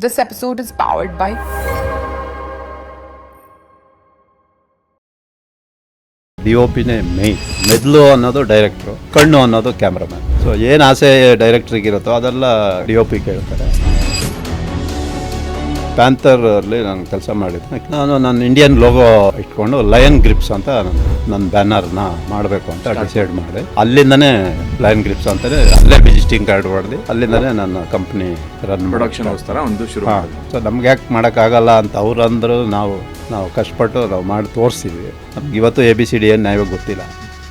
This episode is powered by DOPನೇ main. ಮೆದ್ಲು ಅನ್ನೋದು ಡೈರೆಕ್ಟ್ರು, ಕಣ್ಣು ಅನ್ನೋದು ಕ್ಯಾಮ್ರಾಮನ್. ಸೊ ಏನು ಆಸೆ ಡೈರೆಕ್ಟ್ರಿಗಿರುತ್ತೋ ಅದೆಲ್ಲ DOP ಕೇಳ್ತಾರೆ. ಪ್ಯಾಂಥರಲ್ಲಿ ನಾನು ಕೆಲಸ ಮಾಡಿದ್ದೆ. ನಾನು ನನ್ನ ಇಂಡಿಯನ್ ಲೋಗೋ ಇಟ್ಕೊಂಡು ಲಯನ್ ಗ್ರಿಪ್ಸ್ ಅಂತ ನನ್ನ ಬ್ಯಾನರ್ನ ಮಾಡಬೇಕು ಅಂತ ಡಿಸೈಡ್ ಮಾಡಿದೆ. ಅಲ್ಲಿಂದನೇ ಲಯನ್ ಗ್ರಿಪ್ಸ್ ಅಂತಲೇ ಅಲ್ಲೇ ವಿಸಿಟಿಂಗ್ ಕಾರ್ಡ್ ಹೊಡೆದು ಅಲ್ಲಿಂದನೇ ನನ್ನ ಕಂಪ್ನಿ ರನ್ ಪ್ರೊಡಕ್ಷನ್ ಹೌಸ್ ಒಂದು ಶುರು. ಸೊ ನಮ್ಗೆ ಯಾಕೆ ಮಾಡೋಕ್ಕಾಗಲ್ಲ ಅಂತ ಅವ್ರು ಅಂದರು. ನಾವು ಕಷ್ಟಪಟ್ಟು ನಾವು ಮಾಡಿ ತೋರಿಸ್ತೀವಿ. ನಮ್ಗೆ ಇವತ್ತು ABCD ಏನು ನ್ಯಾಯವಾಗಿ ಗೊತ್ತಿಲ್ಲ,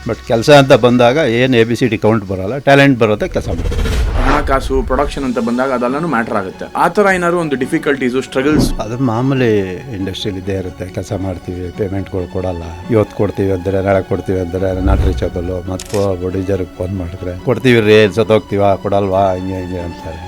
ಬಟ್ ಕೆಲಸ ಅಂತ ಬಂದಾಗ ಏನು ABCD ಕೌಂಟ್ ಬರೋಲ್ಲ, ಟ್ಯಾಲೆಂಟ್ ಬರುತ್ತೆ, ಕೆಲಸ ಮಾಡ್ತೀವಿ. ಹಣಕಾಸು ಪ್ರೊಡಕ್ಷನ್ ಅಂತ ಬಂದಾಗ ಅದೆಲ್ಲನೂ ಮ್ಯಾಟರ್ ಆಗುತ್ತೆ. ಆ ಥರ ಏನಾದ್ರು ಒಂದು ಡಿಫಿಕಲ್ಟೀಸು ಸ್ಟ್ರಗಲ್ಸ್? ಅದು ಮಾಮೂಲಿ ಇಂಡಸ್ಟ್ರಿಯಲ್ಲಿ ಇದ್ದೇ ಇರುತ್ತೆ. ಕೆಲಸ ಮಾಡ್ತೀವಿ, ಪೇಮೆಂಟ್ಗಳು ಕೊಡಲ್ಲ. ಇವತ್ತು ಕೊಡ್ತೀವಿ ಅಂದರೆ ನಾಳೆ ಕೊಡ್ತೀವಿ ಅಂದರೆ ನಾಟ್ ರೀಚಬಲ್ಲು. ಮತ್ತು ಪ್ರೊಡ್ಯೂಸರ್ಗೆ ಫೋನ್ ಮಾಡಿದ್ರೆ ಕೊಡ್ತೀವಿ ರೀ, ಸತ್ತೋಗ್ತೀವಾ, ಕೊಡಲ್ವಾ, ಹಿಂಗೆ ಅಂತಾರೆ.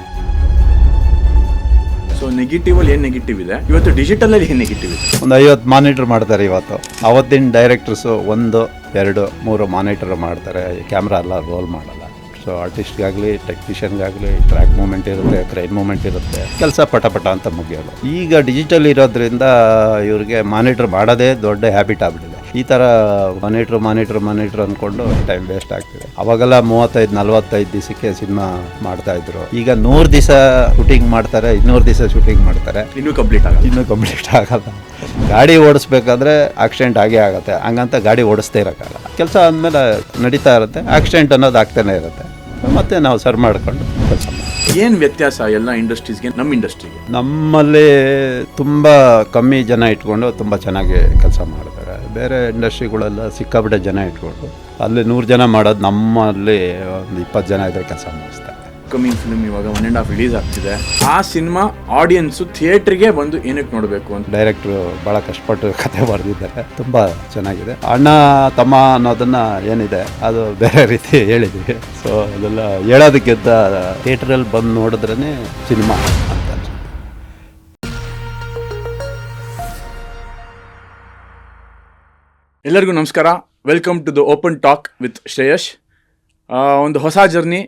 ಸೊ ನೆಗೆಟಿವಲ್ಲಿ ಏನು ನೆಗೆಟಿವ್ ಇದೆ, ಇವತ್ತು ಡಿಜಿಟಲಲ್ಲಿ ಏನು ನೆಗೆಟಿವ್ ಇದೆ? ಒಂದು 50 ಮಾನಿಟರ್ ಮಾಡ್ತಾರೆ ಇವತ್ತು. ಅವತ್ತಿನ ಡೈರೆಕ್ಟರ್ಸು 1, 2, 3 ಮಾನಿಟರ್ ಮಾಡ್ತಾರೆ. ಕ್ಯಾಮ್ರಾ ಎಲ್ಲ ರೋಲ್ ಮಾಡಲ್ಲ. ಸೊ ಆರ್ಟಿಸ್ಟ್ಗಾಗಲಿ ಟೆಕ್ನಿಷಿಯನ್ಗಾಗಲಿ ಟ್ರ್ಯಾಕ್ ಮೂಮೆಂಟ್ ಇರುತ್ತೆ, ಕ್ರೈನ್ ಮೂಮೆಂಟ್ ಇರುತ್ತೆ, ಕೆಲಸ ಪಟ ಅಂತ ಮುಗಿಯೋದು. ಈಗ ಡಿಜಿಟಲ್ ಇರೋದ್ರಿಂದ ಇವ್ರಿಗೆ ಮಾನಿಟರ್ ಮಾಡೋದೇ ದೊಡ್ಡ ಹ್ಯಾಬಿಟ್ ಆಗ್ಬಿಟ್ಟಿದೆ. ಈ ಥರ ಮಾನಿಟ್ರ್ ಅಂದ್ಕೊಂಡು ಟೈಮ್ ವೇಸ್ಟ್ ಆಗ್ತಿದೆ. ಅವಾಗೆಲ್ಲ 35-45 ದಿವಸಕ್ಕೆ ಸಿನಿಮಾ ಮಾಡ್ತಾಯಿದ್ರು. ಈಗ 100 ದಿವಸ ಶೂಟಿಂಗ್ ಮಾಡ್ತಾರೆ, 200 ದಿವಸ ಶೂಟಿಂಗ್ ಮಾಡ್ತಾರೆ. ಇನ್ನೂ ಕಂಪ್ಲೀಟ್ ಆಗಲ್ಲ. ಗಾಡಿ ಓಡಿಸ್ಬೇಕಾದ್ರೆ ಆಕ್ಸಿಡೆಂಟ್ ಆಗೇ ಆಗುತ್ತೆ. ಹಂಗಂತ ಗಾಡಿ ಓಡಿಸ್ತೇ ಇರೋಕ್ಕಾಗಲ್ಲ. ಕೆಲಸ ಆದಮೇಲೆ ನಡೀತಾ ಇರುತ್ತೆ, ಆಕ್ಸಿಡೆಂಟ್ ಅನ್ನೋದು ಆಗ್ತಾನೆ ಇರುತ್ತೆ. ಮತ್ತೆ ನಾವು ಸರ್ ಮಾಡ್ಕೊಂಡು ಕೆಲಸ ಮಾಡ್ತೀವಿ. ಏನು ವ್ಯತ್ಯಾಸ ಎಲ್ಲ ಇಂಡಸ್ಟ್ರೀಸ್ಗೆ ನಮ್ಮ ಇಂಡಸ್ಟ್ರಿಗೆ? ನಮ್ಮಲ್ಲಿ ತುಂಬ ಕಮ್ಮಿ ಜನ ಇಟ್ಕೊಂಡು ತುಂಬ ಚೆನ್ನಾಗಿ ಕೆಲಸ ಮಾಡ್ತಾರೆ. ಬೇರೆ ಇಂಡಸ್ಟ್ರಿಗಳೆಲ್ಲ ಸಿಕ್ಕಾಪಟ್ಟೆ ಜನ ಇಟ್ಕೊಂಡು ಅಲ್ಲಿ 100 ಜನ ಮಾಡೋದು, ನಮ್ಮಲ್ಲಿ ಒಂದು 20 ಜನ ಇದ್ರೆ ಕೆಲಸ ಮಾಡಿಸ್ತಾರೆ. ಕಮಿಂಗ್ ಫಿಲ್ಮ್ ಇವಾಗ 1.5 ರಿಲೀಸ್ ಆಗ್ತಿದೆ. ಆ ಸಿನಿಮಾ ಆಡಿಯನ್ಸು ಥಿಯೇಟ್ರಿಗೆ ಬಂದು ಏನಕ್ಕೆ ನೋಡಬೇಕು ಅಂತ ಡೈರೆಕ್ಟ್ರು ಭಾಳ ಕಷ್ಟಪಟ್ಟು ಕತೆ ಬರೆದಿದ್ದಾರೆ. ತುಂಬ ಚೆನ್ನಾಗಿದೆ. ಅಣ್ಣ ತಮ್ಮ ಅನ್ನೋದನ್ನು ಏನಿದೆ ಅದು ಬೇರೆ ರೀತಿ ಹೇಳಿದ್ದೀವಿ. ಸೊ ಅದೆಲ್ಲ ಹೇಳೋದಕ್ಕಿಂತ ಥಿಯೇಟ್ರಲ್ಲಿ ಬಂದು ನೋಡಿದ್ರೇ ಸಿನಿಮಾ ಅಂತ ಅನ್ಸುತ್ತೆ. ಎಲ್ಲರಿಗೂ ನಮಸ್ಕಾರ. Welcome to the open talk with Shreyas. ಒಂದು ಹೊಸ ಜರ್ನಿ,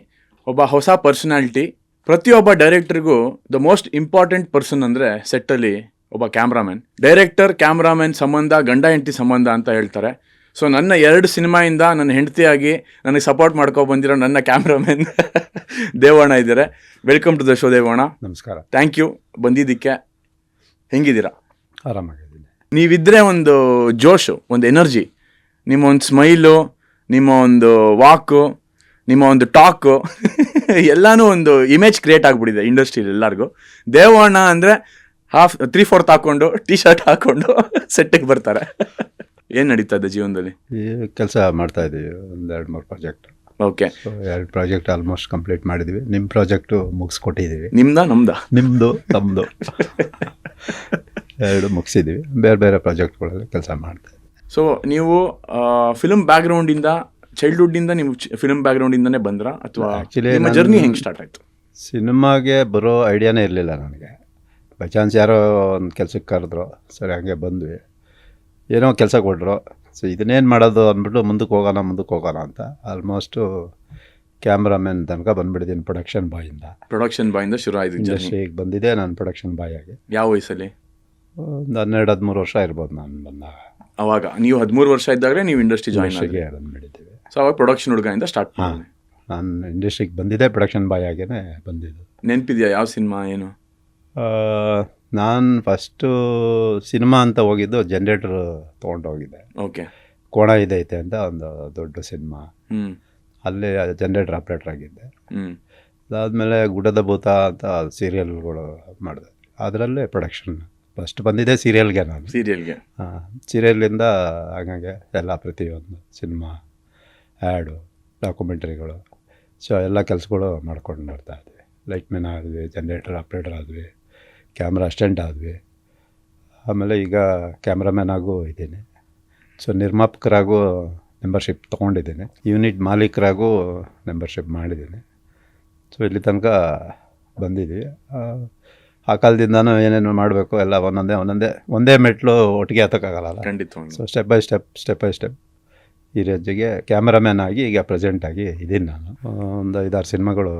ಒಬ್ಬ ಹೊಸ ಪರ್ಸನಾಲಿಟಿ. ಪ್ರತಿಯೊಬ್ಬ ಡೈರೆಕ್ಟರ್ಗೂ ದ ಮೋಸ್ಟ್ ಇಂಪಾರ್ಟೆಂಟ್ ಪರ್ಸನ್ ಅಂದರೆ ಸೆಟ್ಟಲ್ಲಿ ಒಬ್ಬ ಕ್ಯಾಮ್ರಾಮನ್. ಡೈರೆಕ್ಟರ್ ಕ್ಯಾಮ್ರಾಮನ್ ಸಂಬಂಧ ಗಂಡ ಹೆಂಡತಿ ಸಂಬಂಧ ಅಂತ ಹೇಳ್ತಾರೆ. ಸೊ ನನ್ನ 2 ಸಿನಿಮಾಯಿಂದ ನನ್ನ ಹೆಂಡತಿಯಾಗಿ ನನಗೆ ಸಪೋರ್ಟ್ ಮಾಡ್ಕೊ ಬಂದಿರೋ ನನ್ನ ಕ್ಯಾಮ್ರಾಮನ್ ದೇವಣ್ಣ ಇದ್ದಾರೆ. Welcome to the show Devanna. ನಮಸ್ಕಾರ. ಥ್ಯಾಂಕ್ ಯು ಬಂದಿದ್ದಕ್ಕೆ. ಹೆಂಗಿದ್ದೀರಾ? ಆರಾಮಾಗಿದ್ದೀನಿ. ನೀವಿದ್ದರೆ ಒಂದು ಜೋಶು, ಒಂದು ಎನರ್ಜಿ, ನಿಮ್ಮ ಒಂದು ಸ್ಮೈಲು, ನಿಮ್ಮ ಒಂದು ವಾಕು, ನಿಮ್ಮ ಒಂದು ಟಾಕು ಎಲ್ಲನೂ ಒಂದು ಇಮೇಜ್ ಕ್ರಿಯೇಟ್ ಆಗಿಬಿಟ್ಟಿದೆ ಇಂಡಸ್ಟ್ರಿಯಲ್ಲಿ ಎಲ್ಲರಿಗೂ. ದೇವಣ್ಣ ಅಂದರೆ 3/4 ಹಾಕ್ಕೊಂಡು T-ಶರ್ಟ್ ಹಾಕ್ಕೊಂಡು ಸೆಟ್ಟಿಗೆ ಬರ್ತಾರೆ. ಏನು ನಡೀತಾ ಇದೆ ಜೀವನದಲ್ಲಿ? ಕೆಲಸ ಮಾಡ್ತಾ ಇದ್ದೀವಿ. ಒಂದು 2-3 project. Okay. So 2 project almost complete ಮಾಡಿದ್ದೀವಿ. ನಿಮ್ಮ ಪ್ರಾಜೆಕ್ಟು ಮುಗಿಸ್ಕೊಟ್ಟಿದ್ದೀವಿ. ನಮ್ದು ನಮ್ಮದು 2 ಮುಗಿಸಿದ್ದೀವಿ. ಬೇರೆ ಪ್ರಾಜೆಕ್ಟ್ಗಳಲ್ಲಿ ಕೆಲಸ ಮಾಡ್ತಾ ಇದ್ದೀವಿ. ಸೊ ನೀವು ಫಿಲ್ಮ್ ಬ್ಯಾಕ್ಗ್ರೌಂಡಿಂದ, ಚೈಲ್ಡ್ಹುಡ್ಡಿಂದ ನೀವು ಫಿಲ್ಮ್ ಬ್ಯಾಕ್ಗ್ರೌಂಡಿಂದನೇ ಬಂದ್ರಾ ಅಥವಾ ನಿಮ್ಮ ಜರ್ನಿ ಹೆಂಗೆ ಸ್ಟಾರ್ಟ್ ಆಯಿತು? ಸಿನಿಮಾಗೆ ಬರೋ ಐಡಿಯಾನೇ ಇರಲಿಲ್ಲ ನನಗೆ. ಬೈ ಚಾನ್ಸ್ ಯಾರೋ ಒಂದು ಕೆಲಸಕ್ಕೆ ಕರೆದ್ರು, ಸರಿ ಹಂಗೆ ಬಂದ್ವಿ. ಏನೋ ಕೆಲಸ ಕೊಟ್ಟರು. ಸೊ ಇದನ್ನೇನು ಮಾಡೋದು ಅಂದ್ಬಿಟ್ಟು ಮುಂದಕ್ಕೆ ಹೋಗೋಣ ಅಂತ ಆಲ್ಮೋಸ್ಟು ಕ್ಯಾಮ್ರಾಮನ್ ತನಕ ಬಂದುಬಿಟ್ಟಿದ್ದೀನಿ. ಪ್ರೊಡಕ್ಷನ್ ಬಾಯಿಂದ ಶುರು ಆಯಿತು ಇಂಡಸ್ಟ್ರಿಗೆ ಬಂದಿದೆ ನಾನು ಪ್ರೊಡಕ್ಷನ್ ಬಾಯ್ ಆಗಿ. ಯಾವ ವಯಸ್ಸಲ್ಲಿ? ಒಂದು 12-13 ವರ್ಷ ಇರ್ಬೋದು ನಾನು ಬಂದಾಗ. ಅವಾಗ ನೀವು 13 ವರ್ಷ ಇದ್ದಾಗಲೇ ನೀವು ಇಂಡಸ್ಟ್ರಿ ಜಾಯಿನ್ ಬಂದುಬಿಟ್ಟಿದ್ದೀವಿ. ಸೊ ಅವಾಗ ಪ್ರೊಡಕ್ಷನ್ ಹುಡುಗದಿಂದ ಸ್ಟಾರ್ಟ್ ಮಾಡಿ. ನಾನು ಇಂಡಸ್ಟ್ರಿಗೆ ಬಂದಿದ್ದೆ ಪ್ರೊಡಕ್ಷನ್ ಬಾಯ್ ಆಗೇ ಬಂದಿದ್ದು. ನೆನಪಿದೆಯಾ ಯಾವ ಸಿನಿಮಾ ಏನು? ನಾನು ಫಸ್ಟು ಸಿನಿಮಾ ಅಂತ ಹೋಗಿದ್ದು ಜನರೇಟರ್ ತೊಗೊಂಡು ಹೋಗಿದ್ದೆ. ಓಕೆ. ಕೋಣ ಇದೈತೆ ಅಂತ ಒಂದು ದೊಡ್ಡ ಸಿನಿಮಾ. ಅಲ್ಲಿ ಜನರೇಟರ್ ಆಪ್ರೇಟರ್ ಆಗಿದ್ದೆ. ಅದಾದಮೇಲೆ ಗುಡ್ಡದ ಭೂತ ಅಂತ ಸೀರಿಯಲ್ಗಳು ಮಾಡಿದೆ. ಅದರಲ್ಲೇ ಪ್ರೊಡಕ್ಷನ್ ಫಸ್ಟ್ ಬಂದಿದ್ದೆ ಸೀರಿಯಲ್ಗೆ. ಸೀರಿಯಲಿಂದ ಹಾಗಾಗಿ ಎಲ್ಲ ಪ್ರತಿಯೊಂದು ಸಿನಿಮಾ, ಆ್ಯಡು, ಡಾಕ್ಯುಮೆಂಟ್ರಿಗಳು, ಸೊ ಎಲ್ಲ ಕೆಲಸಗಳು ಮಾಡ್ಕೊಂಡು ನೋಡ್ತಾ ಇದ್ವಿ. ಲೈಟ್ ಮ್ಯಾನ್ ಆದ್ವಿ, ಜನರೇಟರ್ ಆಪ್ರೇಟರ್ ಆದ್ವಿ, ಕ್ಯಾಮ್ರಾ ಅಸಿಸ್ಟೆಂಟ್ ಆದ್ವಿ. ಆಮೇಲೆ ಈಗ ಕ್ಯಾಮ್ರಾಮ್ಯಾನ್ ಆಗೂ ಇದ್ದೀನಿ. ಸೊ ನಿರ್ಮಾಪಕರಾಗೂ ಮೆಂಬರ್ಶಿಪ್ ತೊಗೊಂಡಿದ್ದೀನಿ. ಯೂನಿಟ್ ಮಾಲೀಕರಾಗೂ ಮೆಂಬರ್ಶಿಪ್ ಮಾಡಿದ್ದೀನಿ. ಸೊ ಇಲ್ಲಿ ತನಕ ಬಂದಿದ್ದೀವಿ. ಆ ಕಾಲದಿಂದನೂ ಏನೇನು ಮಾಡಬೇಕು ಎಲ್ಲ ಒಂದೇ ಮೆಟ್ಲು ಒಟ್ಟಿಗೆ ಹತ್ತಕ್ಕಾಗಲ್ಲ. ಖಂಡಿತ. ಸೊ ಸ್ಟೆಪ್ ಬೈ ಸ್ಟೆಪ್ ಈ ರೇಂಜಿಗೆ ಕ್ಯಾಮ್ರಾಮ್ಯಾನ್ ಆಗಿ ಈಗ ಪ್ರೆಸೆಂಟಾಗಿ ಇದ್ದೀನಿ. ನಾನು ಒಂದು 5-6 ಸಿನಿಮಾಗಳು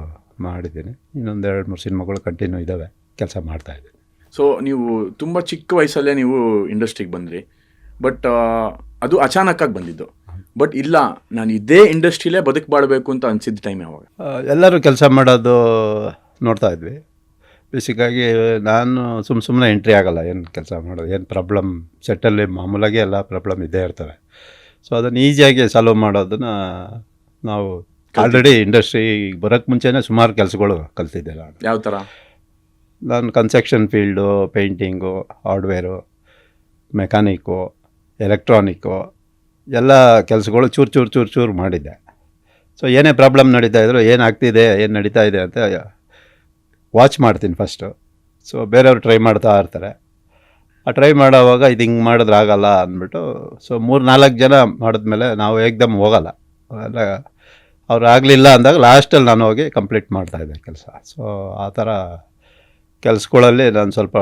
ಮಾಡಿದ್ದೀನಿ. ಇನ್ನೊಂದು 2-3 ಸಿನಿಮಾಗಳು ಕಂಟಿನ್ಯೂ ಇದ್ದಾವೆ. ಕೆಲಸ ಮಾಡ್ತಾಯಿದ್ದೀನಿ. ಸೊ ನೀವು ತುಂಬ ಚಿಕ್ಕ ವಯಸ್ಸಲ್ಲೇ ನೀವು ಇಂಡಸ್ಟ್ರಿಗೆ ಬಂದ್ರಿ, ಬಟ್ ಅದು ಅಚಾನಕ್ಕಾಗಿ ಬಂದಿದ್ದು. ಬಟ್ ಇಲ್ಲ, ನಾನು ಇದೇ ಇಂಡಸ್ಟ್ರಿಲೇ ಬದುಕಬಾಳ್ಬೇಕು ಅಂತ ಅನಿಸಿದ ಟೈಮ್ ಯಾವಾಗ? ಎಲ್ಲರೂ ಕೆಲಸ ಮಾಡೋದು ನೋಡ್ತಾ ಇದ್ವಿ. ಬೇಸಿಕ್ಕಾಗಿ ನಾನು ಸುಮ್ಮನೆ ಎಂಟ್ರಿ ಆಗೋಲ್ಲ, ಏನು ಕೆಲಸ ಮಾಡೋದು, ಏನು ಪ್ರಾಬ್ಲಮ್ ಸೆಟ್ಟಲ್ಲಿ ಮಾಮೂಲಾಗಿ ಎಲ್ಲ ಪ್ರಾಬ್ಲಮ್ ಇದ್ದೇ ಇರ್ತವೆ. ಸೊ ಅದನ್ನು ಈಸಿಯಾಗಿ ಸಾಲ್ವ್ ಮಾಡೋದನ್ನು ನಾವು ಆಲ್ರೆಡಿ ಇಂಡಸ್ಟ್ರಿ ಬರೋಕ್ಕೆ ಮುಂಚೆನೇ ಸುಮಾರು ಕೆಲಸಗಳು ಕಲ್ತಿದ್ದೆ ನಾನು. ಯಾವ ಥರ? ನಾನು construction field, painting, hardware, mechanic, electronic ಎಲ್ಲ ಕೆಲಸಗಳು ಚೂರು ಮಾಡಿದ್ದೆ. ಸೊ ಏನೇ ಪ್ರಾಬ್ಲಮ್ ನಡೀತಾ ಇದ್ರು, ಏನಾಗ್ತಿದೆ, ಏನು ನಡೀತಾ ಇದೆ ಅಂತ ವಾಚ್ ಮಾಡ್ತೀನಿ ಫಸ್ಟು. ಸೊ ಬೇರೆಯವ್ರು ಟ್ರೈ ಮಾಡ್ತಾ ಇರ್ತಾರೆ. ಆ ಟ್ರೈ ಮಾಡೋವಾಗ ಇದು ಹಿಂಗೆ ಮಾಡಿದ್ರೆ ಆಗಲ್ಲ ಅಂದ್ಬಿಟ್ಟು, ಸೊ 3-4 ಜನ ಮಾಡಿದ್ಮೇಲೆ ನಾವು ಏಕ್ದಮ್ ಹೋಗಲ್ಲ. ಎಲ್ಲ ಅವ್ರು ಆಗಲಿಲ್ಲ ಅಂದಾಗ ಲಾಸ್ಟಲ್ಲಿ ನಾನು ಹೋಗಿ ಕಂಪ್ಲೀಟ್ ಮಾಡ್ತಾಯಿದ್ದೆ ಕೆಲಸ. ಸೊ ಆ ಥರ ಕೆಲಸಗಳಲ್ಲಿ ನಾನು ಸ್ವಲ್ಪ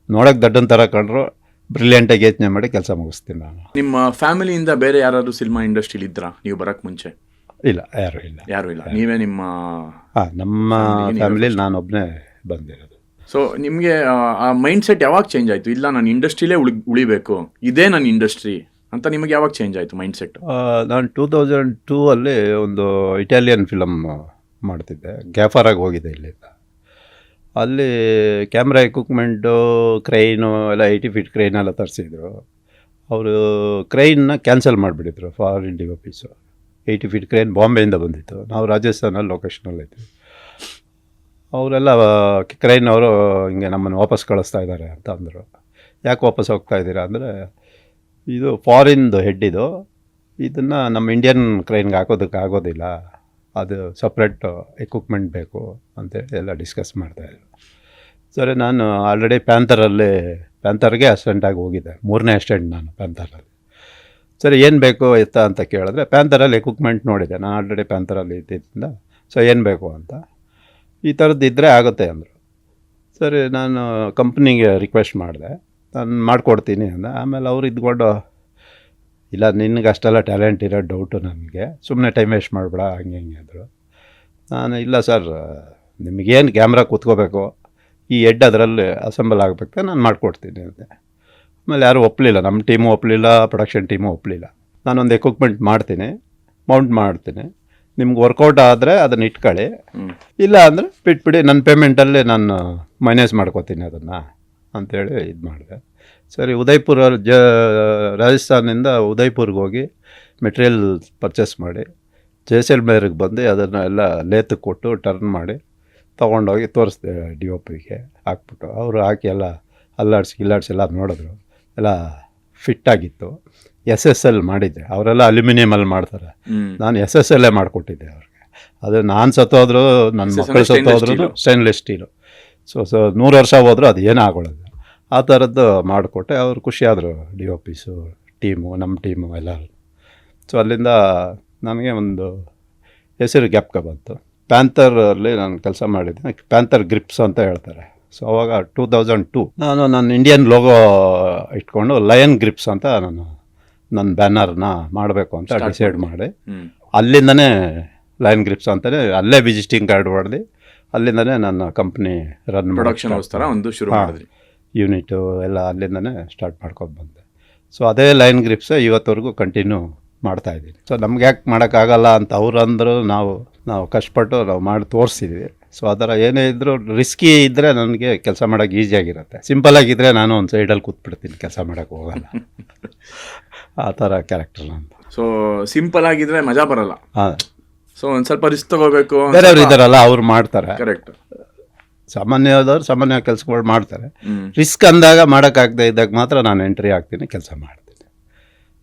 ನೋಡೋಕ್ಕೆ ದಡ್ಡನ ಥರ ಕಂಡ್ರು ಬ್ರಿಲಿಯಂಟಾಗಿ ಯೋಚನೆ ಮಾಡಿ ಕೆಲಸ ಮುಗಿಸ್ತೀನಿ ನಾನು. ನಿಮ್ಮ ಫ್ಯಾಮಿಲಿಯಿಂದ ಬೇರೆ ಯಾರಾದರೂ ಸಿನಿಮಾ ಇಂಡಸ್ಟ್ರಿಲಿ ಇದ್ರಾ ನೀವು ಬರೋಕ್ಕೆ ಮುಂಚೆ? ಇಲ್ಲ, ಯಾರೂ ಇಲ್ಲ. ನೀವೇ ನಿಮ್ಮ ನಮ್ಮ ಫ್ಯಾಮಿಲಿಲಿ ನಾನೊಬ್ಬನೇ ಬಂದಿರೋದು. ಸೊ ನಿಮಗೆ ಆ ಮೈಂಡ್ ಸೆಟ್ ಯಾವಾಗ ಚೇಂಜ್ ಆಯಿತು? ಇಲ್ಲ, ನಾನು ಇಂಡಸ್ಟ್ರಿಲೇ ಉಳಿಬೇಕು, ಇದೇ ನನ್ನ ಇಂಡಸ್ಟ್ರಿ ಅಂತ ನಿಮಗೆ ಯಾವಾಗ ಚೇಂಜ್ ಆಯಿತು ಮೈಂಡ್ ಸೆಟ್? ನಾನು 2002 ಒಂದು ಇಟಾಲಿಯನ್ ಫಿಲಮ್ ಮಾಡ್ತಿದ್ದೆ, ಗ್ಯಾಫರಾಗಿ ಹೋಗಿದ್ದೆ ಇಲ್ಲಿಂದ. ಅಲ್ಲಿ ಕ್ಯಾಮ್ರಾ ಎಕ್ವಿಪ್ಮೆಂಟು, ಕ್ರೈನು ಎಲ್ಲ 80 ಫೀಟ್ ಕ್ರೈನ್ ಎಲ್ಲ ತರಿಸಿದ್ರು. ಅವರು ಕ್ರೈನ್ನ ಕ್ಯಾನ್ಸಲ್ ಮಾಡಿಬಿಟ್ಟಿದ್ರು ಫಾರಿನ್ ಡಿಒಪಿಸು. 80 ಫೀಟ್ ಕ್ರೈನ್ ಬಾಂಬೆಯಿಂದ ಬಂದಿತ್ತು, ನಾವು ರಾಜಸ್ಥಾನಲ್ಲಿ ಲೊಕೇಶನಲ್ಲಿ ಇದ್ವಿ. ಅವರೆಲ್ಲ ಕ್ರೈನ್ ಅವರು ಹಿಂಗೆ ನಮ್ಮನ್ನು ವಾಪಸ್ ಕಳಿಸ್ತಾ ಇದ್ದಾರೆ ಅಂತ ಅಂದರು. ಯಾಕೆ ವಾಪಸ್ ಹೋಗ್ತಾ ಇದ್ದೀರಾ ಅಂದರೆ, ಇದು ಫಾರಿನ್ದು ಹೆಡ್ ಇದು, ಇದನ್ನು ನಮ್ಮ ಇಂಡಿಯನ್ ಕ್ರೈನ್ಗೆ ಹಾಕೋದಕ್ಕೆ ಆಗೋದಿಲ್ಲ, ಅದು ಸಪ್ರೇಟ್ ಎಕ್ವಿಪ್ಮೆಂಟ್ ಬೇಕು ಅಂತೇಳಿ ಎಲ್ಲ ಡಿಸ್ಕಸ್ ಮಾಡ್ತಾಯಿದ್ರು. ಸರಿ, ನಾನು ಆಲ್ರೆಡಿ ಪ್ಯಾಂಥರ್ಗೆ ಅಸಿಸ್ಟೆಂಟಾಗಿ ಹೋಗಿದ್ದೆ, 3ನೇ ಅಸಿಸ್ಟೆಂಟ್ ನಾನು ಪ್ಯಾಂಥರಲ್ಲಿ. ಸರಿ, ಏನು ಬೇಕು ಅಂತ ಕೇಳಿದ್ರೆ, ಪ್ಯಾಂಥರಲ್ಲಿ ಎಕ್ವಿಪ್ಮೆಂಟ್ ನೋಡಿದೆ, ನಾನು ಆಲ್ರೆಡಿ ಪ್ಯಾಂಥರಲ್ಲಿ ಇದ್ದಿದ್ದರಿಂದ. ಸೊ ಏನು ಬೇಕು ಅಂತ, ಈ ಥರದ್ದು ಇದ್ದರೆ ಆಗುತ್ತೆ ಅಂದರು. ಸರಿ, ನಾನು ಕಂಪ್ನಿಗೆ ರಿಕ್ವೆಸ್ಟ್ ಮಾಡಿದೆ, ನಾನು ಮಾಡಿಕೊಡ್ತೀನಿ ಅಂದ. ಆಮೇಲೆ ಅವ್ರು ಇದ್ಕೊಂಡು, ಇಲ್ಲ ನಿನಗೆ ಅಷ್ಟೆಲ್ಲ ಟ್ಯಾಲೆಂಟ್ ಇರೋ ಡೌಟು ನನಗೆ, ಸುಮ್ಮನೆ ಟೈಮ್ ವೇಸ್ಟ್ ಮಾಡಬೇಡ ಹಂಗೆ ಅಂದರು. ನಾನು ಇಲ್ಲ ಸರ್, ನಿಮಗೇನು ಕ್ಯಾಮ್ರಾ ಕೂತ್ಕೋಬೇಕು, ಈ ಹೆಡ್ ಅದರಲ್ಲಿ ಅಸೆಂಬಲ್ ಆಗಬೇಕು, ನಾನು ಮಾಡಿಕೊಡ್ತೀನಿ ಅಂದೆ. ಆಮೇಲೆ ಯಾರೂ ಒಪ್ಪಲಿಲ್ಲ, ನಮ್ಮ ಟೀಮು ಒಪ್ಪಲಿಲ್ಲ, ಪ್ರೊಡಕ್ಷನ್ ಟೀಮು ಒಪ್ಪಲಿಲ್ಲ. ನಾನೊಂದು ಎಕ್ವಿಪ್ಮೆಂಟ್ ಮಾಡ್ತೀನಿ, ಮೌಂಟ್ ಮಾಡ್ತೀನಿ, ನಿಮ್ಗೆ ವರ್ಕೌಟ್ ಆದರೆ ಅದನ್ನು ಇಟ್ಕೊಳ್ಳಿ, ಇಲ್ಲ ಅಂದರೆ ಬಿಟ್ಬಿಡಿ, ನನ್ನ ಪೇಮೆಂಟಲ್ಲಿ ನಾನು ಮೈನಸ್ ಮಾಡ್ಕೋತೀನಿ ಅದನ್ನು ಅಂಥೇಳಿ ಇದು ಮಾಡಿದೆ. ಸರಿ, ರಾಜಸ್ಥಾನದಿಂದ ಉದಯ್ಪುರ್ಗೆ ಹೋಗಿ ಮೆಟೀರಿಯಲ್ ಪರ್ಚೇಸ್ ಮಾಡಿ ಜೈಸಲ್ಮೇರಿಗೆ ಬಂದು ಅದನ್ನು ಎಲ್ಲ ಲೇತಕ್ಕೆ ಕೊಟ್ಟು ಟರ್ನ್ ಮಾಡಿ ತೊಗೊಂಡೋಗಿ ತೋರಿಸ್ದೆ DOPಗೆ ಹಾಕ್ಬಿಟ್ಟು. ಅವರು ಹಾಕಿ ಎಲ್ಲ ಅಲ್ಲಾಡ್ಸಿ ಎಲ್ಲ ನೋಡಿದ್ರು, ಎಲ್ಲ ಫಿಟ್ಟಾಗಿತ್ತು. SSL ಮಾಡಿದ್ದೆ, ಅವರೆಲ್ಲ ಅಲ್ಯೂಮಿನಿಯಮಲ್ಲಿ ಮಾಡ್ತಾರೆ, ನಾನು SSLೇ ಮಾಡಿಕೊಟ್ಟಿದ್ದೆ ಅವ್ರಿಗೆ. ಅದು ನಾನು ಸತ್ತೋದ್ರು, ನನ್ನ ಮಕ್ಕಳು ಸತ್ತೋದ್ರೂ ಸ್ಟೇನ್ಲೆಸ್ ಸ್ಟೀಲು. ಸೊ 100 ವರ್ಷ ಹೋದರೂ ಅದು ಏನೂ ಆಗೋಳದು, ಆ ಥರದ್ದು ಮಾಡಿಕೊಟ್ಟೆ. ಅವರು ಖುಷಿಯಾದರು, DOPಸು, ಟೀಮು, ನಮ್ಮ ಟೀಮು ಎಲ್ಲರೂ. ಸೊ ಅಲ್ಲಿಂದ ನನಗೆ ಒಂದು ಹೆಸರು ಜ್ಞಾಪಕ ಬಂತು. ಪ್ಯಾಂಥರಲ್ಲಿ ನಾನು ಕೆಲಸ ಮಾಡಿದ್ದೆ, ಪ್ಯಾಂಥರ್ ಗ್ರಿಪ್ಸ್ ಅಂತ ಹೇಳ್ತಾರೆ. ಸೊ ಅವಾಗ 2002 ನಾನು ನನ್ನ ಇಂಡಿಯನ್ ಲೋಗೋ ಇಟ್ಕೊಂಡು ಲಯನ್ ಗ್ರಿಪ್ಸ್ ಅಂತ ನನ್ನ ಬ್ಯಾನರ್ನ ಮಾಡಬೇಕು ಅಂತ ಡಿಸೈಡ್ ಮಾಡಿ, ಅಲ್ಲಿಂದನೇ ಲಯನ್ ಗ್ರಿಪ್ಸ್ ಅಂತಲೇ ಅಲ್ಲೇ ವಿಸಿಟಿಂಗ್ ಕಾರ್ಡ್ ಹೊಡೆದು ಅಲ್ಲಿಂದನೇ ನನ್ನ ಕಂಪ್ನಿ ರನ್ ಪ್ರೊಡಕ್ಷನ್ಗೋಸ್ಕರ ಒಂದು ಶುರು ಮಾಡಿದ್ರಿ. ಯೂನಿಟು ಎಲ್ಲ ಅಲ್ಲಿಂದನೇ ಸ್ಟಾರ್ಟ್ ಮಾಡ್ಕೊಂಡು ಬಂದೆ. ಸೊ ಅದೇ ಲೈನ್ ಗ್ರಿಪ್ಸೇ ಇವತ್ತವರೆಗೂ ಕಂಟಿನ್ಯೂ ಮಾಡ್ತಾಯಿದ್ದೀನಿ. ಸೊ ನಮ್ಗೆ ಯಾಕೆ ಮಾಡೋಕ್ಕಾಗಲ್ಲ ಅಂತ ಅವ್ರು ಅಂದರು, ನಾವು ಕಷ್ಟಪಟ್ಟು ನಾವು ಮಾಡಿ ತೋರಿಸಿದ್ವಿ. ಸೊ ಆ ಥರ ಏನೇ ಇದ್ದರೂ ರಿಸ್ಕಿ ಇದ್ದರೆ ನನಗೆ ಕೆಲಸ ಮಾಡೋಕ್ಕೆ ಈಸಿಯಾಗಿರುತ್ತೆ. ಸಿಂಪಲಾಗಿದ್ದರೆ ನಾನು ಒಂದು ಸೈಡಲ್ಲಿ ಕೂತ್ಬಿಡ್ತೀನಿ, ಕೆಲಸ ಮಾಡೋಕ್ಕೆ ಹೋಗಲ್ಲ. ಆ ಥರ ಕ್ಯಾರೆಕ್ಟರ್ ನಾನು. ಸೊ ಸಿಂಪಲ್ ಆಗಿದ್ರೆ ಮಜಾ ಬರಲ್ಲ. ಹಾಂ, ಸೊ ಒಂದು ಸ್ವಲ್ಪ ರಿಸ್ಕ್ ತೊಗೋಬೇಕು. ಬೇರೆಯವ್ರು ಇದ್ದಾರಲ್ಲ, ಅವ್ರು ಮಾಡ್ತಾರೆ. ಕರೆಕ್ಟ್. ಸಾಮಾನ್ಯವಾದವ್ರು ಸಾಮಾನ್ಯ ಕೆಲಸಗಳು ಮಾಡ್ತಾರೆ. ರಿಸ್ಕ್ ಅಂದಾಗ ಮಾಡೋಕ್ಕಾಗದೇ ಇದ್ದಾಗ ಮಾತ್ರ ನಾನು ಎಂಟ್ರಿ ಆಗ್ತೀನಿ, ಕೆಲಸ ಮಾಡ್ತೀನಿ.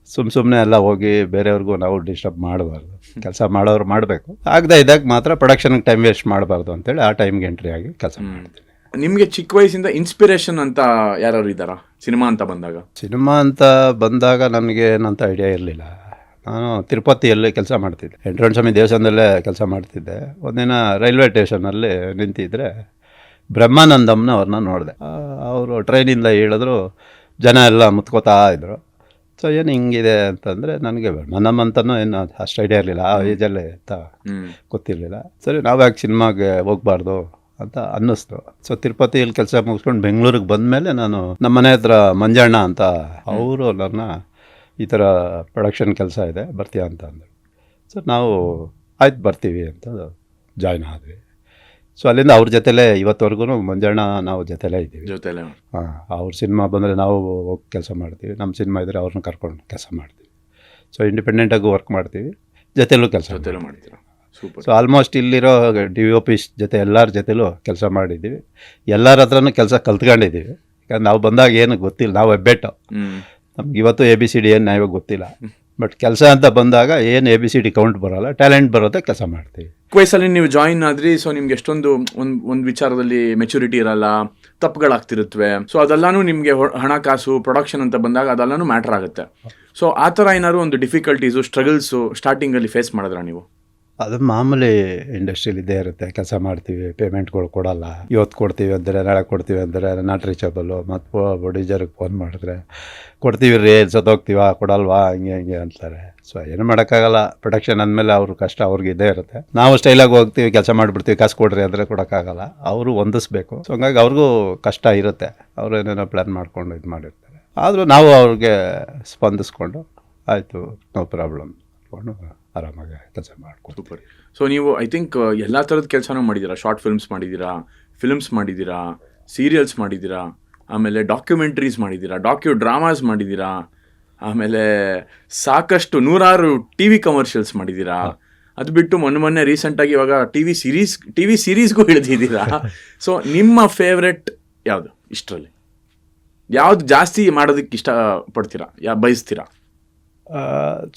ಸುಮ್ಮನೆ ಎಲ್ಲ ಹೋಗಿ ಬೇರೆಯವ್ರಿಗೂ ನಾವು ಡಿಸ್ಟರ್ಬ್ ಮಾಡಬಾರ್ದು, ಕೆಲಸ ಮಾಡೋರು ಮಾಡಬೇಕು. ಆಗದೇ ಇದ್ದಾಗ ಮಾತ್ರ ಪ್ರೊಡಕ್ಷನ್ಗೆ ಟೈಮ್ ವೇಸ್ಟ್ ಮಾಡಬಾರ್ದು ಅಂತೇಳಿ ಆ ಟೈಮ್ಗೆ ಎಂಟ್ರಿ ಆಗಿ ಕೆಲಸ ಮಾಡ್ತೀನಿ. ನಿಮಗೆ ಚಿಕ್ಕ ವಯಸ್ಸಿಂದ ಇನ್ಸ್ಪಿರೇಷನ್ ಅಂತ ಯಾರು ಇದ್ದಾರಾ ಸಿನಿಮಾ ಅಂತ ಬಂದಾಗ? ಸಿನಿಮಾ ಅಂತ ಬಂದಾಗ ನನಗೆ ಏನಂತ ಐಡಿಯಾ ಇರಲಿಲ್ಲ. ನಾನು ತಿರುಪತಿಯಲ್ಲಿ ಕೆಲಸ ಮಾಡ್ತಿದ್ದೆ, ವೆಂಕಟರಮಣ ಸ್ವಾಮಿ ದೇವಸ್ಥಾನದಲ್ಲೇ ಕೆಲಸ ಮಾಡ್ತಿದ್ದೆ. ಒಂದಿನ ರೈಲ್ವೆ ಸ್ಟೇಷನಲ್ಲಿ ನಿಂತಿದ್ದರೆ ಬ್ರಹ್ಮಾನಂದಮ್ನ ಅವ್ರನ್ನ ನೋಡಿದೆ. ಅವರು ಟ್ರೈನಿಂದ ಹೇಳಿದ್ರು, ಜನ ಎಲ್ಲ ಮುತ್ಕೋತಾ ಇದ್ದರು. ಸೊ ಏನು ಹಿಂಗಿದೆ ಅಂತಂದರೆ ನನಗೆ ಬ್ರಹ್ಮಾನಂದಮ್ ಅಂತನೂ ಏನು ಅಷ್ಟು ಐಡಿಯಾ ಇರಲಿಲ್ಲ, ಆ ಏಜಲ್ಲೇ ಅಂತ ಗೊತ್ತಿರಲಿಲ್ಲ. ಸರಿ, ನಾವು ಯಾಕೆ ಸಿನಿಮಾಗೆ ಹೋಗ್ಬಾರ್ದು ಅಂತ ಅನ್ನಿಸ್ತು. ಸೊ ತಿರುಪತಿಯಲ್ಲಿ ಕೆಲಸ ಮುಗಿಸ್ಕೊಂಡು ಬೆಂಗಳೂರಿಗೆ ಬಂದಮೇಲೆ ನಾನು ನಮ್ಮ ಮನೆ ಹತ್ರ ಮಂಜಣ್ಣ ಅಂತ ಅವರು ನನ್ನ ಈ ಥರ ಪ್ರೊಡಕ್ಷನ್ ಕೆಲಸ ಇದೆ ಬರ್ತೀಯಾ ಅಂತ ಅಂದರು. ಸೊ ನಾವು ಆಯ್ತು ಬರ್ತೀವಿ ಅಂತ ಜಾಯ್ನ್ ಆದ್ವಿ. ಸೊ ಅಲ್ಲಿಂದ ಅವ್ರ ಜೊತೆಲೇ ಇವತ್ತವರೆಗೂ ಮಂಜಣ್ಣ ನಾವು ಜೊತೆಲೇ ಇದ್ದೀವಿ. ಜೊತೆಲೆ ಹಾಂ, ಅವ್ರ ಸಿನಿಮಾ ಬಂದರೆ ನಾವು ಹೋಗಿ ಕೆಲಸ ಮಾಡ್ತೀವಿ, ನಮ್ಮ ಸಿನಿಮಾ ಇದ್ದರೆ ಅವ್ರನ್ನ ಕರ್ಕೊಂಡು ಕೆಲಸ ಮಾಡ್ತೀವಿ. ಸೊ ಇಂಡಿಪೆಂಡೆಂಟಾಗೂ ವರ್ಕ್ ಮಾಡ್ತೀವಿ, ಜೊತೆಲೂ ಕೆಲಸ ಮಾಡ್ತೀರಾ. ಸೂಪರ್. ಸೊ ಆಲ್ಮೋಸ್ಟ್ ಇಲ್ಲಿರೋ DOP ಜೊತೆ ಎಲ್ಲರ ಜೊತೆಲೂ ಕೆಲಸ ಮಾಡಿದ್ದೀವಿ, ಎಲ್ಲರ ಹತ್ರನೂ ಕೆಲಸ ಕಲ್ತ್ಕೊಂಡಿದ್ದೀವಿ. ಯಾಕಂದ್ರೆ ನಾವು ಬಂದಾಗ ಏನು ಗೊತ್ತಿಲ್ಲ, ನಾವು ಹೆಬ್ಬೆಟ್ಟು, ನಮ್ಗೆ ಇವತ್ತು ABCD ಏನು ಇವಾಗ ಗೊತ್ತಿಲ್ಲ. ಬಟ್ ಕೆಲಸ ಅಂತ ಬಂದಾಗ ಏನು ABCD ಕೌಂಟ್ ಬರೋಲ್ಲ, ಟ್ಯಾಲೆಂಟ್ ಬರುತ್ತೆ, ಕೆಲಸ ಮಾಡ್ತೀವಿ. ವಯಸ್ಸಲ್ಲಿ ನೀವು ಜಾಯಿನ್ ಆದ್ರಿ, ಸೊ ನಿಮ್ಗೆ ಎಷ್ಟೊಂದು ಒಂದು ವಿಚಾರದಲ್ಲಿ ಮೆಚುರಿಟಿ ಇರಲ್ಲ, ತಪ್ಪುಗಳಾಗ್ತಿರುತ್ತವೆ. ಸೊ ಅದೆಲ್ಲಾನು ನಿಮಗೆ ಹಣಕಾಸು ಪ್ರೊಡಕ್ಷನ್ ಅಂತ ಬಂದಾಗ ಅದೆಲ್ಲಾನು ಮ್ಯಾಟರ್ ಆಗುತ್ತೆ. ಸೊ ಆ ಥರ ಏನಾದ್ರು ಒಂದು ಡಿಫಿಕಲ್ಟೀಸು ಸ್ಟ್ರಗಲ್ಸು ಸ್ಟಾರ್ಟಿಂಗಲ್ಲಿ ಫೇಸ್ ಮಾಡಿದ್ರ ನೀವು? ಅದು ಮಾಮೂಲಿ ಇಂಡಸ್ಟ್ರಿಯಲ್ಲಿ ಇದ್ದೇ ಇರುತ್ತೆ. ಕೆಲಸ ಮಾಡ್ತೀವಿ, ಪೇಮೆಂಟ್ಗಳು ಕೊಡಲ್ಲ, ಇವತ್ತು ಕೊಡ್ತೀವಿ ಅಂದರೆ ನಾಳೆ ಕೊಡ್ತೀವಿ ಅಂದರೆ ನಾಟ್ ರೀಚಬಲ್ಲು. ಮತ್ತು ಪ್ರೊಡ್ಯೂಸರ್ಗೆ ಫೋನ್ ಮಾಡಿದ್ರೆ ಕೊಡ್ತೀವಿ ರೀ, ಸತ್ತೋಗ್ತೀವ, ಕೊಡಲ್ವಾ, ಹಿಂಗೆ ಅಂತಾರೆ. ಸೊ ಏನು ಮಾಡೋಕ್ಕಾಗಲ್ಲ, ಪ್ರೊಡಕ್ಷನ್ ಅಂದಮೇಲೆ ಅವ್ರ ಕಷ್ಟ ಅವ್ರಿಗೆ ಇದ್ದೇ ಇರುತ್ತೆ. ನಾವು ಸ್ಟೈಲಾಗಿ ಹೋಗ್ತೀವಿ, ಕೆಲಸ ಮಾಡಿಬಿಡ್ತೀವಿ, ಕಾಸು ಕೊಡ್ರಿ ಅಂದರೆ ಕೊಡೋಕ್ಕಾಗಲ್ಲ, ಅವರು ಹೊಂದಿಸ್ಬೇಕು. ಸೊ ಹಂಗಾಗಿ ಅವ್ರಿಗೂ ಕಷ್ಟ ಇರುತ್ತೆ, ಅವರು ಏನೇನೋ ಪ್ಲ್ಯಾನ್ ಮಾಡ್ಕೊಂಡು ಇದು ಮಾಡಿರ್ತಾರೆ. ಆದರೂ ನಾವು ಅವ್ರಿಗೆ ಸ್ಪಂದಿಸ್ಕೊಂಡು ಆಯಿತು, ನೋ ಪ್ರಾಬ್ಲಮ್ ಅಂದ್ಕೊಂಡು ಆರಾಮಾಗಿ ಕೆಲಸ ಮಾಡ್ಕೊಂಡು. ಸೂಪರ್. ಸೊ ನೀವು ಐ ಥಿಂಕ್ ಎಲ್ಲ ಥರದ ಕೆಲಸನೂ ಮಾಡಿದ್ದೀರಾ. ಶಾರ್ಟ್ ಫಿಲ್ಮ್ಸ್ ಮಾಡಿದ್ದೀರಾ, ಸೀರಿಯಲ್ಸ್ ಮಾಡಿದ್ದೀರಾ, ಆಮೇಲೆ ಡಾಕ್ಯುಮೆಂಟ್ರೀಸ್ ಮಾಡಿದ್ದೀರಾ, ಡ್ರಾಮಾಸ್ ಮಾಡಿದ್ದೀರಾ, ಆಮೇಲೆ ಸಾಕಷ್ಟು ನೂರಾರು TV ಕಮರ್ಷಿಯಲ್ಸ್ ಮಾಡಿದ್ದೀರಾ. ಅದು ಬಿಟ್ಟು ಮೊನ್ನೆ ರೀಸೆಂಟಾಗಿ ಇವಾಗ ಟಿ ವಿ ಸೀರೀಸ್ಗೂ ಹಿಡಿದಿದ್ದೀರಾ. ಸೊ ನಿಮ್ಮ ಫೇವ್ರೆಟ್ ಯಾವುದು ಇಷ್ಟರಲ್ಲಿ? ಯಾವುದು ಜಾಸ್ತಿ ಮಾಡೋದಕ್ಕೆ ಇಷ್ಟಪಡ್ತೀರಾ, ಬಯಸ್ತೀರಾ?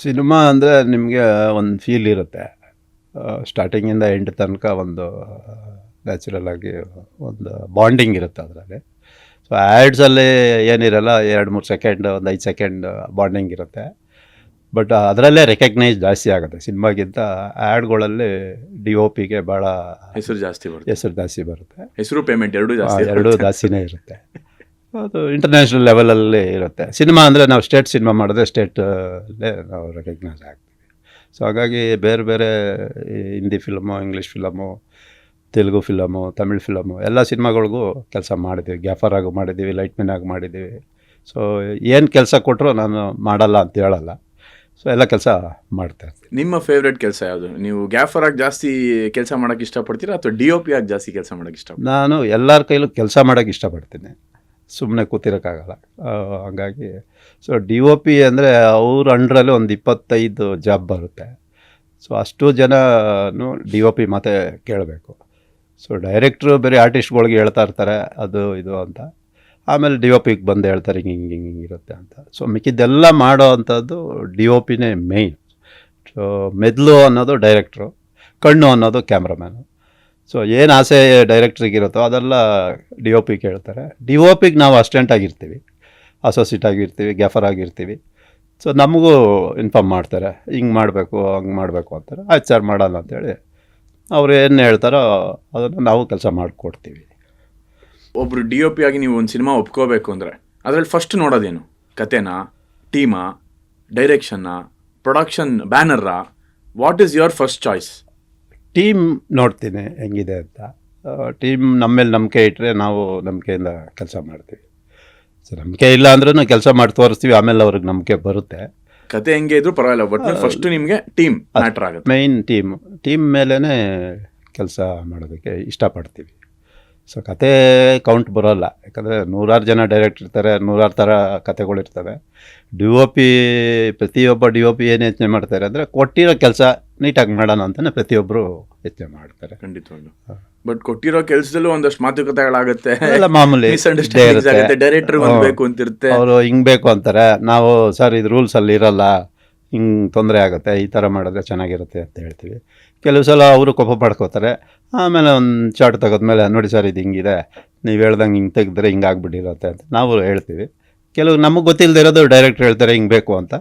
ಸಿನಿಮಾ ಅಂದರೆ ನಿಮಗೆ ಒಂದು ಫೀಲ್ ಇರುತ್ತೆ, ಸ್ಟಾರ್ಟಿಂಗಿಂದ ಎಂಡ್ ತನಕ ಒಂದು ನ್ಯಾಚುರಲ್ ಆಗಿ ಒಂದು ಬಾಂಡಿಂಗ್ ಇರುತ್ತೆ ಅದರಲ್ಲಿ. ಸೊ ಆ್ಯಡ್ಸಲ್ಲಿ ಏನಿರಲ್ಲ, 2-3 ಸೆಕೆಂಡ್, ಒಂದು 5 ಸೆಕೆಂಡ್ ಬಾಂಡಿಂಗ್ ಇರುತ್ತೆ. ಬಟ್ ಅದರಲ್ಲೇ ರೆಕಗ್ನೈಸ್ ಜಾಸ್ತಿ ಆಗುತ್ತೆ ಸಿನಿಮಾಗಿಂತ. ಆ್ಯಡ್ಗಳಲ್ಲಿ DOPಗೆ ಭಾಳ ಹೆಸರು ಜಾಸ್ತಿ ಬರುತ್ತೆ. ಹೆಸರು ಪೇಮೆಂಟ್ ಎರಡೂ ಜಾಸ್ತಿನೇ ಇರುತ್ತೆ. ಅದು ಇಂಟರ್ನ್ಯಾಷನಲ್ ಲೆವೆಲಲ್ಲಿ ಇರುತ್ತೆ. ಸಿನಿಮಾ ಅಂದರೆ ನಾವು ಸ್ಟೇಟ್ ಸಿನಿಮಾ ಮಾಡಿದ್ರೆ ಸ್ಟೇಟಲ್ಲೇ ನಾವು ರೆಕಗ್ನೈಸ್ ಆಗ್ತೀವಿ. ಸೊ ಹಾಗಾಗಿ ಬೇರೆ ಬೇರೆ Hindi film, English film, Telugu film, Tamil film ಎಲ್ಲ ಸಿನಿಮಾಗಳಿಗೂ ಕೆಲಸ ಮಾಡಿದ್ದೀವಿ. ಗ್ಯಾಫರ್ ಆಗಿ ಮಾಡಿದ್ದೀವಿ, ಲೈಟ್ಮೆನ್ ಆಗಿ ಮಾಡಿದ್ದೀವಿ. ಸೊ ಏನು ಕೆಲಸ ಕೊಟ್ಟರು ನಾನು ಮಾಡಲ್ಲ ಅಂತ ಹೇಳಲ್ಲ. ಸೊ ಎಲ್ಲ ಕೆಲಸ ಮಾಡ್ತಾ ಇರ್ತೀನಿ. ನಿಮ್ಮ ಫೇವ್ರೆಟ್ ಕೆಲಸ ಯಾವುದು? ನೀವು ಗ್ಯಾಫರ್ ಆಗಿ ಜಾಸ್ತಿ ಕೆಲಸ ಮಾಡೋಕ್ಕೆ ಇಷ್ಟಪಡ್ತೀರಾ ಅಥವಾ DOP ಆಗಿ ಜಾಸ್ತಿ ಕೆಲಸ ಮಾಡೋಕ್ಕೆ ಇಷ್ಟಪಡ್ತೀರಾ? ನಾನು ಎಲ್ಲರ ಕೈಲೂ ಕೆಲಸ ಮಾಡೋಕ್ಕೆ ಇಷ್ಟಪಡ್ತೀನಿ, ಸುಮ್ಮನೆ ಕೂತಿರೋಕ್ಕಾಗಲ್ಲ. ಹಾಗಾಗಿ ಸೊ DOP ಅಂದರೆ ಅವ್ರ ಅಂಡ್ರಲ್ಲಿ ಒಂದು 25 ಜಾಬ್ ಬರುತ್ತೆ. ಸೊ ಅಷ್ಟು ಜನನು DOP ಮಾತೇ ಕೇಳಬೇಕು. ಸೊ ಡೈರೆಕ್ಟ್ರು ಬೇರೆ ಆರ್ಟಿಸ್ಟ್ಗಳಿಗೆ ಹೇಳ್ತಾ ಇರ್ತಾರೆ ಅದು ಇದು ಅಂತ, ಆಮೇಲೆ DOPಗೆ ಬಂದು ಹೇಳ್ತಾರೆ ಹಿಂಗೆ ಇರುತ್ತೆ ಅಂತ. ಸೊ ಮಿಕ್ಕಿದ್ದೆಲ್ಲ ಮಾಡೋ ಅಂಥದ್ದು DOPನೇ ಮೇಯ್ನ್. ಸೊ ಮೆದ್ಲು ಅನ್ನೋದು ಡೈರೆಕ್ಟ್ರು, ಕಣ್ಣು ಅನ್ನೋದು ಕ್ಯಾಮ್ರಾಮ್ಯಾನು. ಸೊ ಏನು ಆಸೆ ಡೈರೆಕ್ಟ್ರಿಗಿರುತ್ತೋ ಅದೆಲ್ಲ DOPಗೆ ಹೇಳ್ತಾರೆ. DOPಗೆ ನಾವು ಅಸಿಸ್ಟೆಂಟ್ ಆಗಿರ್ತೀವಿ, ಅಸೋಸಿಯೇಟ್ ಆಗಿರ್ತೀವಿ, ಗ್ಯಾಫರ್ ಆಗಿರ್ತೀವಿ. ಸೊ ನಮಗೂ ಇನ್ಫಾರ್ಮ್ ಮಾಡ್ತಾರೆ, ಹಿಂಗೆ ಮಾಡಬೇಕು ಹಂಗೆ ಮಾಡಬೇಕು ಅಂತಾರೆ. ಆಯ್ತು ಸರ್ ಮಾಡೋಣ ಅಂತೇಳಿ ಅವ್ರು ಏನು ಹೇಳ್ತಾರೋ ಅದನ್ನು ನಾವು ಕೆಲಸ ಮಾಡಿಕೊಡ್ತೀವಿ. ಒಬ್ಬರು DOP ಆಗಿ ನೀವು ಒಂದು ಸಿನಿಮಾ ಒಪ್ಕೋಬೇಕು ಅಂದರೆ ಅದರಲ್ಲಿ ಫಸ್ಟ್ ನೋಡೋದೇನು? ಕತೆನಾ, ಟೀಮಾ, ಡೈರೆಕ್ಷನ್ನ, ಪ್ರೊಡಕ್ಷನ್ ಬ್ಯಾನರಾ? What is your first choice? Team ನೋಡ್ತೀನಿ ಹೆಂಗಿದೆ ಅಂತ. ಟೀಮ್ ನಮ್ಮ ಮೇಲೆ ನಂಬಿಕೆ ಇಟ್ಟರೆ ನಾವು ನಂಬಿಕೆಯಿಂದ ಕೆಲಸ ಮಾಡ್ತೀವಿ. ಸೊ ನಂಬಿಕೆ ಇಲ್ಲ ಅಂದ್ರೂ ಕೆಲಸ ಮಾಡಿ ತೋರಿಸ್ತೀವಿ, ಆಮೇಲೆ ಅವ್ರಿಗೆ ನಂಬಿಕೆ ಬರುತ್ತೆ. ಕತೆ ಹೆಂಗೆ ಇದ್ರೂ ಪರವಾಗಿಲ್ಲ, ಬಟ್ ಫಸ್ಟ್ ನಿಮಗೆ ಟೀಮ್ ಮ್ಯಾಟರ್ ಆಗುತ್ತೆ. ಮೈನ್ ಟೀಮ್ ಮೇಲೇ ಕೆಲಸ ಮಾಡೋದಕ್ಕೆ ಇಷ್ಟಪಡ್ತೀವಿ. ಸೊ ಕತೆ ಕೌಂಟ್ ಬರೋಲ್ಲ, ಯಾಕಂದರೆ 100 ಜನ ಡೈರೆಕ್ಟ್ ಇರ್ತಾರೆ, 100 ಥರ ಕತೆಗಳಿರ್ತವೆ. DOP ಪ್ರತಿಯೊಬ್ಬ DOP ಏನು ಯೋಚನೆ ಮಾಡ್ತಾರೆ ಅಂದರೆ ಕೊಟ್ಟಿರೋ ಕೆಲಸ ನೀಟಾಗಿ ಮಾಡೋಣ ಅಂತಲೇ ಪ್ರತಿಯೊಬ್ಬರು ಯೋಚನೆ ಮಾಡ್ತಾರೆ. ಖಂಡಿತವಾಗ್ಲು. ಬಟ್ ಕೊಟ್ಟಿರೋ ಕೆಲಸದಲ್ಲೂ ಒಂದಷ್ಟು ಮಾತುಕತೆಗಳಾಗುತ್ತೆ, ಎಲ್ಲ ಮಾಮೂಲಿ ಡೈರೆಕ್ಟರ್ ಬೇಕು ಅಂತಿರುತ್ತೆ, ಅವರು ಹಿಂಗೆ ಬೇಕು ಅಂತಾರೆ. ನಾವು ಸರ್ ಇದು ರೂಲ್ಸಲ್ಲಿ ಇರಲ್ಲ, ಹಿಂಗೆ ತೊಂದರೆ ಆಗುತ್ತೆ, ಈ ಥರ ಮಾಡಿದ್ರೆ ಚೆನ್ನಾಗಿರುತ್ತೆ ಅಂತ ಹೇಳ್ತೀವಿ. ಕೆಲವು ಸಲ ಅವರು ಕೋಪ ಪಡ್ಕೋತಾರೆ. ಆಮೇಲೆ ಒಂದು ಚಾರ್ಟ್ ತೆಗೆದ್ಮೇಲೆ ನೋಡಿ ಸರ್ ಇದು ಹಿಂಗಿದೆ, ನೀವು ಹೇಳ್ದಂಗೆ ಹಿಂಗೆ ತೆಗೆದ್ರೆ ಹಿಂಗೆ ಆಗ್ಬಿಟ್ಟಿರುತ್ತೆ ಅಂತ ನಾವು ಹೇಳ್ತೀವಿ. ಕೆಲವು ನಮಗೆ ಗೊತ್ತಿಲ್ಲದೆ ಇರೋದು ಡೈರೆಕ್ಟ್ರ್ ಹೇಳ್ತಾರೆ ಹಿಂಗೆ ಬೇಕು ಅಂತ.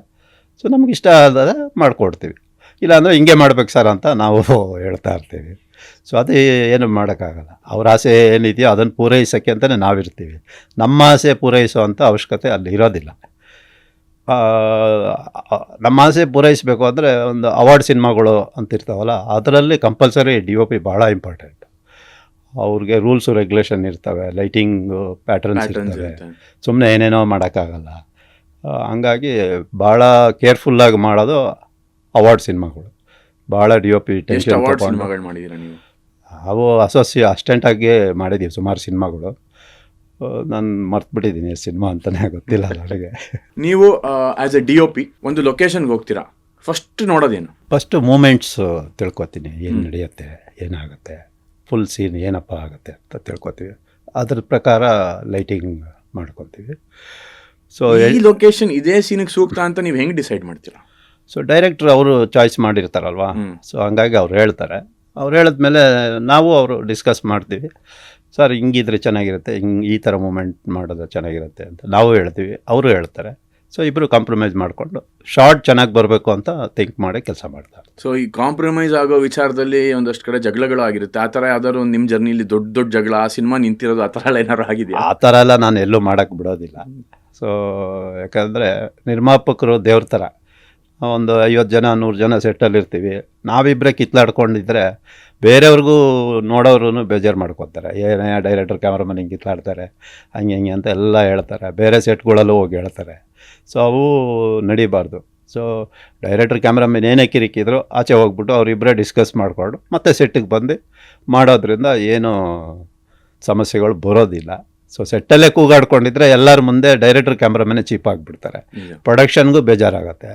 ಸೊ ನಮ್ಗೆ ಇಷ್ಟ ಆದಾಗ ಮಾಡಿಕೊಡ್ತೀವಿ, ಇಲ್ಲಾಂದರೆ ಹಿಂಗೆ ಮಾಡ್ಬೇಕು ಸರ್ ಅಂತ ನಾವು ಹೇಳ್ತಾ ಇರ್ತೀವಿ. ಸೊ ಅದು ಏನು ಮಾಡೋಕ್ಕಾಗಲ್ಲ. ಅವ್ರ ಆಸೆ ಏನಿದೆಯೋ ಅದನ್ನು ಪೂರೈಸೋಕ್ಕೆ ಅಂತಲೇ ನಾವಿರ್ತೀವಿ. ನಮ್ಮ ಆಸೆ ಪೂರೈಸೋ ಅಂಥ ಅವಶ್ಯಕತೆ ಅಲ್ಲಿ ಇರೋದಿಲ್ಲ. ನಮ್ಮ ಆಸೆ ಪೂರೈಸಬೇಕು ಅಂದರೆ ಒಂದು ಅವಾರ್ಡ್ ಸಿನಿಮಾಗಳು ಅಂತಿರ್ತಾವಲ್ಲ, ಅದರಲ್ಲಿ ಕಂಪಲ್ಸರಿ DOP ಭಾಳ ಇಂಪಾರ್ಟೆಂಟ್. ಅವ್ರಿಗೆ ರೂಲ್ಸು ರೆಗ್ಯುಲೇಷನ್ ಇರ್ತವೆ, ಲೈಟಿಂಗು ಪ್ಯಾಟರ್ನ್ಸ್ ಇರ್ತವೆ, ಇರುತ್ತೆ. ಸುಮ್ಮನೆ ಏನೇನೋ ಮಾಡೋಕ್ಕಾಗಲ್ಲ. ಹಂಗಾಗಿ ಭಾಳ ಕೇರ್ಫುಲ್ಲಾಗಿ ಮಾಡೋದು ಅವಾರ್ಡ್ ಸಿನಿಮಾಗಳು. ಭಾಳ ಡಿ ಒ ಪಿ ಎಷ್ಟು ಟೆನ್ಷನ್ ಅವಾರ್ಡ್ ತೊಗೊಂಡು ಸಿನಿಮಾಗಳು ಮಾಡಿದ್ದೀರಾ ನೀವು? ನಾವು ಅಸಿಸ್ಟೆಂಟಾಗಿ ಮಾಡಿದ್ದೀವಿ ಸುಮಾರು ಸಿನಿಮಾಗಳು. ನಾನು ಮರ್ತ್ಬಿಟ್ಟಿದ್ದೀನಿ ಸಿನಿಮಾ ಅಂತಲೇ ಗೊತ್ತಿಲ್ಲ ನನಗೆ. ನೀವು ಆ್ಯಸ್ ಎ DOP ಒಂದು ಲೊಕೇಶನ್ಗೆ ಹೋಗ್ತೀರಾ, ಫಸ್ಟ್ ನೋಡೋದೇನು? ಫಸ್ಟು ಮೂಮೆಂಟ್ಸ್ ತಿಳ್ಕೊತೀನಿ, ಏನು ನಡೆಯುತ್ತೆ, ಏನಾಗುತ್ತೆ, ಫುಲ್ ಸೀನ್ ಏನಪ್ಪ ಆಗುತ್ತೆ ಅಂತ ತಿಳ್ಕೊತೀವಿ. ಅದ್ರ ಪ್ರಕಾರ ಲೈಟಿಂಗ್ ಮಾಡ್ಕೊತೀವಿ. ಸೊ ಈ ಲೊಕೇಶನ್ ಇದೇ ಸೀನಿಗೆ ಸೂಕ್ತ ಅಂತ ನೀವು ಹೆಂಗೆ ಡಿಸೈಡ್ ಮಾಡ್ತೀರಾ? ಸೊ ಡೈರೆಕ್ಟ್ರ್ ಅವರು ಚಾಯ್ಸ್ ಮಾಡಿರ್ತಾರಲ್ವಾ, ಸೊ ಹಂಗಾಗಿ ಅವ್ರು ಹೇಳ್ತಾರೆ. ಅವ್ರು ಹೇಳಿದ್ಮೇಲೆ ನಾವು ಅವರು ಡಿಸ್ಕಸ್ ಮಾಡ್ತೀವಿ. ಸರ್ ಹಿಂಗಿದ್ರೆ ಚೆನ್ನಾಗಿರುತ್ತೆ, ಈ ಥರ ಮೂಮೆಂಟ್ ಮಾಡೋದು ಚೆನ್ನಾಗಿರುತ್ತೆ ಅಂತ ನಾವು ಹೇಳ್ತೀವಿ, ಅವರು ಹೇಳ್ತಾರೆ. ಸೊ ಇಬ್ಬರು ಕಾಂಪ್ರಮೈಸ್ ಮಾಡಿಕೊಂಡು ಶಾರ್ಟ್ ಚೆನ್ನಾಗಿ ಬರಬೇಕು ಅಂತ ಥಿಂಕ್ ಮಾಡಿ ಕೆಲಸ ಮಾಡ್ತಾರೆ. ಸೊ ಈ ಕಾಂಪ್ರಮೈಸ್ ಆಗೋ ವಿಚಾರದಲ್ಲಿ ಒಂದಷ್ಟು ಕಡೆ ಜಗಳಗಳು ಆಗಿರುತ್ತೆ. ಆ ಥರ ಯಾವ್ದಾದ್ರು ನಿಮ್ಮ ಜರ್ನಿಲಿ ದೊಡ್ಡ ದೊಡ್ಡ ಜಗಳ, ಆ ಸಿನಿಮಾ ನಿಂತಿರೋದು, ಆ ಥರ ಎಲ್ಲ ಏನಾದ್ರು ಆಗಿದೆಯಾ? ಆ ಥರ ಎಲ್ಲ ನಾನು ಎಲ್ಲೂ ಮಾಡೋಕ್ಕೆ ಬಿಡೋದಿಲ್ಲ. ಸೊ ಯಾಕಂದರೆ ನಿರ್ಮಾಪಕರು ದೇವ್ರ ಥರ. ಒಂದು 50 ಜನ 100 ಜನ ಸೆಟ್ಟಲ್ಲಿ ಇರ್ತೀವಿ, ನಾವಿಬ್ಬರೇ ಕಿತ್ಲಾಡ್ಕೊಂಡಿದ್ರೆ ಬೇರೆಯವ್ರಿಗೂ ನೋಡೋರು ಬೇಜಾರು ಮಾಡ್ಕೊತಾರೆ. ಏನೇ ಡೈರೆಕ್ಟರ್ ಕ್ಯಾಮ್ರಾಮನ್ ಹಿಂಗೆ ಕಿತ್ಲಾಡ್ತಾರೆ, ಹಂಗೆ ಹಿಂಗೆ ಅಂತ ಎಲ್ಲ ಹೇಳ್ತಾರೆ, ಬೇರೆ ಸೆಟ್ಗಳಲ್ಲೂ ಹೋಗಿ ಹೇಳ್ತಾರೆ. ಸೊ ಅವು ನಡಿಬಾರ್ದು. ಸೊ ಡೈರೆಕ್ಟರ್ ಕ್ಯಾಮ್ರಾಮನ್ ಏನೇ ಕಿರಿಕಿದ್ರು ಆಚೆ ಹೋಗ್ಬಿಟ್ಟು ಅವರಿಬ್ಬರೇ ಡಿಸ್ಕಸ್ ಮಾಡಿಕೊಂಡು ಮತ್ತೆ ಸೆಟ್ಟಿಗೆ ಬಂದು ಮಾಡೋದ್ರಿಂದ ಏನೂ ಸಮಸ್ಯೆಗಳು ಬರೋದಿಲ್ಲ. ಸೊ ಸೆಟ್ಟಲ್ಲೇ ಕೂಗಾಡ್ಕೊಂಡಿದ್ರೆ ಎಲ್ಲರ ಮುಂದೆ ಡೈರೆಕ್ಟರ್ ಕ್ಯಾಮ್ರಾಮನ್ನೇ ಚೀಪ್ ಆಗಿಬಿಡ್ತಾರೆ, ಪ್ರೊಡಕ್ಷನ್ಗೂ ಬೇಜಾರಾಗುತ್ತೆ.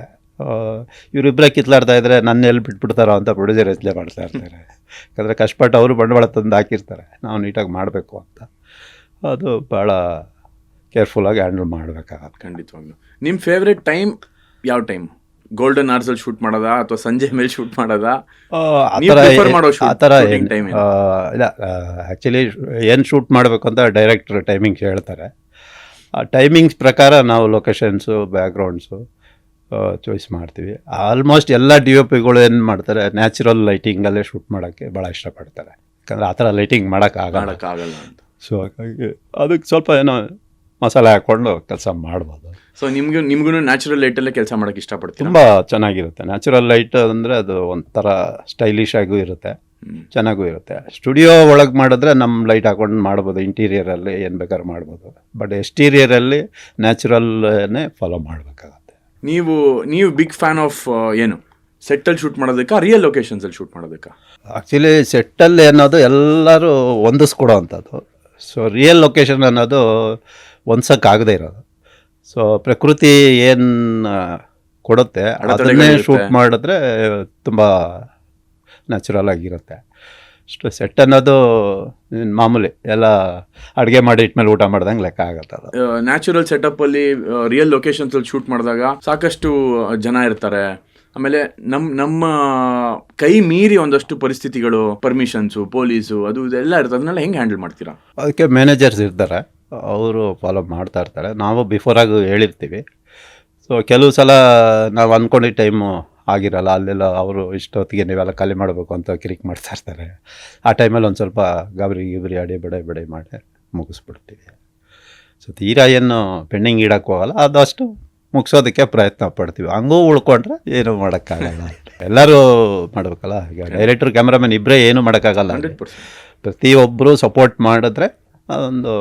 ಇವರಿಬ್ಬರೇ ಕಿತ್ಲಾಡ್ತಾ ಇದ್ದರೆ ನನ್ನ ಎಲ್ಲಿ ಬಿಟ್ಬಿಡ್ತಾರೋ ಅಂತ ಪ್ರೊಡ್ಯೂಸರ್ ಯೋಚನೆ ಮಾಡ್ತಾ ಇರ್ತಾರೆ. ಯಾಕಂದರೆ ಕಷ್ಟಪಟ್ಟು ಅವರು ಬಂಡವಾಳ ತಂದು ಹಾಕಿರ್ತಾರೆ, ನಾವು ನೀಟಾಗಿ ಮಾಡಬೇಕು ಅಂತ. ಅದು ಭಾಳ ಕೇರ್ಫುಲ್ಲಾಗಿ ಹ್ಯಾಂಡಲ್ ಮಾಡಬೇಕಾಗತ್ತೆ. ಖಂಡಿತವಾಗ್ಲೂ. ನಿಮ್ಮ ಫೇವ್ರೆಟ್ ಟೈಮ್ ಯಾವ ಟೈಮ್? ಗೋಲ್ಡನ್ ಅವರ್ಸಲ್ಲಿ ಶೂಟ್ ಮಾಡೋದಾ ಅಥವಾ ಸಂಜೆ ಮೇಲೆ ಶೂಟ್ ಮಾಡೋದಾ? ಆ ಥರ ಇಲ್ಲ, ಆ್ಯಕ್ಚುಲಿ ಏನು ಶೂಟ್ ಮಾಡಬೇಕು ಅಂತ ಡೈರೆಕ್ಟ್ರ್ ಟೈಮಿಂಗ್ಸ್ ಹೇಳ್ತಾರೆ. ಆ ಟೈಮಿಂಗ್ಸ್ ಪ್ರಕಾರ ನಾವು ಲೊಕೇಶನ್ಸು ಬ್ಯಾಕ್ಗ್ರೌಂಡ್ಸು ಚಾಯ್ಸ್ ಮಾಡ್ತೀವಿ. ಆಲ್ಮೋಸ್ಟ್ ಎಲ್ಲ DOPಗಳು ಏನು ಮಾಡ್ತಾರೆ, ನ್ಯಾಚುರಲ್ ಲೈಟಿಂಗಲ್ಲೇ ಶೂಟ್ ಮಾಡೋಕ್ಕೆ ಭಾಳ ಇಷ್ಟಪಡ್ತಾರೆ. ಯಾಕಂದರೆ ಆ ಥರ ಲೈಟಿಂಗ್ ಮಾಡೋಕ್ಕಾಗಲ್ಲ ಅಂತ. ಸೊ ಹಾಗಾಗಿ ಅದಕ್ಕೆ ಸ್ವಲ್ಪ ಏನೋ ಮಸಾಲೆ ಹಾಕ್ಕೊಂಡು ಕೆಲಸ ಮಾಡ್ಬೋದು. ಸೊ ನಿಮ್ಗೂ ನ್ಯಾಚುರಲ್ ಲೈಟಲ್ಲೇ ಕೆಲಸ ಮಾಡೋಕ್ಕೆ ಇಷ್ಟಪಡ್ತೀನಿ. ತುಂಬ ಚೆನ್ನಾಗಿರುತ್ತೆ ನ್ಯಾಚುರಲ್ ಲೈಟ್ ಅಂದರೆ, ಅದು ಒಂಥರ ಸ್ಟೈಲಿಶ್ ಆಗೂ ಇರುತ್ತೆ, ಚೆನ್ನಾಗೂ ಇರುತ್ತೆ. ಸ್ಟುಡಿಯೋ ಒಳಗೆ ಮಾಡಿದ್ರೆ ನಮ್ಮ ಲೈಟ್ ಹಾಕೊಂಡು ಮಾಡ್ಬೋದು, ಇಂಟೀರಿಯರಲ್ಲಿ ಏನು ಬೇಕಾದ್ರೂ ಮಾಡ್ಬೋದು. ಬಟ್ ಎಕ್ಸ್ಟೀರಿಯರಲ್ಲಿ ನ್ಯಾಚುರಲ್ಲೇ ಫಾಲೋ ಮಾಡಬೇಕಾಗತ್ತೆ. ನೀವು ಬಿಗ್ ಫ್ಯಾನ್ ಆಫ್ ಏನು, ಸೆಟ್ಟಲ್ಲಿ ಶೂಟ್ ಮಾಡೋದಕ್ಕೆ ರಿಯಲ್ ಲೊಕೇಶನ್ಸಲ್ಲಿ ಶೂಟ್ ಮಾಡೋದಕ್ಕೆ? ಆ್ಯಕ್ಚುಲಿ ಸೆಟ್ಟಲ್ಲಿ ಅನ್ನೋದು ಎಲ್ಲರೂ ಹೊಂದಿಸ್ಕೊಡೋ ಅಂಥದ್ದು. ಸೊ ರಿಯಲ್ ಲೊಕೇಶನ್ ಅನ್ನೋದು ಹೊಂದ್ಸೋಕ್ಕಾಗದೇ ಇರೋದು. ಸೊ ಪ್ರಕೃತಿ ಏನು ಕೊಡುತ್ತೆ ಅದನ್ನೇ ಶೂಟ್ ಮಾಡಿದ್ರೆ ತುಂಬ ನ್ಯಾಚುರಲ್ ಆಗಿರುತ್ತೆ. ಅಷ್ಟು ಸೆಟ್ ಅನ್ನೋದು ಮಾಮೂಲಿ ಎಲ್ಲ ಅಡುಗೆ ಮಾಡಿ ಇಟ್ಮೇಲೆ ಊಟ ಮಾಡ್ದಂಗೆ ಲೆಕ್ಕ ಆಗುತ್ತೆ. ಅದು ನ್ಯಾಚುರಲ್ ಸೆಟಪ್ಪಲ್ಲಿ ರಿಯಲ್ ಲೊಕೇಶನ್ಸಲ್ಲಿ ಶೂಟ್ ಮಾಡಿದಾಗ ಸಾಕಷ್ಟು ಜನ ಇರ್ತಾರೆ. ಆಮೇಲೆ ನಮ್ಮ ಕೈ ಮೀರಿ ಒಂದಷ್ಟು ಪರಿಸ್ಥಿತಿಗಳು, ಪರ್ಮಿಷನ್ಸು, ಪೊಲೀಸು, ಅದು ಇದೆಲ್ಲ ಇರ್ತದೆ. ಅದನ್ನೆಲ್ಲ ಹೆಂಗೆ ಹ್ಯಾಂಡಲ್ ಮಾಡ್ತೀರಾ? ಅದಕ್ಕೆ ಮ್ಯಾನೇಜರ್ಸ್ ಇರ್ತಾರೆ, ಅವರು ಫಾಲೋ ಮಾಡ್ತಾ ಇರ್ತಾರೆ. ನಾವು ಬಿಫೋರಾಗಿ ಹೇಳಿರ್ತೀವಿ. ಸೊ ಕೆಲವು ಸಲ ನಾವು ಅಂದ್ಕೊಂಡಿದ್ದ ಟೈಮು ಆಗಿರಲ್ಲ, ಅಲ್ಲೆಲ್ಲ ಅವರು ಇಷ್ಟೊತ್ತಿಗೆ ನೀವೆಲ್ಲ ಖಾಲಿ ಮಾಡಬೇಕು ಅಂತ ಕಿರಿಕ್ ಮಾಡ್ತಾ ಇರ್ತಾರೆ. ಆ ಟೈಮಲ್ಲಿ ಒಂದು ಸ್ವಲ್ಪ ಗಿಬರಿ ಆಡಿ ಬಡೆ ಮಾಡಿ ಮುಗಿಸ್ಬಿಡ್ತೀವಿ. ಸೊ ತೀರಾ ಏನು ಪೆಂಡಿಂಗ್ ಇಡೋಕ್ಕೆ ಹೋಗಲ್ಲ, ಅದಷ್ಟು ಮುಗಿಸೋದಕ್ಕೆ ಪ್ರಯತ್ನ ಪಡ್ತೀವಿ. ಹಂಗೂ ಉಳ್ಕೊಂಡ್ರೆ ಏನೂ ಮಾಡೋಕ್ಕಾಗಲ್ಲ, ಎಲ್ಲರೂ ಮಾಡಬೇಕಲ್ಲ. ಈಗ ಡೈರೆಕ್ಟರ್ ಕ್ಯಾಮ್ರಾಮನ್ ಇಬ್ಬರೇ ಏನೂ ಮಾಡೋಕ್ಕಾಗಲ್ಲ. ಪ್ರತಿಯೊಬ್ಬರು ಸಪೋರ್ಟ್ ಮಾಡಿದ್ರೆ ಅದೊಂದು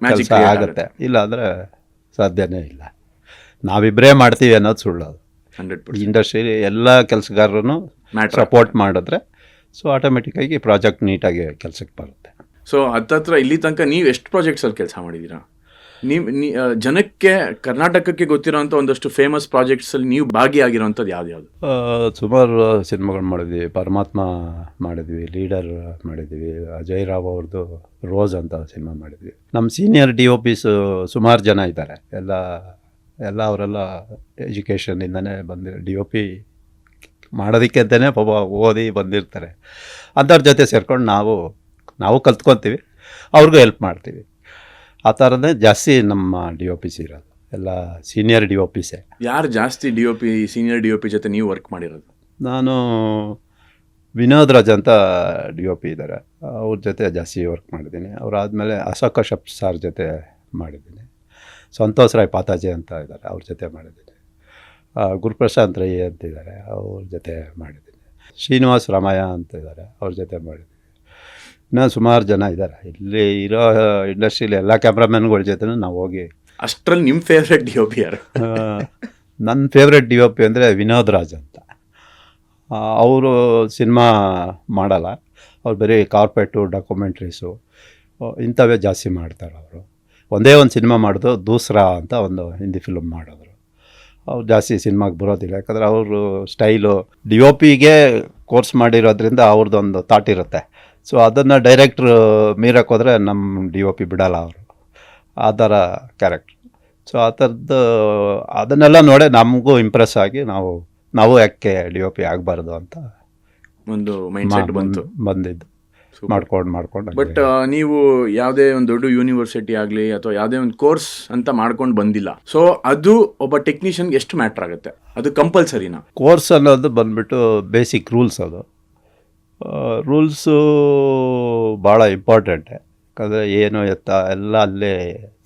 ಕೆಲಸ ಆಗುತ್ತೆ, ಇಲ್ಲ ಅಂದರೆ ಸಾಧ್ಯನೇ ಇಲ್ಲ. ನಾವಿಬ್ಬರೇ ಮಾಡ್ತೀವಿ ಅನ್ನೋದು ಸುಳ್ಳು. ಅದು 100% ಇಂಡಸ್ಟ್ರಿ ಎಲ್ಲ ಕೆಲಸಗಾರರು ಸಪೋರ್ಟ್ ಮಾಡಿದ್ರೆ ಸೊ ಆಟೋಮೆಟಿಕ್ಕಾಗಿ ಪ್ರಾಜೆಕ್ಟ್ ನೀಟಾಗಿ ಕೆಲಸಕ್ಕೆ ಬರುತ್ತೆ. ಸೊ ಹತ್ತತ್ರ ಇಲ್ಲಿ ತನಕ ನೀವು ಎಷ್ಟು ಪ್ರಾಜೆಕ್ಟ್ಸಲ್ಲಿ ಕೆಲಸ ಮಾಡಿದ್ದೀರಾ? ಜನಕ್ಕೆ, ಕರ್ನಾಟಕಕ್ಕೆ ಗೊತ್ತಿರೋಂಥ ಒಂದಷ್ಟು ಫೇಮಸ್ ಪ್ರಾಜೆಕ್ಟ್ಸಲ್ಲಿ ನೀವು ಭಾಗಿಯಾಗಿರೋಂಥದ್ದು ಯಾವ್ದು? ಸುಮಾರು ಸಿನಿಮಾಗಳು ಮಾಡಿದ್ವಿ. ಪರಮಾತ್ಮ ಮಾಡಿದ್ವಿ, ಲೀಡರ್ ಮಾಡಿದ್ವಿ, ಅಜಯ್ ರಾವ್ ಅವ್ರದ್ದು ರೋಸ್ ಅಂತ ಸಿನಿಮಾ ಮಾಡಿದ್ವಿ. ನಮ್ಮ ಸೀನಿಯರ್ DOPs ಸುಮಾರು ಜನ ಇದ್ದಾರೆ. ಎಲ್ಲ ಅವರೆಲ್ಲ ಎಜುಕೇಷನಿಂದನೇ DOP ಮಾಡೋದಕ್ಕೆ ಅಂತಲೇ ಪಾಪ ಓದಿ ಬಂದಿರ್ತಾರೆ. ಅಂಥವ್ರ ಜೊತೆ ಸೇರ್ಕೊಂಡು ನಾವು ಕಲ್ತ್ಕೊತೀವಿ, ಅವ್ರಿಗೂ ಹೆಲ್ಪ್ ಮಾಡ್ತೀವಿ. ಆ ಥರನೇ ಜಾಸ್ತಿ ನಮ್ಮ DOPs ಇರೋದು, ಎಲ್ಲ ಸೀನಿಯರ್ DOPಸೇ. ಯಾರು ಜಾಸ್ತಿ ಸೀನಿಯರ್ DOP ಜೊತೆ ನೀವು ವರ್ಕ್ ಮಾಡಿರೋದು? ನಾನು ವಿನೋದ್ ರಾಜ್ ಅಂತ DOP ಇದ್ದಾರೆ, ಅವ್ರ ಜೊತೆ ಜಾಸ್ತಿ ವರ್ಕ್ ಮಾಡಿದ್ದೀನಿ. ಅವರಾದಮೇಲೆ ಅಶೋಕ್ ಕಶ್ಯಪ್ ಸರ್ ಜೊತೆ ಮಾಡಿದ್ದೀನಿ. ಸಂತೋಷ್ ರಾಯ್ ಪಾತಾಜಿ ಅಂತ ಇದ್ದಾರೆ, ಅವ್ರ ಜೊತೆ ಮಾಡಿದ್ದೀನಿ. ಗುರುಪ್ರಶಾಂತ್ ರೈ ಅಂತ ಇದ್ದಾರೆ, ಅವ್ರ ಜೊತೆ ಮಾಡಿದ್ದೀನಿ. ಶ್ರೀನಿವಾಸ್ ರಾಮಯ್ಯ ಅಂತ ಇದ್ದಾರೆ, ಅವ್ರ ಜೊತೆ ಮಾಡಿದ್ದೀನಿ. ಇನ್ನೂ ಸುಮಾರು ಜನ ಇದ್ದಾರೆ ಇಲ್ಲಿ ಇರೋ ಇಂಡಸ್ಟ್ರಿಯಲ್ಲಿ ಎಲ್ಲ ಕ್ಯಾಮ್ರಾಮ್ಯಾನ್ಗಳ ಜೊತೆ ನಾವು ಹೋಗಿ. ಅಷ್ಟರಲ್ಲಿ ನಿಮ್ಮ ಫೇವ್ರೆಟ್ DOP ಯಾರು? ನನ್ನ ಫೇವ್ರೆಟ್ DOP ಅಂದರೆ ವಿನೋದ್ ರಾಜ್ ಅಂತ. ಅವರು ಸಿನಿಮಾ ಮಾಡಲ್ಲ, ಅವ್ರು ಬರೀ ಕಾರ್ಪೆಟು ಡಾಕ್ಯುಮೆಂಟ್ರೀಸು ಇಂಥವೇ ಜಾಸ್ತಿ ಮಾಡ್ತಾರೆ. ಅವರು ಒಂದೇ ಒಂದು ಸಿನಿಮಾ ಮಾಡಿದ್ರು, ದೂಸ್ರಾ ಅಂತ ಒಂದು ಹಿಂದಿ ಫಿಲ್ಮ್ ಮಾಡಿದ್ರು. ಅವ್ರು ಜಾಸ್ತಿ ಸಿನಿಮಾಗೆ ಬರೋದಿಲ್ಲ, ಯಾಕಂದರೆ ಅವರು ಸ್ಟೈಲು DOPಗೆ ಕೋರ್ಸ್ ಮಾಡಿರೋದ್ರಿಂದ ಅವ್ರದ್ದೊಂದು ಥಾಟ್ ಇರುತ್ತೆ. ಸೊ ಅದನ್ನು ಡೈರೆಕ್ಟ್ರು ಮೀರಕ್ಕೆ ಹೋದರೆ ನಮ್ಮ DOP ಬಿಡಲ್ಲ ಅವರು, ಆ ಥರ ಕ್ಯಾರೆಕ್ಟ್ರು. ಸೊ ಆ ಥರದ್ದು ಅದನ್ನೆಲ್ಲ ನೋಡೇ ನಮಗೂ ಇಂಪ್ರೆಸ್ ಆಗಿ ನಾವು ಯಾಕೆ DOP ಆಗಬಾರ್ದು ಅಂತ ಒಂದು ಮೈಂಡ್ಸೆಟ್ ಬಂದಿದ್ದು ಮಾಡ್ಕೊಂಡು. ಬಟ್ ನೀವು ಯಾವುದೇ ಒಂದು ದೊಡ್ಡ ಯೂನಿವರ್ಸಿಟಿ ಆಗಲಿ ಅಥವಾ ಯಾವುದೇ ಒಂದು ಕೋರ್ಸ್ ಅಂತ ಮಾಡ್ಕೊಂಡು ಬಂದಿಲ್ಲ. ಸೊ ಅದು ಒಬ್ಬ ಟೆಕ್ನಿಷಿಯನ್ಗೆ ಎಷ್ಟು ಮ್ಯಾಟ್ರ್ ಆಗುತ್ತೆ? ಅದು ಕಂಪಲ್ಸರಿನಾ? ಕೋರ್ಸ್ ಅನ್ನೋದು ಬಂದ್ಬಿಟ್ಟು ಬೇಸಿಕ್ ರೂಲ್ಸ್. ಅದು ರೂಲ್ಸು ಭಾಳ ಇಂಪಾರ್ಟೆಂಟೆ, ಯಾಕಂದರೆ ಏನು ಎತ್ತ ಎಲ್ಲ ಅಲ್ಲೇ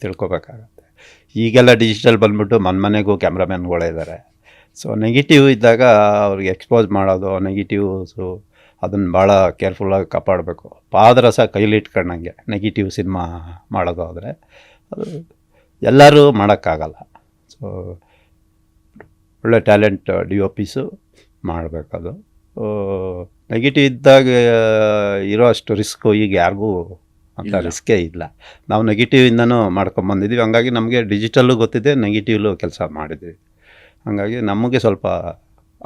ತಿಳ್ಕೊಬೇಕಾಗತ್ತೆ. ಈಗೆಲ್ಲ ಡಿಜಿಟಲ್ ಬಂದ್ಬಿಟ್ಟು ಮನೆಗೂ ಕ್ಯಾಮ್ರಾಮ್ಯಾನ್ಗಳೇ ಇದ್ದಾರೆ. ಸೊ ನೆಗೆಟಿವ್ ಇದ್ದಾಗ ಅವ್ರಿಗೆ ಎಕ್ಸ್ಪೋಸ್ ಮಾಡೋದು, ನೆಗೆಟಿವ್ಸು ಅದನ್ನು ಭಾಳ ಕೇರ್ಫುಲ್ಲಾಗಿ ಕಾಪಾಡಬೇಕು. ಪಾದರಸ ಕೈಲಿ ಇಟ್ಕೊಂಡಂಗೆ ನೆಗೆಟಿವ್ ಸಿನಿಮಾ ಮಾಡೋದು ಆದರೆ ಅದು ಎಲ್ಲರೂ ಮಾಡೋಕ್ಕಾಗಲ್ಲ. ಸೊ ಒಳ್ಳೆ ಟ್ಯಾಲೆಂಟ್ DOPಸು ಮಾಡಬೇಕದು. ನೆಗೆಟಿವ್ ಇದ್ದಾಗ ಇರೋ ಅಷ್ಟು ರಿಸ್ಕು ಈಗ ಯಾರಿಗೂ ಅಂತ ರಿಸ್ಕೇ ಇಲ್ಲ. ನಾವು ನೆಗೆಟಿವಿಂದನೂ ಮಾಡ್ಕೊಂಬಂದಿದ್ದೀವಿ, ಹಂಗಾಗಿ ನಮಗೆ ಡಿಜಿಟಲ್ಲು ಗೊತ್ತಿದೆ, ನೆಗೆಟಿವ್ಲು ಕೆಲಸ ಮಾಡಿದ್ದೀವಿ, ಹಾಗಾಗಿ ನಮಗೆ ಸ್ವಲ್ಪ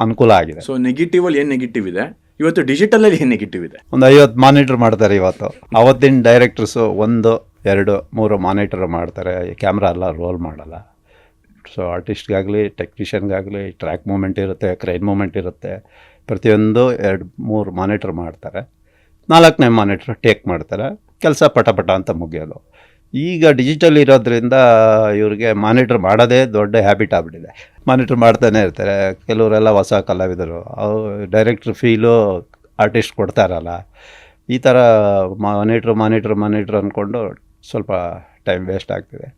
ಅನುಕೂಲ ಆಗಿದೆ. ಸೊ ನೆಗೆಟಿವಲ್ಲಿ ಏನು ನೆಗೆಟಿವ್ ಇದೆ ಇವತ್ತು, ಡಿಜಿಟಲಲ್ಲಿ ಏನು ನೆಗೆಟಿವ್ ಇದೆ? ಒಂದು 50 ಮಾನಿಟ್ರ್ ಮಾಡ್ತಾರೆ ಇವತ್ತು. ಅವತ್ತಿನ ಡೈರೆಕ್ಟರ್ಸು 1, 2, 3 ಮಾನಿಟರ್ ಮಾಡ್ತಾರೆ, ಕ್ಯಾಮ್ರಾ ಎಲ್ಲ ರೋಲ್ ಮಾಡಲ್ಲ. ಸೊ ಆರ್ಟಿಸ್ಟ್ಗಾಗಲಿ ಟೆಕ್ನಿಷಿಯನ್ಗಾಗಲಿ ಟ್ರ್ಯಾಕ್ ಮೂಮೆಂಟ್ ಇರುತ್ತೆ, ಕ್ರೈನ್ ಮೂಮೆಂಟ್ ಇರುತ್ತೆ, ಪ್ರತಿಯೊಂದು 2-3 ಮಾನಿಟ್ರ್ ಮಾಡ್ತಾರೆ. 4ನೇ ಮಾನಿಟ್ರ್ ಟೇಕ್ ಮಾಡ್ತಾರೆ, ಕೆಲಸ ಪಟ ಅಂತ ಮುಗಿಯೋದು. ಈಗ ಡಿಜಿಟಲ್ ಇರೋದ್ರಿಂದ ಇವ್ರಿಗೆ ಮಾನಿಟ್ರ್ ಮಾಡೋದೇ ದೊಡ್ಡ ಹ್ಯಾಬಿಟ್ ಆಗಿಬಿಟ್ಟಿದೆ. ಮಾನಿಟ್ರ್ ಮಾಡ್ತಾನೆ ಇರ್ತಾರೆ. ಕೆಲವರೆಲ್ಲ ಹೊಸ ಕಲಾವಿದರು, ಡೈರೆಕ್ಟ್ರ್ ಫೀಲು ಆರ್ಟಿಸ್ಟ್ ಕೊಡ್ತಾರಲ್ಲ, ಈ ಥರ ಮಾನಿಟ್ರ್ ಅಂದ್ಕೊಂಡು ಸ್ವಲ್ಪ ಟೈಮ್ ವೇಸ್ಟ್ ಆಗ್ತಿದೆ.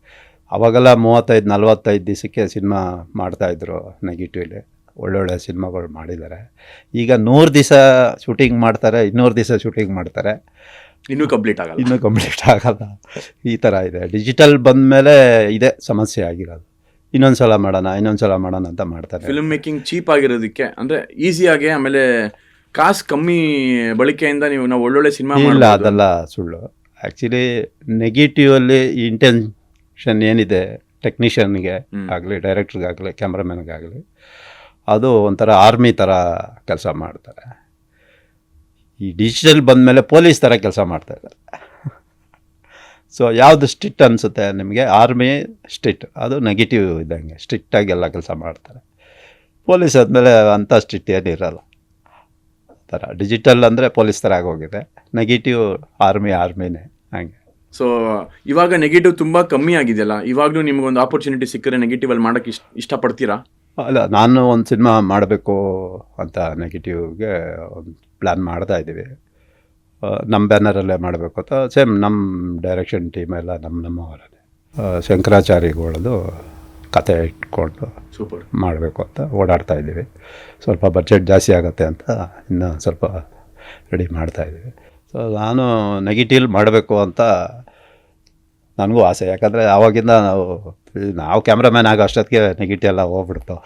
ಅವಾಗೆಲ್ಲ 35-45 ದಿವಸಕ್ಕೆ ಸಿನಿಮಾ ಮಾಡ್ತಾಯಿದ್ರು ನೆಗೆಟಿವ್ಲಿ, ಒಳ್ಳೊಳ್ಳೆ ಸಿನಿಮಾಗಳು ಮಾಡಿದ್ದಾರೆ. ಈಗ 100 ದಿವಸ ಶೂಟಿಂಗ್ ಮಾಡ್ತಾರೆ, 200 ದಿವಸ ಶೂಟಿಂಗ್ ಮಾಡ್ತಾರೆ, ಇನ್ನೂ ಕಂಪ್ಲೀಟ್ ಆಗಲ್ಲ. ಈ ಥರ ಇದೆ. ಡಿಜಿಟಲ್ ಬಂದ ಮೇಲೆ ಇದೇ ಸಮಸ್ಯೆ ಆಗಿರೋದು. ಇನ್ನೊಂದ್ಸಲ ಮಾಡೋಣ ಅಂತ ಮಾಡ್ತಾರೆ. ಫಿಲ್ಮ್ ಮೇಕಿಂಗ್ ಚೀಪ್ ಆಗಿರೋದಕ್ಕೆ ಅಂದರೆ ಈಸಿಯಾಗಿ, ಆಮೇಲೆ ಕಾಸು ಕಮ್ಮಿ ಬಳಕೆಯಿಂದ ನಾವು ಒಳ್ಳೊಳ್ಳೆ ಸಿನಿಮಾ ಇಲ್ಲ, ಅದೆಲ್ಲ ಸುಳ್ಳು. ಆ್ಯಕ್ಚುಲಿ ನೆಗೆಟಿವಲ್ಲಿ ಇಂಟೆನ್ಷನ್ ಏನಿದೆ ಟೆಕ್ನಿಷಿಯನ್ಗೆ ಆಗಲಿ, ಡೈರೆಕ್ಟ್ರಿಗಾಗಲಿ, ಕ್ಯಾಮ್ರಾಮನ್ಗಾಗಲಿ, ಅದು ಒಂಥರ ಆರ್ಮಿ ಥರ ಕೆಲಸ ಮಾಡ್ತಾರೆ. ಈ ಡಿಜಿಟಲ್ ಬಂದಮೇಲೆ ಪೊಲೀಸ್ ಥರ ಕೆಲಸ ಮಾಡ್ತಾಯಿದ್ದಾರೆ. ಸೊ ಯಾವುದು ಸ್ಟ್ರಿಕ್ಟ್ ಅನಿಸುತ್ತೆ ನಿಮಗೆ? ಆರ್ಮಿ ಸ್ಟ್ರಿಕ್ಟ್, ಅದು ನೆಗೆಟಿವ್ ಇದ್ದಂಗೆ ಸ್ಟ್ರಿಕ್ಟಾಗಿ ಎಲ್ಲ ಕೆಲಸ ಮಾಡ್ತಾರೆ. ಪೊಲೀಸ್ ಆದಮೇಲೆ ಅಂಥ ಸ್ಟ್ರಿಕ್ಟ್ ಏನಿರಲ್ಲ. ಆ ಥರ ಡಿಜಿಟಲ್ ಅಂದರೆ ಪೊಲೀಸ್ ಥರ ಆಗೋಗಿದೆ, ನೆಗೆಟಿವ್ ಆರ್ಮಿನೇ ಹಾಗೆ. ಸೊ ಇವಾಗ ನೆಗೆಟಿವ್ ತುಂಬ ಕಮ್ಮಿ ಆಗಿದೆಯಲ್ಲ, ಇವಾಗಲೂ ನಿಮಗೊಂದು ಆಪರ್ಚುನಿಟಿ ಸಿಕ್ಕರೆ ನೆಗೆಟಿವಲ್ಲಿ ಮಾಡೋಕ್ಕೆ ಇಷ್ಟಪಡ್ತೀರಾ? ಅಲ್ಲ, ನಾನು ಒಂದು ಸಿನಿಮಾ ಮಾಡಬೇಕು ಅಂತ ನೆಗೆಟಿವ್ಗೆ ಒಂದು ಪ್ಲ್ಯಾನ್ ಮಾಡ್ತಾಯಿದ್ದೀವಿ. ನಮ್ಮ ಬ್ಯಾನರಲ್ಲೇ ಮಾಡಬೇಕು ಅಂತ, ಸೇಮ್ ನಮ್ಮ ಡೈರೆಕ್ಷನ್ ಟೀಮೆಲ್ಲ ನಮ್ಮವರಲ್ಲೇ ಶಂಕರಾಚಾರ್ಯಗಳದು ಕತೆ ಇಟ್ಕೊಂಡು ಸೂಪರ್ ಮಾಡಬೇಕು ಅಂತ ಓಡಾಡ್ತಾ ಇದ್ದೀವಿ. ಸ್ವಲ್ಪ ಬಡ್ಜೆಟ್ ಜಾಸ್ತಿ ಆಗುತ್ತೆ ಅಂತ ಇನ್ನೂ ಸ್ವಲ್ಪ ರೆಡಿ ಮಾಡ್ತಾಯಿದ್ದೀವಿ. ಸೊ ನಾನು ನೆಗೆಟಿವ್ ಮಾಡಬೇಕು ಅಂತ ನನಗೂ ಆಸೆ, ಯಾಕಂದರೆ ಆವಾಗಿಂದ ನಾವು ಕ್ಯಾಮ್ರಾಮ್ಯಾನ್ ಆಗೋ ಅಷ್ಟೊತ್ತಿಗೆ ನೆಗೆಟಿವ್ ಎಲ್ಲ ಹೋಗ್ಬಿಡ್ತು.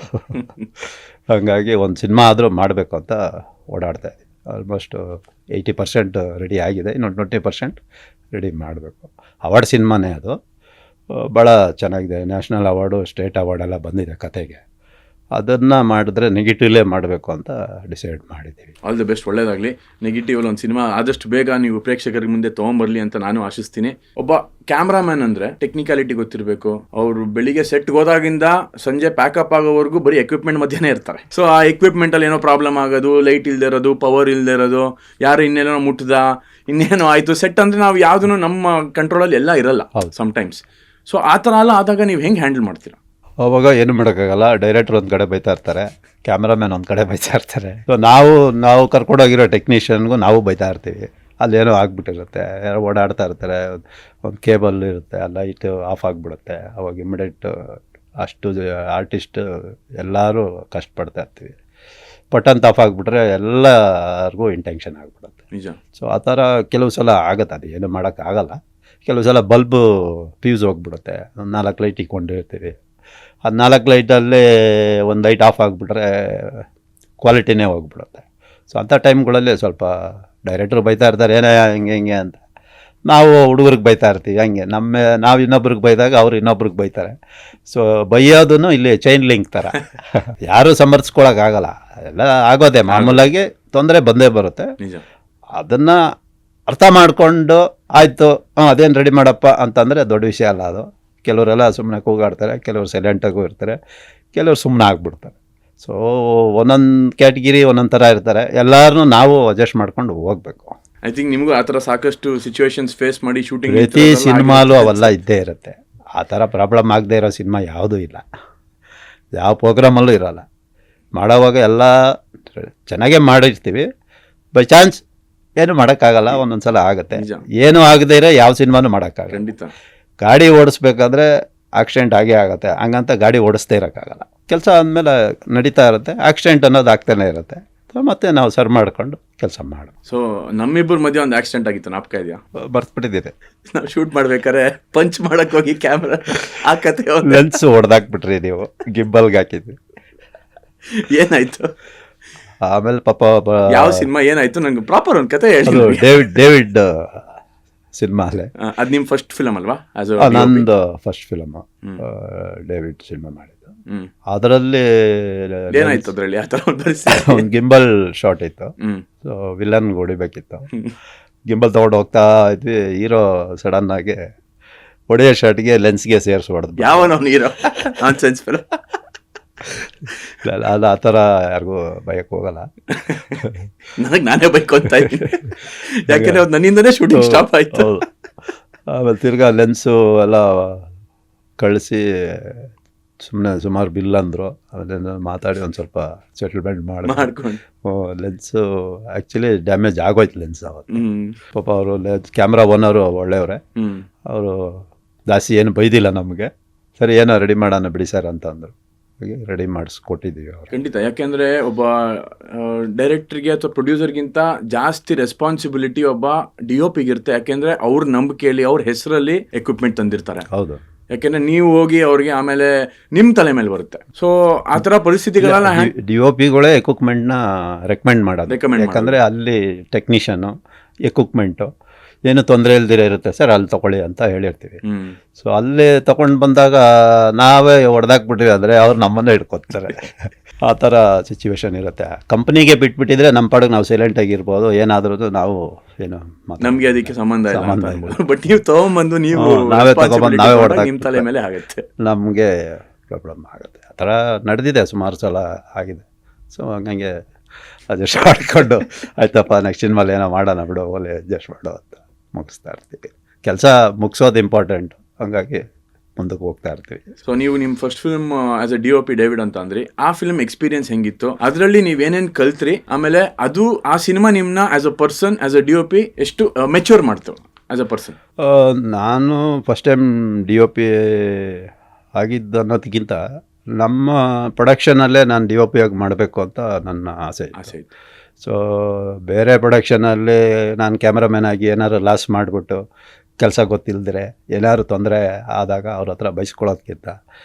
ಹಾಗಾಗಿ ಒಂದು ಸಿನಿಮಾ ಆದರೂ ಮಾಡಬೇಕು ಅಂತ ಓಡಾಡ್ತಾ ಇದ್ದೀವಿ. ಆಲ್ಮೋಸ್ಟ್ 80% ರೆಡಿ ಆಗಿದೆ, ಇನ್ನೊಂದು 20% ರೆಡಿ ಮಾಡಬೇಕು. ಅವಾರ್ಡ್ ಸಿನಿಮಾನೇ ಅದು, ಭಾಳ ಚೆನ್ನಾಗಿದೆ. ನ್ಯಾಷನಲ್ ಅವಾರ್ಡು, ಸ್ಟೇಟ್ ಅವಾರ್ಡೆಲ್ಲ ಬಂದಿದೆ ಕತೆಗೆ. ಅದನ್ನು ಮಾಡಿದ್ರೆ ನೆಗೆಟಿವ್ಲೇ ಮಾಡಬೇಕು ಅಂತ ಡಿಸೈಡ್ ಮಾಡಿದ್ದೀವಿ. ಆಲ್ ದಿ ಬೆಸ್ಟ್, ಒಳ್ಳೇದಾಗಲಿ. ನೆಗೆಟಿವಲ್ಲಿ ಒಂದು ಸಿನಿಮಾ ಆದಷ್ಟು ಬೇಗ ನೀವು ಪ್ರೇಕ್ಷಕರಿಗೆ ಮುಂದೆ ತೊಗೊಂಬರಲಿ ಅಂತ ನಾನು ಆಶಿಸ್ತೀನಿ. ಒಬ್ಬ ಕ್ಯಾಮ್ರಾಮ್ಯಾನ್ ಅಂದರೆ ಟೆಕ್ನಿಕಾಲಿಟಿ ಗೊತ್ತಿರಬೇಕು. ಅವರು ಬೆಳಿಗ್ಗೆ ಸೆಟ್ಗೆ ಹೋದಾಗಿಂದ ಸಂಜೆ ಪ್ಯಾಕಪ್ ಆಗೋವರೆಗೂ ಬರೀ ಎಕ್ವಿಪ್ಮೆಂಟ್ ಮಧ್ಯೆನೇ ಇರ್ತಾರೆ. ಸೊ ಆ ಎಕ್ವಿಪ್ಮೆಂಟಲ್ಲಿ ಏನೋ ಪ್ರಾಬ್ಲಮ್ ಆಗೋದು, ಲೈಟ್ ಇಲ್ಲದೆ ಇರೋದು, ಪವರ್ ಇಲ್ಲದೆ ಇರೋದು, ಯಾರು ಇನ್ನೇನೋ ಮುಟ್ಟದ, ಇನ್ನೇನೋ ಆಯಿತು. ಸೆಟ್ ಅಂದರೆ ನಾವು ಯಾವುದೂ ನಮ್ಮ ಕಂಟ್ರೋಲಲ್ಲಿ ಎಲ್ಲ ಇರಲ್ಲ ಸಮ್ಟೈಮ್ಸ್. ಸೊ ಆ ಥರ ಎಲ್ಲ ಆದಾಗ ನೀವು ಹೆಂಗೆ ಹ್ಯಾಂಡಲ್ ಮಾಡ್ತೀರಾ? ಅವಾಗ ಏನು ಮಾಡೋಕ್ಕಾಗಲ್ಲ. ಡೈರೆಕ್ಟ್ರ್ ಒಂದು ಕಡೆ ಬೈತಾ ಇರ್ತಾರೆ, ಕ್ಯಾಮ್ರಾಮ್ಯಾನ್ ಒಂದು ಕಡೆ ಬೈತಾ ಇರ್ತಾರೆ. ಸೊ ನಾವು ಕರ್ಕೊಂಡೋಗಿರೋ ಟೆಕ್ನಿಷಿಯನ್ಗೂ ನಾವು ಬೈತಾ ಇರ್ತೀವಿ. ಅಲ್ಲೇನೋ ಆಗ್ಬಿಟ್ಟಿರುತ್ತೆ, ಯಾರೋ ಓಡಾಡ್ತಾ ಇರ್ತಾರೆ, ಒಂದು ಕೇಬಲ್ ಇರುತ್ತೆ, ಆ ಲೈಟು ಆಫ್ ಆಗಿಬಿಡುತ್ತೆ. ಅವಾಗ ಇಮಿಡಿಯೇಟ್ ಅಷ್ಟು ಆರ್ಟಿಸ್ಟ್ ಎಲ್ಲರೂ ಕಷ್ಟಪಡ್ತಾ ಇರ್ತೀವಿ. ಪಟನ್ ಆಫ್ ಆಗಿಬಿಟ್ರೆ ಎಲ್ಲರಿಗೂ ಇಂಟೆನ್ಷನ್ ಆಗಿಬಿಡುತ್ತೆ. ನಿಜ. ಸೊ ಆ ಥರ ಕೆಲವು ಸಲ ಆಗುತ್ತೆ, ಅದು ಏನು ಮಾಡೋಕ್ಕಾಗಲ್ಲ. ಕೆಲವು ಸಲ ಬಲ್ಬು ಫ್ಯೂಸ್ ಹೋಗ್ಬಿಡುತ್ತೆ. ಒಂದು 4 ಲೈಟ್ ಇಟ್ಕೊಂಡಿರ್ತೀವಿ, ಅದು 4 ಲೈಟಲ್ಲಿ ಒಂದು ಲೈಟ್ ಆಫ್ ಆಗಿಬಿಟ್ರೆ ಕ್ವಾಲಿಟಿನೇ ಹೋಗ್ಬಿಡುತ್ತೆ. ಸೊ ಅಂಥ ಟೈಮ್ಗಳಲ್ಲಿ ಸ್ವಲ್ಪ ಡೈರೆಕ್ಟ್ರು ಬೈತಾ ಇರ್ತಾರೆ, ಏನೇ ಹಿಂಗೆ ಅಂತ. ನಾವು ಹುಡುಗರಿಗೆ ಬೈತಾ ಇರ್ತೀವಿ, ಹಂಗೆ ನಾವು ಇನ್ನೊಬ್ರಿಗೆ ಬೈದಾಗ ಅವ್ರು ಇನ್ನೊಬ್ರಿಗೆ ಬೈತಾರೆ. ಸೊ ಬೈಯೋದೂ ಇಲ್ಲಿ ಚೈನ್ ಲಿಂಕ್ ಥರ. ಯಾರೂ ಸಮರ್ಥಿಸ್ಕೊಳಕ್ಕಾಗಲ್ಲ, ಎಲ್ಲ ಆಗೋದೆ ಮಾಮೂಲಾಗಿ, ತೊಂದರೆ ಬಂದೇ ಬರುತ್ತೆ. ನಿಜ. ಅದನ್ನು ಅರ್ಥ ಮಾಡಿಕೊಂಡು ಆಯಿತು ಅದೇನು ರೆಡಿ ಮಾಡಪ್ಪ ಅಂತಂದರೆ ದೊಡ್ಡ ವಿಷಯ ಅಲ್ಲ ಅದು. ಕೆಲವರೆಲ್ಲ ಸುಮ್ಮನೆ ಕೂಗಾಡ್ತಾರೆ, ಕೆಲವರು ಸೈಲೆಂಟಾಗೂ ಇರ್ತಾರೆ, ಕೆಲವರು ಸುಮ್ಮನೆ ಆಗ್ಬಿಡ್ತಾರೆ. ಸೊ ಒಂದೊಂದು ಕ್ಯಾಟಗಿರಿ ಒಂದೊಂದು ಥರ ಇರ್ತಾರೆ. ಎಲ್ಲರೂ ನಾವು ಅಡ್ಜಸ್ಟ್ ಮಾಡ್ಕೊಂಡು ಹೋಗಬೇಕು. ಐ ಥಿಂಕ್ ನಿಮಗೂ ಆ ಥರ ಸಾಕಷ್ಟು ಸಿಚುವೇಶನ್ಸ್ ಫೇಸ್ ಮಾಡಿ ಶೂಟಿಂಗ್ ಪ್ರತಿ ಸಿನಿಮಾಲು ಅವೆಲ್ಲ ಇದ್ದೇ ಇರುತ್ತೆ. ಆ ಥರ ಪ್ರಾಬ್ಲಮ್ ಆಗದೆ ಇರೋ ಸಿನಿಮಾ ಯಾವುದೂ ಇಲ್ಲ, ಯಾವ ಪ್ರೋಗ್ರಾಮಲ್ಲೂ ಇರೋಲ್ಲ. ಮಾಡೋವಾಗ ಎಲ್ಲ ಚೆನ್ನಾಗೇ ಮಾಡಿರ್ತೀವಿ. ಬೈ ಚಾನ್ಸ್ ಏನು ಮಾಡೋಕ್ಕಾಗಲ್ಲ, ಒಂದೊಂದು ಸಲ ಆಗುತ್ತೆ. ಏನು ಆಗದೇ ಇರೋ ಯಾವ ಸಿನಿಮಾನೂ ಮಾಡೋಕ್ಕಾಗಲ್ಲ. ಖಂಡಿತ. ಗಾಡಿ ಓಡಿಸ್ಬೇಕಾದ್ರೆ ಆಕ್ಸಿಡೆಂಟ್ ಆಗೇ ಆಗುತ್ತೆ, ಹಂಗಂತ ಗಾಡಿ ಓಡಿಸ್ದೇ ಇರೋಕ್ಕಾಗಲ್ಲ. ಕೆಲಸ ಆದಮೇಲೆ ನಡೀತಾ ಇರುತ್ತೆ, ಆಕ್ಸಿಡೆಂಟ್ ಅನ್ನೋದು ಆಗ್ತಾನೆ ಇರುತ್ತೆ. ಮತ್ತೆ ನಾವು ಸರ್ ಮಾಡ್ಕೊಂಡು ಕೆಲಸ ಮಾಡು. ಸೊ ನಮ್ಮಿಬ್ಬರ ಮಧ್ಯೆ ಒಂದು ಆಕ್ಸಿಡೆಂಟ್ ಆಗಿತ್ತು, ನಾಪಕ ಇದೆಯಾ? ಬರ್ತ್ಬಿಟ್ಟಿದ್ದೀರಿ. ನಾವು ಶೂಟ್ ಮಾಡ್ಬೇಕಾದ್ರೆ ಪಂಚ್ ಮಾಡಕ್ ಹೋಗಿ ಕ್ಯಾಮ್ರಾ ಆ ಕತೆ ಲೆನ್ಸ್ ಹೊಡೆದಾಕ್ಬಿಟ್ರಿ ನೀವು, ಗಿಬ್ಬಲ್ಗೆ ಹಾಕಿದ್ವಿ. ಏನಾಯ್ತು ಆಮೇಲೆ ಪಾಪ ಯಾವ ಸಿನಿಮಾ ಏನಾಯ್ತು ನಂಗೆ ಪ್ರಾಪರ್ ಒಂದು ಕತೆ ಹೇಳಿ. ಡೇವಿಡ್ ಸಿನಿಮಾ ಅಲ್ಲೇ. ಅದು ನಿಮ್ಮ ಫಸ್ಟ್ ಫಿಲಮ್ ಅಲ್ವಾ? ನಂದು ಫಸ್ಟ್ ಫಿಲಮ್ ಡೇವಿಡ್ ಸಿನಿಮಾ ಮಾಡಿದ್ದು. ಅದರಲ್ಲಿ ಏನಾಯ್ತು ಅದರಲ್ಲಿ? ಆ ಥರ ಒಂದು ಗಿಂಬಲ್ ಶಾಟ್ ಇತ್ತು. ಸೊ ವಿಲನ್ ಹೊಡಿಬೇಕಿತ್ತು, ಗಿಂಬಲ್ ತೊಗೊಂಡು ಹೋಗ್ತಾ ಇದ್ವಿ. ಹೀರೋ ಸಡನ್ ಆಗಿ ಹೊಡೆಯೋ ಶಾಟ್ಗೆ ಲೆನ್ಸ್ಗೆ ಸೇರಿಸಿ ಹೊಡೆದು. ಯಾವ ಹೀರೋ? Nonsense film. ಅದು ಆ ಥರ ಯಾರಿಗೂ ಬಯಕ್ಕೆ ಹೋಗಲ್ಲ. ನನಗೆ ನಾನೇ ಬೈಕೊಂತ ಇದ್ದೀನಿ, ಯಾಕೆಂದ್ರೆ ನನ್ನಿಂದನೇ ಶೂಟಿಂಗ್ ಸ್ಟಾಪ್ ಆಯ್ತು. ಆಮೇಲೆ ತಿರ್ಗಾ ಲೆನ್ಸು ಎಲ್ಲ ಕಳಿಸಿ ಸುಮ್ಮನೆ ಸುಮಾರು ಬಿಲ್ ಅಂದರು. ಆಮೇಲೆ ಮಾತಾಡಿ ಒಂದು ಸ್ವಲ್ಪ ಸೆಟಲ್ಮೆಂಟ್ ಮಾಡ್ಕೊಂಡು ಲೆನ್ಸು ಆ್ಯಕ್ಚುಲಿ ಡ್ಯಾಮೇಜ್ ಆಗೋಯ್ತು ಲೆನ್ಸ್ ಅವತ್ತು. ಪಾಪ ಅವರು ಕ್ಯಾಮ್ರಾ ಓನರು ಒಳ್ಳೆಯವರೇ, ಅವರು ಜಾಸ್ತಿ ಏನು ಬೈದಿಲ್ಲ ನಮಗೆ. ಸರಿ ಏನೋ ರೆಡಿ ಮಾಡೋಣ ಬಿಡಿ ಸರ್ ಅಂತ ಅಂದರು. ರೆಡಿ ಮಾಡಿಸ್ಕೊಟ್ಟಿದ್ದೀವಿ ಅವ್ರು. ಖಂಡಿತ. ಯಾಕೆಂದರೆ ಒಬ್ಬ ಡೈರೆಕ್ಟ್ರಿಗೆ ಅಥವಾ ಪ್ರೊಡ್ಯೂಸರ್ಗಿಂತ ಜಾಸ್ತಿ ರೆಸ್ಪಾನ್ಸಿಬಿಲಿಟಿ ಒಬ್ಬ DOP ಇರುತ್ತೆ. ಯಾಕೆಂದರೆ ಅವ್ರ ನಂಬಿಕೆಯಲ್ಲಿ ಅವ್ರ ಹೆಸರಲ್ಲಿ ಎಕ್ವಿಪ್ಮೆಂಟ್ ತಂದಿರ್ತಾರೆ. ಹೌದು. ಯಾಕೆಂದರೆ ನೀವು ಹೋಗಿ ಅವ್ರಿಗೆ ಆಮೇಲೆ ನಿಮ್ಮ ತಲೆ ಮೇಲೆ ಬರುತ್ತೆ. ಸೊ ಆ ಥರ ಪರಿಸ್ಥಿತಿಗಳೆಲ್ಲ DOPಗಳೇ ಎಕ್ವಿಪ್ಮೆಂಟ್ನ ರೆಕಮೆಂಡ್ ಮಾಡೋದು. ಯಾಕಂದರೆ ಅಲ್ಲಿ ಟೆಕ್ನಿಷಿಯನು ಎಕ್ವಿಪ್ಮೆಂಟು ಏನು ತೊಂದರೆ ಇಲ್ದಿರ ಇರುತ್ತೆ ಸರ್, ಅಲ್ಲಿ ತೊಗೊಳ್ಳಿ ಅಂತ ಹೇಳಿರ್ತೀವಿ. ಸೊ ಅಲ್ಲಿ ತೊಗೊಂಡು ಬಂದಾಗ ನಾವೇ ಹೊಡೆದಾಕ್ಬಿಟ್ವಿ ಅಂದರೆ ಅವ್ರು ನಮ್ಮನ್ನೇ ಹಿಡ್ಕೊತಾರೆ. ಆ ಥರ ಸಿಚುವೇಶನ್ ಇರುತ್ತೆ. ಕಂಪ್ನಿಗೆ ಬಿಟ್ಬಿಟ್ಟಿದ್ರೆ ನಮ್ಮ ಪಾಡಿಗೆ ನಾವು ಸೈಲೆಂಟಾಗಿರ್ಬೋದು, ಏನಾದ್ರೂ ನಾವು ಏನು ನಮಗೆ ಅದಕ್ಕೆ ಸಂಬಂಧ ಇಲ್ಲ. ಬಟ್ ನೀವು ತೊಗೊಂಬಂದು ನೀವು ನಾವೇ ತೊಗೊಬಂದು ನಾವೇ ಹೊಡೆದಾಗ ನಿಮ್ಮ ತಲೆ ಮೇಲೆ ಆಗುತ್ತೆ, ನಮಗೆ ಪ್ರಾಬ್ಲಮ್ ಆಗುತ್ತೆ. ಆ ಥರ ನಡೆದಿದೆ, ಸುಮಾರು ಸಲ ಆಗಿದೆ. ಸೊ ಹಂಗೆ ಅಡ್ಜಸ್ಟ್ ಮಾಡಿಕೊಂಡು ಆಯ್ತಪ್ಪ ನೆಕ್ಸ್ಟ್ ಸಿನಿಮಾಲಿ ಏನೋ ಮಾಡೋಣ ಬಿಡು, ಓಲೆ ಅಡ್ಜಸ್ಟ್ ಮಾಡೋ ಅಂತ ಮುಗಿಸ್ತಾ ಇರ್ತೀವಿ. ಕೆಲಸ ಮುಗಿಸೋದು ಇಂಪಾರ್ಟೆಂಟ್, ಹಂಗಾಗಿ ಮುಂದಕ್ಕೆ ಹೋಗ್ತಾ ಇರ್ತೀವಿ. ಸೊ ನೀವು ನಿಮ್ಮ first film as a DOP David ಅಂತ ಅಂದ್ರಿ. ಆ ಫಿಲ್ಮ್ ಎಕ್ಸ್ಪೀರಿಯನ್ಸ್ ಹೆಂಗಿತ್ತು? ಅದರಲ್ಲಿ ನೀವೇನೇನು ಕಲ್ತ್ರಿ? ಆಮೇಲೆ ಅದು ಆ ಸಿನಿಮಾ ನಿಮ್ಮನ್ನ as a person, as a DOP ಎಷ್ಟು ಮೆಚ್ಯೂರ್ ಮಾಡ್ತು ಆಸ್ ಅ ಪರ್ಸನ್? ನಾನು ಫಸ್ಟ್ ಟೈಮ್ DOP ಆಗಿದ್ದು ಅನ್ನೋದಕ್ಕಿಂತ ನಮ್ಮ ಪ್ರೊಡಕ್ಷನಲ್ಲೇ ನಾನು DOP ಆಗಿ ಮಾಡಬೇಕು ಅಂತ ನನ್ನ ಆಸೆ ಇತ್ತು. ಸೊ ಬೇರೆ ಪ್ರೊಡಕ್ಷನಲ್ಲಿ ನಾನು ಕ್ಯಾಮ್ರಾಮ್ಯಾನ್ ಆಗಿ ಏನಾದ್ರು ಲಾಸ್ ಮಾಡಿಬಿಟ್ಟು ಕೆಲಸ ಗೊತ್ತಿಲ್ಲದ್ರೆ ಏನಾದ್ರು ತೊಂದರೆ ಆದಾಗ ಅವ್ರ ಹತ್ರ ಬೈಸ್ಕೊಳ್ಳೋದಕ್ಕಿಂತ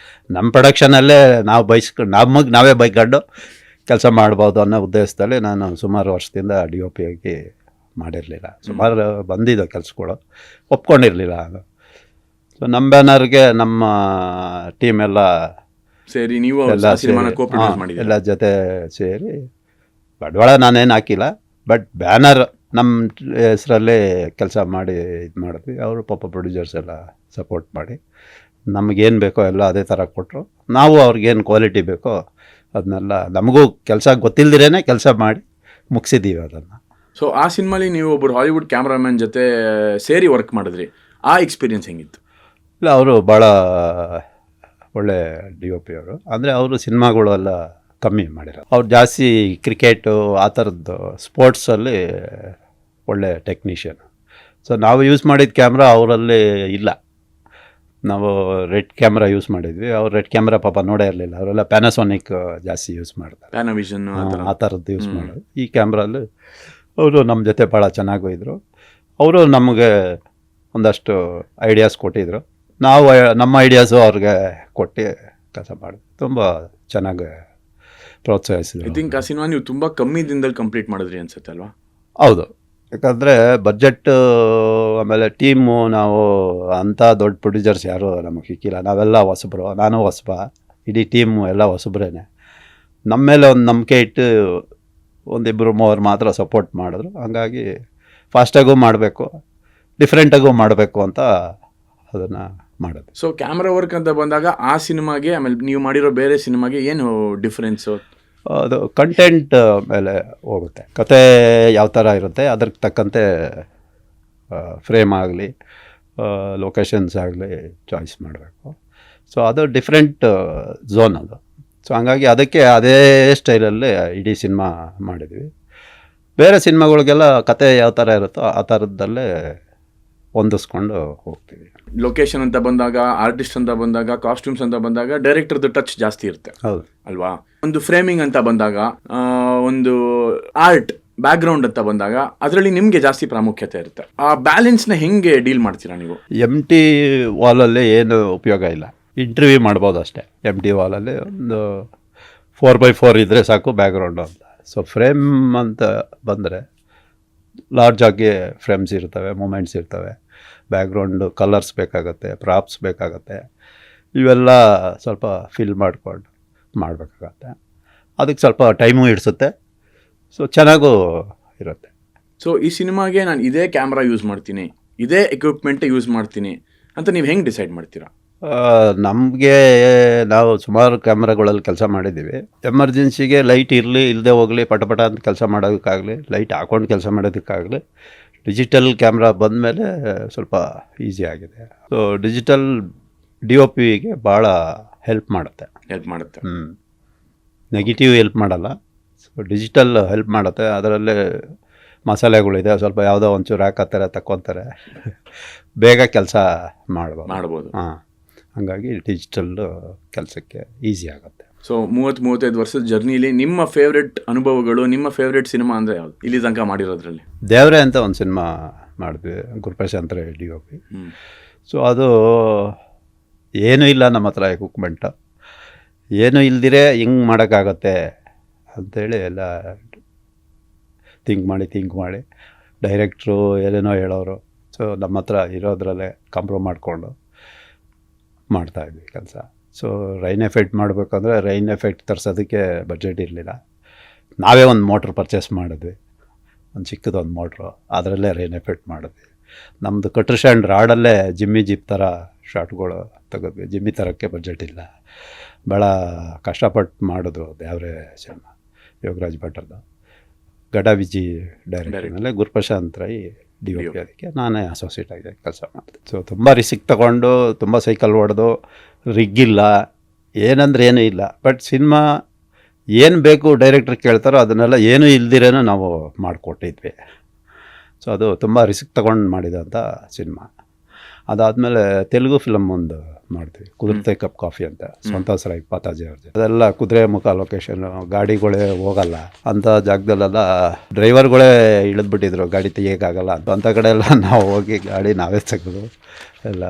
ನಮ್ಮ ಪ್ರೊಡಕ್ಷನಲ್ಲೇ ನಾವು ನಮಗೆ ನಾವೇ ಬೈಕೊಂಡು ಕೆಲಸ ಮಾಡ್ಬೋದು ಅನ್ನೋ ಉದ್ದೇಶದಲ್ಲಿ ನಾನು ಸುಮಾರು ವರ್ಷದಿಂದ DOP ಆಗಿ ಮಾಡಿರಲಿಲ್ಲ. ಸುಮಾರು ಬಂದಿದ್ದು ಕೆಲಸಗಳು, ಒಪ್ಕೊಂಡಿರಲಿಲ್ಲ. ಸೊ ನಮ್ಮ ಬ್ಯಾನರ್ಗೆ ನಮ್ಮ ಟೀಮ್ ಎಲ್ಲ ಸೇರಿ ನೀವು ಎಲ್ಲ ಜೊತೆ ಸೇರಿ ಬಂಡವಾಳ ನಾನೇನು ಹಾಕಿಲ್ಲ, ಬಟ್ ಬ್ಯಾನರ್ ನಮ್ಮ ಹೆಸರಲ್ಲೇ ಕೆಲಸ ಮಾಡಿ ಇದು ಮಾಡಿದ್ವಿ. ಅವರು ಪಾಪ ಪ್ರೊಡ್ಯೂಸರ್ಸ್ ಎಲ್ಲ ಸಪೋರ್ಟ್ ಮಾಡಿ ನಮಗೇನು ಬೇಕೋ ಎಲ್ಲ ಅದೇ ಥರ ಕೊಟ್ಟರು. ನಾವು ಅವ್ರಿಗೇನು ಕ್ವಾಲಿಟಿ ಬೇಕೋ ಅದನ್ನೆಲ್ಲ ನಮಗೂ ಕೆಲಸ ಗೊತ್ತಿಲ್ಲದಿರೇ ಕೆಲಸ ಮಾಡಿ ಮುಗಿಸಿದ್ದೀವಿ ಅದನ್ನು. ಸೊ ಆ ಸಿನಿಮಾಲಿ ನೀವು ಒಬ್ಬರು ಹಾಲಿವುಡ್ ಕ್ಯಾಮ್ರಾಮನ್ ಜೊತೆ ಸೇರಿ ವರ್ಕ್ ಮಾಡಿದ್ರಿ, ಆ ಎಕ್ಸ್ಪೀರಿಯನ್ಸ್ ಹೆಂಗಿತ್ತು? ಇಲ್ಲ, ಅವರು ಭಾಳ ಒಳ್ಳೆ DOP ಅವರು. ಅಂದರೆ ಅವರು ಸಿನಿಮಾಗಳು ಎಲ್ಲ ಕಮ್ಮಿ ಮಾಡಿರೋದು. ಅವ್ರು ಜಾಸ್ತಿ ಕ್ರಿಕೆಟು ಆ ಥರದ್ದು ಸ್ಪೋರ್ಟ್ಸಲ್ಲಿ ಒಳ್ಳೆ ಟೆಕ್ನಿಷಿಯನ್. ಸೊ ನಾವು ಯೂಸ್ ಮಾಡಿದ ಕ್ಯಾಮ್ರಾ ಅವರಲ್ಲಿ ಇಲ್ಲ. ನಾವು ರೆಡ್ ಕ್ಯಾಮ್ರಾ ಯೂಸ್ ಮಾಡಿದ್ವಿ. ಅವ್ರು ರೆಡ್ ಕ್ಯಾಮ್ರಾ ಪಾಪ ನೋಡೇ ಇರಲಿಲ್ಲ, ಅವರೆಲ್ಲ ಪ್ಯಾನಾಸೋನಿಕ್ ಜಾಸ್ತಿ ಯೂಸ್ ಮಾಡ್ತಾರೆ, ಪ್ಯಾನವಿಷನ್ ಆ ಥರದ್ದು ಯೂಸ್ ಮಾಡೋದು. ಈ ಕ್ಯಾಮ್ರಲ್ಲಿ ಅವರು ನಮ್ಮ ಜೊತೆ ಭಾಳ ಚೆನ್ನಾಗೂ ಇದ್ದರು. ಅವರು ನಮಗೆ ಒಂದಷ್ಟು ಐಡಿಯಾಸ್ ಕೊಟ್ಟಿದ್ದರು, ನಾವು ನಮ್ಮ ಐಡಿಯಾಸು ಅವ್ರಿಗೆ ಕೊಟ್ಟು ಕೆಲಸ ಮಾಡಿದ್ವಿ. ತುಂಬ ಚೆನ್ನಾಗಿ ಪ್ರೋತ್ಸಾಹಿಸಿದ್ರು. ಐ ಥಿಂಕ್ ಆ ಸಿನಿಮಾ ನೀವು ತುಂಬ ಕಮ್ಮಿ ದಿನದಲ್ಲಿ ಕಂಪ್ಲೀಟ್ ಮಾಡಿದ್ರಿ ಅನ್ಸುತ್ತೆ ಅಲ್ವಾ? ಹೌದು, ಯಾಕಂದರೆ ಬಜೆಟ್ಟು ಆಮೇಲೆ ಟೀಮು, ನಾವು ಅಂಥ ದೊಡ್ಡ ಪ್ರೊಡ್ಯೂಸರ್ಸ್ ಯಾರೂ ನಮಗೆ ಸಿಕ್ಕಿಲ್ಲ. ನಾವೆಲ್ಲ ಹೊಸಬ್ರು, ನಾನು ಹೊಸಬ, ಇಡೀ ಟೀಮು ಎಲ್ಲ ಹೊಸಬ್ರೇ. ನಮ್ಮ ಮೇಲೆ ಒಂದು ನಂಬಿಕೆ ಇಟ್ಟು ಒಂದಿಬ್ಬರು ಮೂವರು ಮಾತ್ರ ಸಪೋರ್ಟ್ ಮಾಡಿದ್ರು. ಹಂಗಾಗಿ ಫಾಸ್ಟಾಗೂ ಮಾಡಬೇಕು, ಡಿಫ್ರೆಂಟಾಗೂ ಮಾಡಬೇಕು ಅಂತ ಅದನ್ನು ಮಾಡೋದು. ಸೊ ಕ್ಯಾಮ್ರಾ ವರ್ಕ್ ಅಂತ ಬಂದಾಗ ಆ ಸಿನಿಮಾಗೆ ಆಮೇಲೆ ನೀವು ಮಾಡಿರೋ ಬೇರೆ ಸಿನಿಮಾಗೆ ಏನು ಡಿಫ್ರೆನ್ಸು? ಅದು ಕಂಟೆಂಟ್ ಮೇಲೆ ಹೋಗುತ್ತೆ. ಕತೆ ಯಾವ ಥರ ಇರುತ್ತೆ ಅದಕ್ಕೆ ತಕ್ಕಂತೆ ಫ್ರೇಮ್ ಆಗಲಿ ಲೊಕೇಶನ್ಸ್ ಆಗಲಿ ಚಾಯ್ಸ್ ಮಾಡಬೇಕು. ಸೊ ಅದು ಡಿಫ್ರೆಂಟ್ ಝೋನ್ ಅದು. ಸೊ ಹಂಗಾಗಿ ಅದಕ್ಕೆ ಅದೇ ಸ್ಟೈಲಲ್ಲಿ ಇಡೀ ಸಿನಿಮಾ ಮಾಡಿದ್ವಿ. ಬೇರೆ ಸಿನಿಮಾಗಳಿಗೆಲ್ಲ ಕತೆ ಯಾವ ಥರ ಇರುತ್ತೋ ಆ ಥರದ್ದಲ್ಲೇ ಹೊಂದಿಸ್ಕೊಂಡು ಹೋಗ್ತೀವಿ. ಲೊಕೇಶನ್ ಅಂತ ಬಂದಾಗ, ಆರ್ಟಿಸ್ಟ್ ಅಂತ ಬಂದಾಗ, ಕಾಸ್ಟ್ಯೂಮ್ಸ್ ಅಂತ ಬಂದಾಗ ಡೈರೆಕ್ಟರ್ದು ಟಚ್ ಜಾಸ್ತಿ ಇರುತ್ತೆ. ಹೌದು ಅಲ್ವಾ? ಒಂದು ಫ್ರೇಮಿಂಗ್ ಅಂತ ಬಂದಾಗ, ಒಂದು ಆರ್ಟ್ ಬ್ಯಾಕ್ಗ್ರೌಂಡ್ ಅಂತ ಬಂದಾಗ ಅದರಲ್ಲಿ ನಿಮಗೆ ಜಾಸ್ತಿ ಪ್ರಾಮುಖ್ಯತೆ ಇರುತ್ತೆ. ಆ ಬ್ಯಾಲೆನ್ಸ್ನ ಹೆಂಗೆ ಡೀಲ್ ಮಾಡ್ತೀರಾ ನೀವು? ಎಂಟಿ ವಾಲಲ್ಲಿ ಏನು ಉಪಯೋಗ ಇಲ್ಲ, ಇಂಟರ್ವ್ಯೂ ಮಾಡ್ಬೋದು ಅಷ್ಟೇ. ಎಂಟಿ ವಾಲಲ್ಲಿ ಒಂದು 4x4 ಇದ್ದರೆ ಸಾಕು ಬ್ಯಾಕ್ಗ್ರೌಂಡು ಅಂತ. ಸೊ ಫ್ರೇಮ್ ಅಂತ ಬಂದರೆ ಲಾರ್ಜ್ ಆಗಿ ಫ್ರೇಮ್ಸ್ ಇರ್ತವೆ, ಮೂಮೆಂಟ್ಸ್ ಇರ್ತವೆ, ಬ್ಯಾಕ್ಗ್ರೌಂಡು ಕಲರ್ಸ್ ಬೇಕಾಗತ್ತೆ, ಪ್ರಾಪ್ಸ್ ಬೇಕಾಗತ್ತೆ. ಇವೆಲ್ಲ ಸ್ವಲ್ಪ ಫಿಲ್ ಮಾಡ್ಕೊಂಡು ಮಾಡಬೇಕಾಗತ್ತೆ. ಅದಕ್ಕೆ ಸ್ವಲ್ಪ ಟೈಮು ಹಿಡಿಸುತ್ತೆ. ಸೊ ಚೆನ್ನಾಗೂ ಇರುತ್ತೆ. ಸೊ ಈ ಸಿನಿಮಾಗೆ ನಾನು ಇದೇ ಕ್ಯಾಮ್ರಾ ಯೂಸ್ ಮಾಡ್ತೀನಿ, ಇದೇ ಎಕ್ವಿಪ್ಮೆಂಟ್ ಯೂಸ್ ಮಾಡ್ತೀನಿ ಅಂತ ನೀವು ಹೆಂಗೆ ಡಿಸೈಡ್ ಮಾಡ್ತೀರಾ? ನಮಗೆ ನಾವು ಸುಮಾರು ಕ್ಯಾಮ್ರಾಗಳಲ್ಲಿ ಕೆಲಸ ಮಾಡಿದ್ದೀವಿ. ಎಮರ್ಜೆನ್ಸಿಗೆ ಲೈಟ್ ಇರಲಿ ಇಲ್ಲದೆ ಹೋಗಲಿ, ಪಟ ಅಂತ ಕೆಲಸ ಮಾಡೋದಕ್ಕಾಗಲಿ, ಲೈಟ್ ಹಾಕೊಂಡು ಕೆಲಸ ಮಾಡೋದಕ್ಕಾಗಲಿ ಡಿಜಿಟಲ್ ಕ್ಯಾಮ್ರಾ ಬಂದಮೇಲೆ ಸ್ವಲ್ಪ ಈಸಿ ಆಗಿದೆ. ಸೊ ಡಿಜಿಟಲ್ DOPಗೆ ಭಾಳ ಹೆಲ್ಪ್ ಮಾಡುತ್ತೆ. ನೆಗೆಟಿವ್ ಹೆಲ್ಪ್ ಮಾಡಲ್ಲ, ಸೊ ಡಿಜಿಟಲ್ ಹೆಲ್ಪ್ ಮಾಡುತ್ತೆ. ಅದರಲ್ಲೇ ಮಸಾಲೆಗಳಿದೆ, ಸ್ವಲ್ಪ ಯಾವುದೋ ಒಂಚೂರು ಹಾಕತ್ತಾರೆ, ತಕ್ಕೊತಾರೆ, ಬೇಗ ಕೆಲಸ ಮಾಡ್ಬೋದು. ಹಾಂ, ಹಾಗಾಗಿ ಡಿಜಿಟಲ್ ಕೆಲಸಕ್ಕೆ ಈಸಿ ಆಗುತ್ತೆ. ಸೊ 30-35 ವರ್ಷದ ಜರ್ನಿಲಿ ನಿಮ್ಮ ಫೇವ್ರೆಟ್ ಅನುಭವಗಳು, ನಿಮ್ಮ ಫೇವ್ರೆಟ್ ಸಿನಿಮಾ ಅಂದರೆ ಯಾವುದು ಇಲ್ಲಿ ತನಕ ಮಾಡಿರೋದ್ರಲ್ಲಿ? ದೇವ್ರೆ ಅಂತ ಒಂದು ಸಿನಿಮಾ ಮಾಡಿದ್ವಿ, ಗುರುಪ್ರಶಾಂತ್ ರೈ DOP. ಸೊ ಅದು ಏನೂ ಇಲ್ಲ ನಮ್ಮ ಹತ್ರ ಎಕ್ವಿಪ್ಮೆಂಟು, ಏನೂ ಇಲ್ದಿರೇ ಹಿಂಗೆ ಮಾಡೋಕ್ಕಾಗತ್ತೆ ಅಂಥೇಳಿ ಎಲ್ಲ ಥಿಂಕ್ ಮಾಡಿ ಡೈರೆಕ್ಟ್ರು ಏನೇನೋ ಹೇಳೋರು. ಸೊ ನಮ್ಮ ಹತ್ರ ಇರೋದ್ರಲ್ಲೇ ಕಾಂಪ್ರಮೈಸ್ ಮಾಡಿಕೊಂಡು ಮಾಡ್ತಾಯಿದ್ವಿ ಕೆಲಸ. ಸೊ ರೈನ್ ಎಫೆಕ್ಟ್ ಮಾಡಬೇಕಂದ್ರೆ ರೈನ್ ಎಫೆಕ್ಟ್ ತರಿಸೋದಕ್ಕೆ ಬಜೆಟ್ ಇರಲಿಲ್ಲ. ನಾವೇ ಒಂದು ಮೋಟ್ರ್ ಪರ್ಚೇಸ್ ಮಾಡಿದ್ವಿ, ಒಂದು ಚಿಕ್ಕದೊಂದು ಮೋಟ್ರು, ಅದರಲ್ಲೇ ರೈನ್ ಎಫೆಕ್ಟ್ ಮಾಡಿದ್ವಿ. ನಮ್ಮದು ಕಟ್ರ್ ಸ್ಟ್ಯಾಂಡ್ ರಾಡಲ್ಲೇ ಜಿಮ್ಮಿ ಜೀಪ್ ಥರ ಶಾಟ್ಗಳು ತೆಗೆದ್ವಿ. ಜಿಮ್ಮಿ ಥರಕ್ಕೆ ಬಜೆಟ್ ಇಲ್ಲ, ಭಾಳ ಕಷ್ಟಪಟ್ಟು ಮಾಡಿದ್ರು. ದೇವ್ರೆ ಸಿನಿಮಾ ಯೋಗರಾಜ್ ಭಟ್ರದ್ದು, ಗಡಾವಿಜಿ ಡೈರೆಕ್ಟರ್ನಲ್ಲೇ ಗುರುಪ್ರಶಾಂತ್ ರೈ DOP. ಅದಕ್ಕೆ ನಾನೇ ಅಸೋಸಿಯೇಟ್ ಆಗಿ ಕೆಲಸ ಮಾಡಿದೆ. ಸೊ ತುಂಬ ರಿಸ್ಕ್ ತೊಗೊಂಡು, ತುಂಬ ಸೈಕಲ್ ಹೊಡೆದು, ರಿಗ್ಗಿಲ್ಲ, ಏನಂದ್ರೆ ಏನೂ ಇಲ್ಲ. ಬಟ್ ಸಿನಿಮಾ ಏನು ಬೇಕು ಡೈರೆಕ್ಟ್ರ್ ಕೇಳ್ತಾರೋ ಅದನ್ನೆಲ್ಲ ಏನೂ ಇಲ್ದಿರೇನೋ ನಾವು ಮಾಡಿಕೊಟ್ಟಿದ್ವಿ. ಸೊ ಅದು ತುಂಬ ರಿಸ್ಕ್ ತೊಗೊಂಡು ಮಾಡಿದಂಥ ಸಿನಿಮಾ. ಅದಾದಮೇಲೆ ತೆಲುಗು ಫಿಲಮ್ ಒಂದು ಮಾಡ್ತೀವಿ, ಕುದುರೆ ಕಪ್ ಕಾಫಿ ಅಂತ, ಸಂತೋಷ್ ರೈ ಪಾತಾಜಿ ಅವ್ರದ್ದು. ಅದೆಲ್ಲ ಕುದುರೆ ಮುಖ ಲೊಕೇಶನ್ನು, ಗಾಡಿಗಳೇ ಹೋಗಲ್ಲ ಅಂಥ ಜಾಗದಲ್ಲೆಲ್ಲ ಡ್ರೈವರ್ಗಳೇ ಇಳಿದ್ಬಿಟ್ಟಿದ್ರು, ಗಾಡಿ ತೆಗಿಯೋಕ್ಕಾಗಲ್ಲ ಅಂಥ ಕಡೆ ಎಲ್ಲ ನಾವು ಹೋಗಿ ಗಾಡಿ ನಾವೇ ತೆಗೆದು ಎಲ್ಲ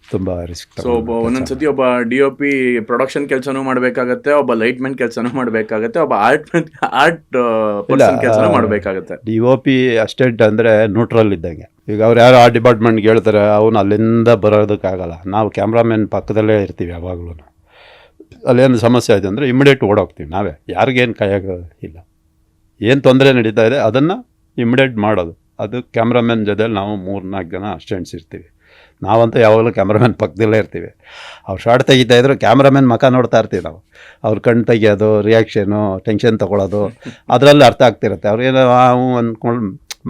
ತುಂಬ ರಿಸ್ಕ್. ಸೊ ಒಂದೊಂದ್ಸತಿ ಒಬ್ಬ DOP ಪ್ರೊಡಕ್ಷನ್ ಕೆಲಸನೂ ಮಾಡಬೇಕಾಗತ್ತೆ, ಒಬ್ಬ ಲೈಟ್ಮೆನ್ ಕೆಲಸನೂ ಮಾಡಬೇಕಾಗತ್ತೆ, ಒಬ್ಬ ಆರ್ಟ್ ಪರ್ಸನ್ ಕೆಲಸನೂ ಮಾಡಬೇಕಾಗತ್ತೆ. DOP ಅಸಿಸ್ಟೆಂಟ್ ಅಂದರೆ ನ್ಯೂಟ್ರಲ್ ಇದ್ದಂಗೆ. ಈಗ ಅವ್ರು ಯಾರು ಆ ಡಿಪಾರ್ಟ್ಮೆಂಟ್ಗೆ ಹೇಳ್ತಾರೆ, ಅವನು ಅಲ್ಲಿಂದ ಬರೋದಕ್ಕಾಗಲ್ಲ. ನಾವು ಕ್ಯಾಮ್ರಾಮನ್ ಪಕ್ಕದಲ್ಲೇ ಇರ್ತೀವಿ ಯಾವಾಗಲೂ. ಅಲ್ಲೇನು ಸಮಸ್ಯೆ ಆಯಿತು ಅಂದರೆ ಇಮಿಡಿಯೇಟ್ ಓಡೋಗ್ತೀವಿ ನಾವೇ, ಯಾರಿಗೇನು ಕೈಯಾಗ ಇಲ್ಲ. ಏನು ತೊಂದರೆ ನಡೀತಾ ಇದೆ ಅದನ್ನು ಇಮಿಡಿಯೇಟ್ ಮಾಡೋದು. ಅದು ಕ್ಯಾಮ್ರಾಮನ್ ಜೊತೆಲಿ ನಾವು 3-4 ಜನ ಅಸಿಸ್ಟೆಂಟ್ಸ್ ಇರ್ತೀವಿ. ನಾವಂತೂ ಯಾವಾಗಲೂ ಕ್ಯಾಮ್ರಾಮನ್ ಪಕ್ಕದಲ್ಲೇ ಇರ್ತೀವಿ. ಅವ್ರು ಶಾರ್ಟ್ ತೆಗಿತಾಯಿದ್ರು, ಕ್ಯಾಮ್ರಾಮನ್ ಮುಖ ನೋಡ್ತಾ ಇರ್ತೀವಿ ನಾವು. ಅವ್ರ ಕಣ್ಣು ತೆಗಿಯೋದು, ರಿಯಾಕ್ಷನು, ಟೆನ್ಷನ್ ತೊಗೊಳೋದು ಅದರಲ್ಲಿ ಅರ್ಥ ಆಗ್ತಿರುತ್ತೆ. ಅವ್ರೇನೋ ಅಂದ್ಕೊಂಡು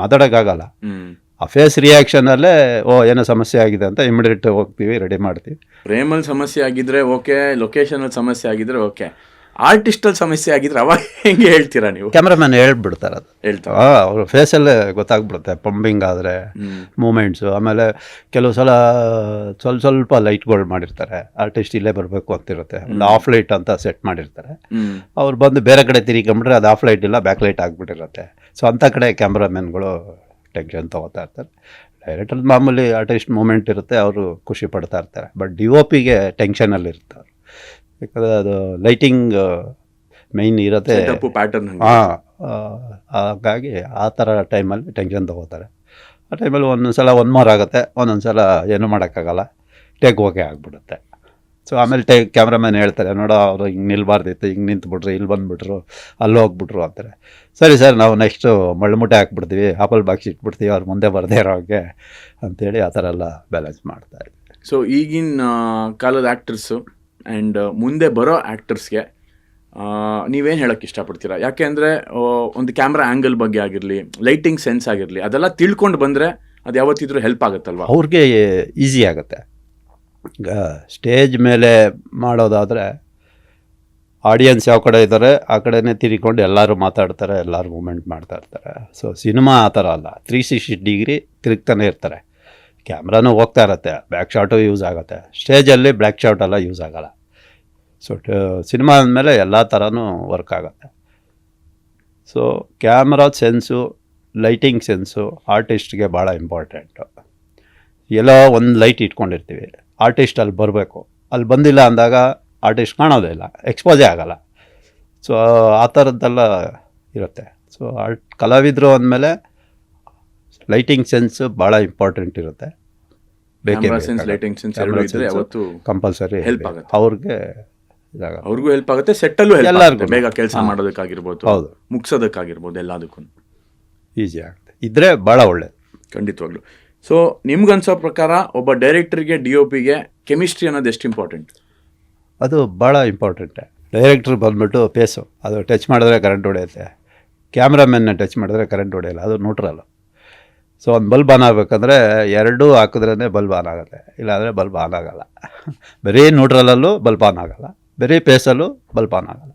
ಮಾತಾಡೋಕ್ಕಾಗಲ್ಲ. ಆ ಫೇಸ್ ರಿಯಾಕ್ಷನಲ್ಲೇ ಏನೋ ಸಮಸ್ಯೆ ಆಗಿದೆ ಅಂತ ಇಮಿಡಿಯೇಟ್ ಹೋಗ್ತೀವಿ, ರೆಡಿ ಮಾಡ್ತೀವಿ. ಫ್ರೇಮಲ್ಲಿ ಸಮಸ್ಯೆ ಆಗಿದ್ರೆ ಓಕೆ, ಲೊಕೇಶನಲ್ಲಿ ಸಮಸ್ಯೆ ಆಗಿದ್ರೆ ಓಕೆ, ಆರ್ಟಿಸ್ಟಲ್ ಸಮಸ್ಯೆ ಆಗಿದ್ರೆ ಅವಾಗ ಹೆಂಗೆ ಹೇಳ್ತೀರಾ ನೀವು? ಕ್ಯಾಮ್ರಾಮನ್ ಹೇಳ್ಬಿಡ್ತಾರೆ ಅದು, ಹೇಳ್ತಾರೆ ಅವ್ರ ಫೇಸಲ್ಲೇ ಗೊತ್ತಾಗ್ಬಿಡುತ್ತೆ. ಪಂಪಿಂಗ್ ಆದರೆ ಮೂಮೆಂಟ್ಸು, ಆಮೇಲೆ ಕೆಲವು ಸಲ ಸ್ವಲ್ಪ ಲೈಟ್ಗಳು ಮಾಡಿರ್ತಾರೆ, ಆರ್ಟಿಸ್ಟ್ ಇಲ್ಲೇ ಬರಬೇಕು ಅಂತಿರುತ್ತೆ, ಒಂದು ಆಫ್ ಲೈಟ್ ಅಂತ ಸೆಟ್ ಮಾಡಿರ್ತಾರೆ. ಅವ್ರು ಬಂದು ಬೇರೆ ಕಡೆ ತಿರ್ಕೊಂಬಿಟ್ರೆ ಅದು ಆಫ್ ಲೈಟ್ ಇಲ್ಲ, ಬ್ಯಾಕ್ ಲೈಟ್ ಆಗಿಬಿಟ್ಟಿರುತ್ತೆ. ಸೊ ಅಂಥ ಕಡೆ ಕ್ಯಾಮ್ರಾಮನ್ಗಳು ಟೆನ್ಷನ್ ತೊಗೋತಾ ಇರ್ತಾರೆ. ಡೈರೆಕ್ಟರ್ ಮಾಮೂಲಿ ಆರ್ಟಿಸ್ಟ್ ಮೂಮೆಂಟ್ ಇರುತ್ತೆ, ಅವರು ಖುಷಿ ಪಡ್ತಾ ಇರ್ತಾರೆ. ಬಟ್ DOP ಗೆ ಟೆನ್ಷನಲ್ಲಿ ಇರ್ತಾರೆ, ಯಾಕಂದರೆ ಅದು ಲೈಟಿಂಗ್ ಮೈನ್ ಇರುತ್ತೆ. ಪ್ಯಾಟರ್ನ್ ಹಾಗಾಗಿ ಆ ಥರ ಟೈಮಲ್ಲಿ ಟೆನ್ಷನ್ ತೊಗೋತಾರೆ. ಆ ಟೈಮಲ್ಲಿ ಒಂದೊಂದು ಸಲ ಮೋರ್ ಆಗುತ್ತೆ, ಒಂದೊಂದು ಸಲ ಏನೂ ಮಾಡೋಕ್ಕಾಗಲ್ಲ, ಟೇಕ್ ಓಕೆ ಆಗಿಬಿಡುತ್ತೆ. ಸೊ ಆಮೇಲೆ ಕ್ಯಾಮ್ರಾಮನ್ ಹೇಳ್ತಾರೆ, ನೋಡೋ ಅವರು ಹಿಂಗೆ ನಿಲ್ಬಾರ್ದಿತ್ತು, ಹಿಂಗೆ ನಿಂತ್ಬಿಟ್ರು, ಇಲ್ಲಿ ಬಂದುಬಿಟ್ರು, ಅಲ್ಲಿ ಹೋಗ್ಬಿಟ್ರು ಅಂತಾರೆ. ಸರಿ ಸರ್, ನಾವು ನೆಕ್ಸ್ಟು ಮಳ್ಳುಮುಟ್ಟೆ ಹಾಕ್ಬಿಡ್ತೀವಿ, ಆಪಲ್ ಬಾಕ್ಸ್ ಇಟ್ಬಿಡ್ತೀವಿ, ಅವ್ರು ಮುಂದೆ ಬರದೇ ಇರೋಗೆ ಅಂತೇಳಿ ಆ ಥರ ಎಲ್ಲ ಬ್ಯಾಲೆನ್ಸ್ ಮಾಡ್ತಾಯಿದ್ವಿ. ಸೊ ಈಗಿನ ಕಾಲದ ಆ್ಯಕ್ಟರ್ಸು ಆ್ಯಂಡ್ ಮುಂದೆ ಬರೋ ಆ್ಯಕ್ಟರ್ಸ್ಗೆ ನೀವೇನು ಹೇಳೋಕ್ಕೆ ಇಷ್ಟಪಡ್ತೀರಾ? ಯಾಕೆ ಅಂದರೆ ಒಂದು ಕ್ಯಾಮ್ರಾ ಆ್ಯಂಗಲ್ ಬಗ್ಗೆ ಆಗಿರಲಿ, ಲೈಟಿಂಗ್ ಸೆನ್ಸ್ ಆಗಿರಲಿ, ಅದೆಲ್ಲ ತಿಳ್ಕೊಂಡು ಬಂದರೆ ಅದು ಯಾವತ್ತಿದ್ರೂ ಹೆಲ್ಪ್ ಆಗುತ್ತಲ್ವ? ಅವ್ರಿಗೆ ಈಸಿ ಆಗುತ್ತೆ. ಈಗ ಸ್ಟೇಜ್ ಮೇಲೆ ಮಾಡೋದಾದರೆ ಆಡಿಯನ್ಸ್ ಯಾವ ಕಡೆ ಇದ್ದಾರೆ ಆ ಕಡೆನೇ ತಿರ್ಕೊಂಡು ಎಲ್ಲರೂ ಮಾತಾಡ್ತಾರೆ, ಎಲ್ಲರೂ ಮೂಮೆಂಟ್ ಮಾಡ್ತಾ ಇರ್ತಾರೆ. ಸೊ ಸಿನಿಮಾ ಆ ಥರ ಅಲ್ಲ, 360 ಡಿಗ್ರಿ ತಿರುಗ್ತಾನೆ ಇರ್ತಾರೆ, ಕ್ಯಾಮ್ರಾನು ಹೋಗ್ತಾ ಇರುತ್ತೆ, ಬ್ಯಾಕ್ ಶಾಟು ಯೂಸ್ ಆಗುತ್ತೆ. ಸ್ಟೇಜಲ್ಲಿ ಬ್ಲ್ಯಾಕ್ ಶಾಟ್ ಎಲ್ಲ ಯೂಸ್ ಆಗೋಲ್ಲ. ಸೊ ಸಿನಿಮಾ ಅಂದಮೇಲೆ ಎಲ್ಲ ಥರನೂ ವರ್ಕ್ ಆಗುತ್ತೆ. So camera sense, lighting sense ಆರ್ಟಿಸ್ಟ್ಗೆ ಭಾಳ ಇಂಪಾರ್ಟೆಂಟು. ಎಲ್ಲೋ ಒಂದು ಲೈಟ್ ಇಟ್ಕೊಂಡಿರ್ತೀವಿ, ಆರ್ಟಿಸ್ಟ್ ಅಲ್ಲಿ ಬರಬೇಕು, ಅಲ್ಲಿ ಬಂದಿಲ್ಲ ಅಂದಾಗ ಆರ್ಟಿಸ್ಟ್ ಕಾಣೋದೇ ಇಲ್ಲ, ಎಕ್ಸ್ಪೋಸೇ ಆಗೋಲ್ಲ. ಸೊ ಆ ಥರದ್ದೆಲ್ಲ ಇರುತ್ತೆ. ಸೊ ಕಲಾವಿದರು ಅಂದಮೇಲೆ ಲೈಟಿಂಗ್ ಸೆನ್ಸ್ ಭಾಳ ಇಂಪಾರ್ಟೆಂಟ್ ಇರುತ್ತೆ, ಕಂಪಲ್ಸರಿ ಹೆಲ್ಪ್ ಆಗುತ್ತೆ. ಅವ್ರಿಗೆ ಅವ್ರಿಗೂ ಹೆಲ್ಪ್ ಆಗುತ್ತೆ, ಸೆಟ್ಟಲ್ಲೂ ಎಲ್ಲರಿಗೂ ಬೇಗ ಕೆಲಸ ಮಾಡೋದಕ್ಕಾಗಿರ್ಬೋದು, ಹೌದು, ಮುಗಿಸೋದಕ್ಕಾಗಿರ್ಬೋದು, ಎಲ್ಲದಕ್ಕೂ ಈಸಿ ಆಗುತ್ತೆ, ಇದ್ರೆ ಭಾಳ ಒಳ್ಳೆಯದು ಖಂಡಿತವಾಗ್ಲು. ಸೊ ನಿಮ್ಗನ್ಸೋ ಪ್ರಕಾರ ಒಬ್ಬ ಡೈರೆಕ್ಟ್ರಿಗೆ DOPಗೆ ಕೆಮಿಸ್ಟ್ರಿ ಅನ್ನೋದು ಎಷ್ಟು ಇಂಪಾರ್ಟೆಂಟ್? ಅದು ಭಾಳ ಇಂಪಾರ್ಟೆಂಟೇ. ಡೈರೆಕ್ಟ್ರ್ ಬಂದ್ಬಿಟ್ಟು ಪೇಸು, ಅದು ಟಚ್ ಮಾಡಿದ್ರೆ ಕರೆಂಟ್ ಹೊಡೆಯುತ್ತೆ, ಕ್ಯಾಮ್ರಾಮನ್ನ ಟಚ್ ಮಾಡಿದ್ರೆ ಕರೆಂಟ್ ಹೊಡೆಯಲ್ಲ, ಅದು ನ್ಯೂಟ್ರಲ್ಲು. ಸೊ ಒಂದು ಬಲ್ಬ್ ಆನ್ ಆಗಬೇಕಂದ್ರೆ ಎರಡೂ ಹಾಕಿದ್ರೇ ಬಲ್ಬ್ ಆನ್ ಆಗುತ್ತೆ, ಇಲ್ಲಾಂದರೆ ಬಲ್ಬ್ ಆನ್ ಆಗೋಲ್ಲ. ಬರೀ ನ್ಯೂಟ್ರಲಲ್ಲೂ ಬಲ್ಬ್ ಆನ್ ಆಗೋಲ್ಲ, ಬರೀ ಪೇಸಲ್ಲೂ ಬಲ್ಬ್ ಆನ್ ಆಗೋಲ್ಲ.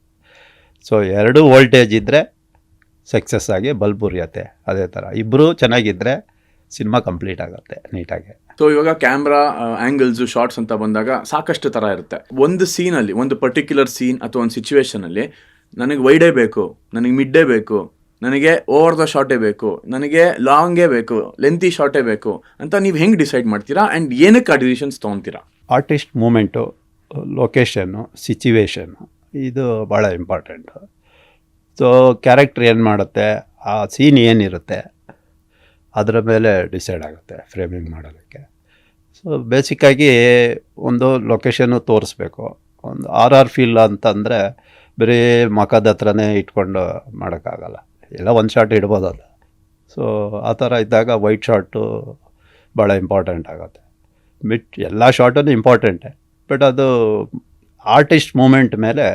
ಸೊ ಎರಡೂ ವೋಲ್ಟೇಜ್ ಇದ್ದರೆ ಸಕ್ಸಸ್ ಆಗಿ ಬಲ್ಬ್ ಉರಿಯುತ್ತೆ. ಅದೇ ಥರ ಇಬ್ಬರೂ ಚೆನ್ನಾಗಿದ್ದರೆ ಸಿನಿಮಾ ಕಂಪ್ಲೀಟ್ ಆಗುತ್ತೆ ನೀಟಾಗಿ. ಸೊ ಇವಾಗ ಕ್ಯಾಮ್ರಾ ಆ್ಯಂಗಲ್ಸು, ಶಾರ್ಟ್ಸ್ ಅಂತ ಬಂದಾಗ ಸಾಕಷ್ಟು ಥರ ಇರುತ್ತೆ. ಒಂದು ಸೀನಲ್ಲಿ, ಒಂದು ಪರ್ಟಿಕ್ಯುಲರ್ ಸೀನ್ ಅಥವಾ ಒಂದು ಸಿಚುವೇಷನಲ್ಲಿ ನನಗೆ ವೈಡೇ ಬೇಕು, ನನಗೆ ಮಿಡ್ಡೇ ಬೇಕು, ನನಗೆ ಓವರ್ ದ ಶಾರ್ಟೇ ಬೇಕು, ನನಗೆ ಲಾಂಗೇ ಬೇಕು, ಲೆಂತಿ ಶಾರ್ಟೇ ಬೇಕು ಅಂತ ನೀವು ಹೆಂಗೆ ಡಿಸೈಡ್ ಮಾಡ್ತೀರಾ ಆ್ಯಂಡ್ ಏನಕ್ಕೆ ಆ ಡಿಸಿಷನ್ಸ್ ತೊಗೊತೀರಾ? ಆರ್ಟಿಸ್ಟ್ ಮೂಮೆಂಟು, ಲೊಕೇಶನ್ನು, ಸಿಚುವೇಶನ್ನು ಇದು ಭಾಳ ಇಂಪಾರ್ಟೆಂಟು. ಸೊ ಕ್ಯಾರೆಕ್ಟ್ರ್ ಏನು ಮಾಡುತ್ತೆ, ಆ ಸೀನ್ ಏನಿರುತ್ತೆ ಅದರ ಮೇಲೆ ಡಿಸೈಡ್ ಆಗುತ್ತೆ ಫ್ರೇಮಿಂಗ್ ಮಾಡೋದಕ್ಕೆ. ಸೊ ಬೇಸಿಕ್ಕಾಗಿ ಒಂದು ಲೊಕೇಶನ್ನು ತೋರಿಸ್ಬೇಕು. ಒಂದು RR ಫೀಲ್ ಅಂತಂದರೆ ಬರೀ ಮಖದ ಹತ್ರನೇ ಇಟ್ಕೊಂಡು ಮಾಡೋಕ್ಕಾಗಲ್ಲ, ಎಲ್ಲ ಒಂದು ಶಾಟ್ ಇಡ್ಬೋದಲ್ಲ. ಸೊ ಆ ಥರ ಇದ್ದಾಗ ವೈಟ್ ಶಾಟು ಭಾಳ ಇಂಪಾರ್ಟೆಂಟ್ ಆಗುತ್ತೆ. ಎಲ್ಲ ಶಾಟೂ ಇಂಪಾರ್ಟೆಂಟೇ, ಬಟ್ ಅದು ಆರ್ಟಿಸ್ಟ್ ಮೂಮೆಂಟ್ ಮೇಲೆ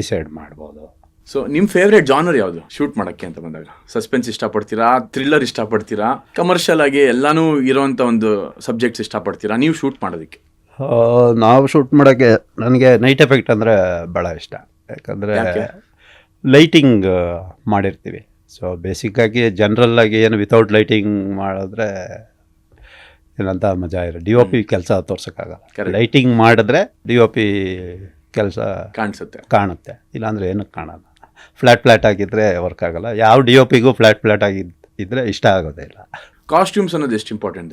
ಡಿಸೈಡ್ ಮಾಡ್ಬೋದು. ಸೊ ನಿಮ್ಮ ಫೇವ್ರೇಟ್ ಜಾನರ್ ಯಾವುದು ಶೂಟ್ ಮಾಡೋಕ್ಕೆ ಅಂತ ಬಂದಾಗ? ಸಸ್ಪೆನ್ಸ್ ಇಷ್ಟಪಡ್ತೀರಾ, ಥ್ರಿಲ್ಲರ್ ಇಷ್ಟಪಡ್ತೀರಾ, ಕಮರ್ಷಿಯಲ್ ಆಗಿ ಎಲ್ಲನೂ ಇರೋವಂಥ ಒಂದು ಸಬ್ಜೆಕ್ಟ್ಸ್ ಇಷ್ಟಪಡ್ತೀರಾ ನೀವು ಶೂಟ್ ಮಾಡೋದಕ್ಕೆ? ನಾವು ಶೂಟ್ ಮಾಡೋಕ್ಕೆ ನನಗೆ ನೈಟ್ ಎಫೆಕ್ಟ್ ಅಂದರೆ ಭಾಳ ಇಷ್ಟ, ಯಾಕಂದರೆ ಲೈಟಿಂಗ್ ಮಾಡಿರ್ತೀವಿ. ಸೊ ಬೇಸಿಕ್ಕಾಗಿ ಜನರಲ್ಲಾಗಿ ಏನು ವಿತೌಟ್ ಲೈಟಿಂಗ್ ಮಾಡಿದ್ರೆ ಏನಂತ ಮಜಾ ಇರೋ DOP ಕೆಲಸ ತೋರ್ಸೋಕ್ಕಾಗಲ್ಲ. ಲೈಟಿಂಗ್ ಮಾಡಿದ್ರೆ DOP ಕೆಲಸ ಕಾಣುತ್ತೆ, ಇಲ್ಲಾಂದರೆ ಏನಕ್ಕೆ ಕಾಣಲ್ಲ. ಫ್ಲ್ಯಾಟ್ ಆಗಿದ್ದರೆ ವರ್ಕ್ ಆಗೋಲ್ಲ. ಯಾವ DOPಗೂ ಫ್ಲ್ಯಾಟ್ ಆಗಿದ್ದರೆ ಇಷ್ಟ ಆಗೋದೇ ಇಲ್ಲ. ಕಾಸ್ಟ್ಯೂಮ್ಸ್ ಅನ್ನೋದು ಎಷ್ಟು ಇಂಪಾರ್ಟೆಂಟ್?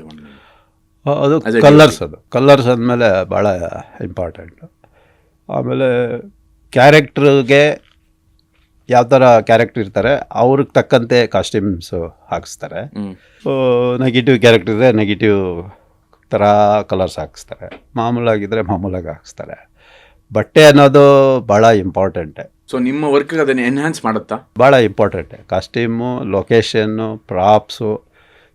ಅದು ಕಲರ್ಸ್ ಅಂದಮೇಲೆ ಭಾಳ ಇಂಪಾರ್ಟೆಂಟು. ಆಮೇಲೆ ಕ್ಯಾರೆಕ್ಟ್ರಿಗೆ ಯಾವ ಥರ ಕ್ಯಾರೆಕ್ಟರ್ ಇರ್ತಾರೆ ಅವ್ರಿಗೆ ತಕ್ಕಂತೆ ಕಾಸ್ಟ್ಯೂಮ್ಸು ಹಾಕಿಸ್ತಾರೆ. ನೆಗೆಟಿವ್ ಕ್ಯಾರೆಕ್ಟರ್ ಇದ್ದರೆ ನೆಗೆಟಿವ್ ಥರ ಕಲರ್ಸ್ ಹಾಕಿಸ್ತಾರೆ, ಮಾಮೂಲಾಗಿದ್ದರೆ ಮಾಮೂಲಾಗಿ ಹಾಕಿಸ್ತಾರೆ. ಬಟ್ಟೆ ಅನ್ನೋದು ಭಾಳ ಇಂಪಾರ್ಟೆಂಟೆ. ಸೊ ನಿಮ್ಮ ವರ್ಕ್ಗೆ ಅದನ್ನು ಎನ್ಹ್ಯಾನ್ಸ್ ಮಾಡುತ್ತಾ? ಭಾಳ ಇಂಪಾರ್ಟೆಂಟೆ. ಕಾಸ್ಟ್ಯೂಮು, ಲೊಕೇಶನ್ನು, ಪ್ರಾಪ್ಸು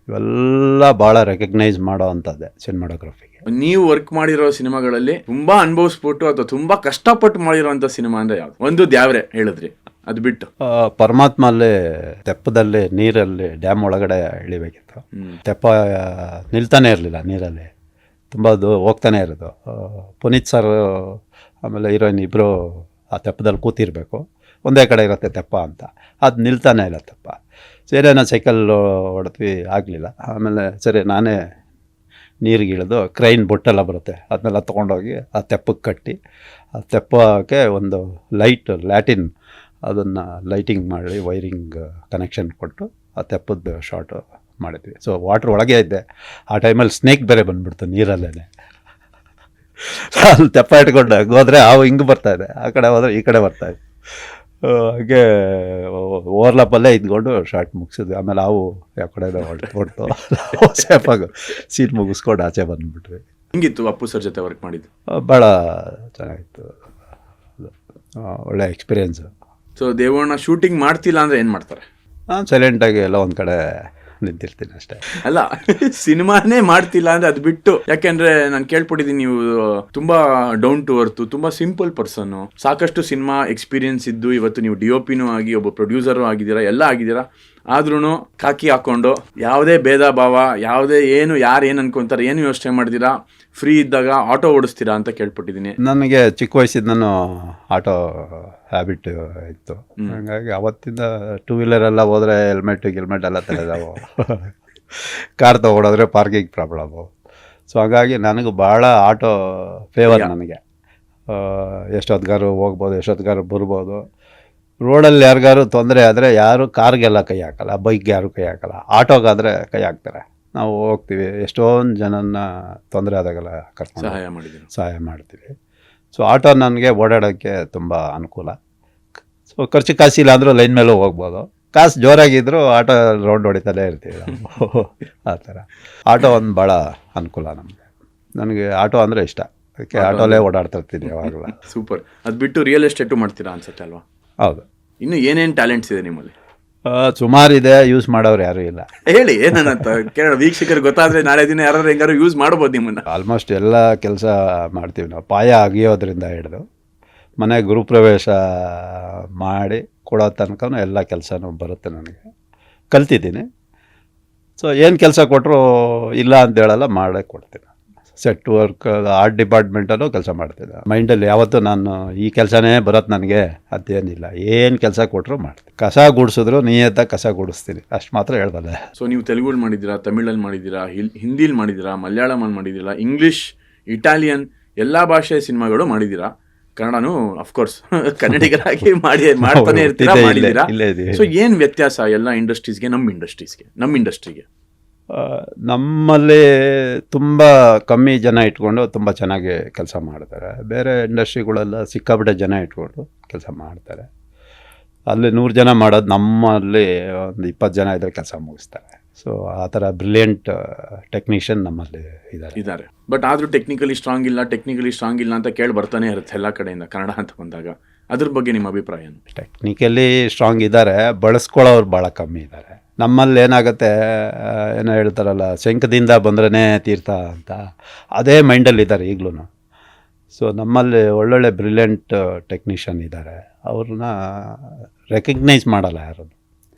ಇವೆಲ್ಲ ಭಾಳ ರೆಕಗ್ನೈಸ್ ಮಾಡೋ ಅಂಥದ್ದೇ ಸಿನಿಮಾಟೋಗ್ರಫಿಗೆ. ನೀವು ವರ್ಕ್ ಮಾಡಿರೋ ಸಿನಿಮಾಗಳಲ್ಲಿ ತುಂಬ ಅನುಭವಿಸ್ಬಿಟ್ಟು ಅಥವಾ ತುಂಬ ಕಷ್ಟಪಟ್ಟು ಮಾಡಿರೋಂಥ ಸಿನಿಮಾ ಅಂದರೆ ಯಾವುದು? ಒಂದು ದ್ಯಾವ್ರೆ ಹೇಳಿದ್ರಿ, ಅದು ಬಿಟ್ಟು ಪರಮಾತ್ಮ ಅಲ್ಲೇ ತೆಪ್ಪದಲ್ಲಿ ನೀರಲ್ಲಿ ಡ್ಯಾಮ್ ಒಳಗಡೆ ಇಳಿಬೇಕಿತ್ತು. ತೆಪ್ಪ ನಿಲ್ತಾನೆ ಇರಲಿಲ್ಲ ನೀರಲ್ಲಿ, ತುಂಬ ಹೋಗ್ತಾನೆ ಇರೋದು. ಪುನೀತ್ ಸರ್ ಆಮೇಲೆ ಹೀರೋಯಿನ್ ಇಬ್ಬರು ಆ ತೆಪ್ಪದಲ್ಲಿ ಕೂತಿರಬೇಕು, ಒಂದೇ ಕಡೆ ಇರುತ್ತೆ ತೆಪ್ಪ ಅಂತ, ಅದು ನಿಲ್ತಾನೆ ಇಲ್ಲ ತೆಪ್ಪ. ಸರಿನಾ ಸೈಕಲ್ ಹೊಡೆದ್ವಿ, ಆಗಲಿಲ್ಲ. ಆಮೇಲೆ ಸರಿ ನಾನೇ ನೀರಿಗೆ ಇಳಿದು ಕ್ರೈನ್ ಬೊಟ್ಟೆಲ್ಲ ಬರುತ್ತೆ ಅದನ್ನೆಲ್ಲ ತೊಗೊಂಡೋಗಿ ಆ ತೆಪ್ಪಕ್ಕೆ ಕಟ್ಟಿ, ಆ ತೆಪ್ಪಕ್ಕೆ ಒಂದು ಲ್ಯಾಟಿನ್ ಅದನ್ನು ಲೈಟಿಂಗ್ ಮಾಡಿ ವೈರಿಂಗ್ ಕನೆಕ್ಷನ್ ಕೊಟ್ಟು ಆ ತೆಪ್ಪದ ಶಾರ್ಟು ಮಾಡಿದ್ವಿ. ಸೊ ವಾಟ್ರ್ ಒಳಗೆ ಇದ್ದೆ, ಆ ಟೈಮಲ್ಲಿ ಸ್ನೇಕ್ ಬೇರೆ ಬಂದುಬಿಡ್ತು ನೀರಲ್ಲೇ. ಅಲ್ಲಿ ತೆಪ್ಪ ಇಟ್ಕೊಂಡು ಹೋದರೆ ಹಾವು ಹಿಂಗೆ ಬರ್ತಾಯಿದೆ, ಆ ಕಡೆ ಹೋದರೆ ಈ ಕಡೆ ಬರ್ತಾಯಿದೆ. ಹಾಗೆ ಓವರ್ಲಾಪಲ್ಲೇ ಇದ್ಕೊಂಡು ಶಾರ್ಟ್ ಮುಗಿಸಿದ್ವಿ. ಆಮೇಲೆ ಹಾವು ಯಾವ ಕಡೆ ಹೊಡ್ತು ಸೇಫಾಗಿ ಸೀಟ್ ಮುಗಿಸ್ಕೊಂಡು ಆಚೆ ಬಂದುಬಿಟ್ವಿ. ಹಿಂಗಿತ್ತು ಅಪ್ಪು ಸರ್ ಜೊತೆ ವರ್ಕ್ ಮಾಡಿದ್ದು? ಭಾಳ ಚೆನ್ನಾಗಿತ್ತು, ಒಳ್ಳೆ ಎಕ್ಸ್ಪೀರಿಯೆನ್ಸು. ಸೊ ದೇವಣ್ಣ ಶೂಟಿಂಗ್ ಮಾಡ್ತಿಲ್ಲ ಅಂದರೆ ಏನು ಮಾಡ್ತಾರೆ? ನಾನು ಸೈಲೆಂಟಾಗಿ ಎಲ್ಲ ಒಂದು ಕಡೆ ನಿಂತಿರ್ತೀನಿ ಅಷ್ಟೇ. ಅಲ್ಲ, ಸಿನಿಮಾನೇ ಮಾಡ್ತಿಲ್ಲ ಅಂದ್ರೆ ಅದು ಬಿಟ್ಟು, ಯಾಕೆಂದ್ರೆ ನಾನು ಕೇಳ್ಪಟ್ಟಿದ್ದೀನಿ ನೀವು ತುಂಬಾ ಡೌನ್ ಟು ಅರ್ತ್, ತುಂಬಾ ಸಿಂಪಲ್ ಪರ್ಸನ್, ಸಾಕಷ್ಟು ಸಿನಿಮಾ ಎಕ್ಸ್ಪೀರಿಯನ್ಸ್ ಇದ್ದು ಇವತ್ತು ನೀವು DOPನೂ ಆಗಿ ಒಬ್ಬ ಪ್ರೊಡ್ಯೂಸರು ಆಗಿದ್ದೀರಾ, ಎಲ್ಲ ಆಗಿದ್ದೀರಾ. ಆದ್ರೂ ಕಾಕಿ ಹಾಕೊಂಡು ಯಾವುದೇ ಭೇದ ಭಾವ, ಯಾವುದೇ ಏನು ಯಾರು ಏನು ಅನ್ಕೊಂತಾರೆ ಏನು ಯೋಚನೆ ಮಾಡಿದ್ದೀರಾ, ಫ್ರೀ ಇದ್ದಾಗ ಆಟೋ ಓಡಿಸ್ತೀರಾ ಅಂತ ಕೇಳ್ಪಟ್ಟಿದ್ದೀನಿ. ನನಗೆ ಚಿಕ್ಕ ವಯಸ್ಸಿಂದನೂ ಆಟೋ ಹ್ಯಾಬಿಟ್ ಇತ್ತು. ಹಾಗಾಗಿ ಅವತ್ತಿಂದ 2 ವೀಲರೆಲ್ಲ ಹೋದರೆ ಹೆಲ್ಮೆಟ್ ಎಲ್ಲ ತಲೆದಾವು, ಕಾರ್ ತೊಗೊಂಡೋದ್ರೆ ಪಾರ್ಕಿಂಗ್ ಪ್ರಾಬ್ಲಮ್ಮು. ಸೊ ಹಾಗಾಗಿ ನನಗೆ ಭಾಳ ಆಟೋ ಫೇವರ್. ನನಗೆ ಎಷ್ಟೊತ್ತಿಗಾರು ಹೋಗ್ಬೋದು, ಎಷ್ಟೊತ್ತಿಗಾರು ಬರ್ಬೋದು. ರೋಡಲ್ಲಿ ಯಾರಿಗಾರು ತೊಂದರೆ ಆದರೆ ಯಾರು ಕಾರ್ಗೆಲ್ಲ ಕೈ ಹಾಕಲ್ಲ, ಬೈಕ್ಗೆ ಯಾರು ಕೈ ಹಾಕಲ್ಲ, ಆಟೋಗಾದರೆ ಕೈ ಹಾಕ್ತಾರೆ. ನಾವು ಹೋಗ್ತೀವಿ, ಎಷ್ಟೊಂದು ಜನನ ತೊಂದರೆ ಆದಾಗೆಲ್ಲ ಕರ್ಕೊಂಡು ಸಹಾಯ ಮಾಡ್ತೀವಿ. ಸೊ ಆಟೋ ನನಗೆ ಓಡಾಡೋಕ್ಕೆ ತುಂಬ ಅನುಕೂಲ. ಸೊ ಖರ್ಚು ಕಾಸಿಲ್ಲ ಅಂದರೂ ಲೈನ್ ಮೇಲೂ ಹೋಗ್ಬೋದು, ಕಾಸು ಜೋರಾಗಿದ್ದರೂ ಆಟೋ ರೌಂಡ್ ಹೊಡಿತಲೇ ಇರ್ತೀವಿ ನಾವು. ಆ ಥರ ಆಟೋ ಒಂದು ಭಾಳ ಅನುಕೂಲ ನಮಗೆ. ನನಗೆ ಆಟೋ ಅಂದರೆ ಇಷ್ಟ, ಅದಕ್ಕೆ ಆಟೋಲೇ ಓಡಾಡ್ತಿರ್ತೀನಿ ಯಾವಾಗಲೂ. ಸೂಪರ್. ಅದು ಬಿಟ್ಟು ರಿಯಲ್ ಎಸ್ಟೇಟು ಮಾಡ್ತೀರಾ ಅನ್ಸುತ್ತೆ ಅಲ್ವಾ? ಹೌದು. ಇನ್ನು ಏನೇನು ಟ್ಯಾಲೆಂಟ್ಸ್ ಇದೆ ನಿಮ್ಮಲ್ಲಿ? ಸುಮಾರಿದೆ, ಯೂಸ್ ಮಾಡೋರು ಯಾರೂ ಇಲ್ಲ. ಹೇಳಿ ಏನಂತ ಕೇಳೋಣ, ವೀಕ್ಷಕರಿಗೆ ಗೊತ್ತಾದರೆ ನಾಳೆ ದಿನ ಯಾರು ಹೆಂಗಾರು ಯೂಸ್ ಮಾಡ್ಬೋದು ನಿಮ್ಮನ್ನು. ಆಲ್ಮೋಸ್ಟ್ ಎಲ್ಲ ಕೆಲಸ ಮಾಡ್ತೀವಿ ನಾವು, ಪಾಯ ಅಗಿಯೋದ್ರಿಂದ ಹಿಡಿದು ಮನೆ ಗೃಹಪ್ರವೇಶ ಮಾಡಿ ಕೊಡೋ ತನಕ ಎಲ್ಲ ಕೆಲಸನೂ ಬರುತ್ತೆ ನನಗೆ, ಕಲ್ತಿದ್ದೀನಿ. ಸೊ ಏನು ಕೆಲಸ ಕೊಟ್ಟರು ಇಲ್ಲ ಅಂತ ಹೇಳಲ್ಲ, ಮಾಡೇ ಕೊಡ್ತೀನಿ. ಸೆಟ್ ವರ್ಕ್, ಆರ್ಟ್ ಡಿಪಾರ್ಟ್ಮೆಂಟಲ್ಲೂ ಕೆಲಸ ಮಾಡ್ತಿದ್ದೆ. ಮೈಂಡಲ್ಲಿ ಯಾವತ್ತೂ ನಾನು ಈ ಕೆಲಸನೇ ಬರೋದು ನನಗೆ ಅದೇನಿಲ್ಲ, ಏನು ಕೆಲಸ ಕೊಟ್ಟರು ಮಾಡ್ತೀನಿ. ಕಸ ಗುಡಿಸಿದ್ರು ನಿಯತ್ತಾಗಿ ಕಸ ಗುಡಿಸ್ತೀನಿ, ಅಷ್ಟು ಮಾತ್ರ ಹೇಳ್ಬಲ್ಲೆ. ಸೊ ನೀವು ತೆಲುಗಲ್ಲಿ ಮಾಡಿದ್ದೀರಾ, ತಮಿಳಲ್ಲಿ ಮಾಡಿದ್ದೀರಾ, ಹಿಂದಿಲಿ ಮಾಡಿದ್ದೀರಾ, ಮಲಯಾಳಮಲ್ಲಿ ಮಾಡಿದ್ದೀರಾ, ಇಂಗ್ಲೀಷ್, ಇಟಾಲಿಯನ್ ಎಲ್ಲ ಭಾಷೆಯ ಸಿನಿಮಾಗಳು ಮಾಡಿದ್ದೀರಾ, ಕನ್ನಡನೂ ಅಫ್ಕೋರ್ಸ್ ಕನ್ನಡಿಗರಾಗಿ ಮಾಡ್ತಾನೆ ಇರ್ತೀರಾ, ಮಾಡಿದ್ದೀರಾ. ಸೊ ಏನು ವ್ಯತ್ಯಾಸ ಎಲ್ಲ ಇಂಡಸ್ಟ್ರೀಸ್ಗೆ ನಮ್ಮ ಇಂಡಸ್ಟ್ರಿಗೆ? ನಮ್ಮಲ್ಲಿ ತುಂಬ ಕಮ್ಮಿ ಜನ ಇಟ್ಕೊಂಡು ತುಂಬ ಚೆನ್ನಾಗಿ ಕೆಲಸ ಮಾಡ್ತಾರೆ. ಬೇರೆ ಇಂಡಸ್ಟ್ರಿಗಳೆಲ್ಲ ಸಿಕ್ಕಾಪಟ್ಟೆ ಜನ ಇಟ್ಕೊಂಡು ಕೆಲಸ ಮಾಡ್ತಾರೆ. ಅಲ್ಲಿ 100 ಜನ ಮಾಡೋದು, ನಮ್ಮಲ್ಲಿ ಒಂದು 20 ಜನ ಇದ್ದರೆ ಕೆಲಸ ಮುಗಿಸ್ತಾರೆ. ಸೊ ಆ ಥರ ಬ್ರಿಲಿಯಂಟ್ ಟೆಕ್ನಿಷಿಯನ್ ನಮ್ಮಲ್ಲಿ ಇದ್ದಾರೆ. ಬಟ್ ಆದರೂ ಟೆಕ್ನಿಕಲಿ ಸ್ಟ್ರಾಂಗ್ ಇಲ್ಲ ಅಂತ ಕೇಳಿ ಬರ್ತಾನೆ ಇರುತ್ತೆ ಎಲ್ಲ ಕಡೆಯಿಂದ ಕನ್ನಡ ಅಂತ ಬಂದಾಗ. ಅದ್ರ ಬಗ್ಗೆ ನಿಮ್ಮ ಅಭಿಪ್ರಾಯ ಏನು? ಟೆಕ್ನಿಕಲಿ ಸ್ಟ್ರಾಂಗ್ ಇದ್ದಾರೆ, ಬಳಸ್ಕೊಳ್ಳೋರು ಭಾಳ ಕಮ್ಮಿ ಇದ್ದಾರೆ. ನಮ್ಮಲ್ಲಿ ಏನಾಗುತ್ತೆ, ಏನೋ ಹೇಳ್ತಾರಲ್ಲ, ಶಂಖದಿಂದ ಬಂದ್ರೇ ತೀರ್ಥ ಅಂತ, ಅದೇ ಮೈಂಡಲ್ಲಿದ್ದಾರೆ ಈಗಲೂ. ಸೊ ನಮ್ಮಲ್ಲಿ ಒಳ್ಳೊಳ್ಳೆ ಬ್ರಿಲಿಯಂಟ್ ಟೆಕ್ನಿಷಿಯನ್ ಇದ್ದಾರೆ, ಅವ್ರನ್ನ ರೆಕಗ್ನೈಸ್ ಮಾಡಲ್ಲ ಯಾರು.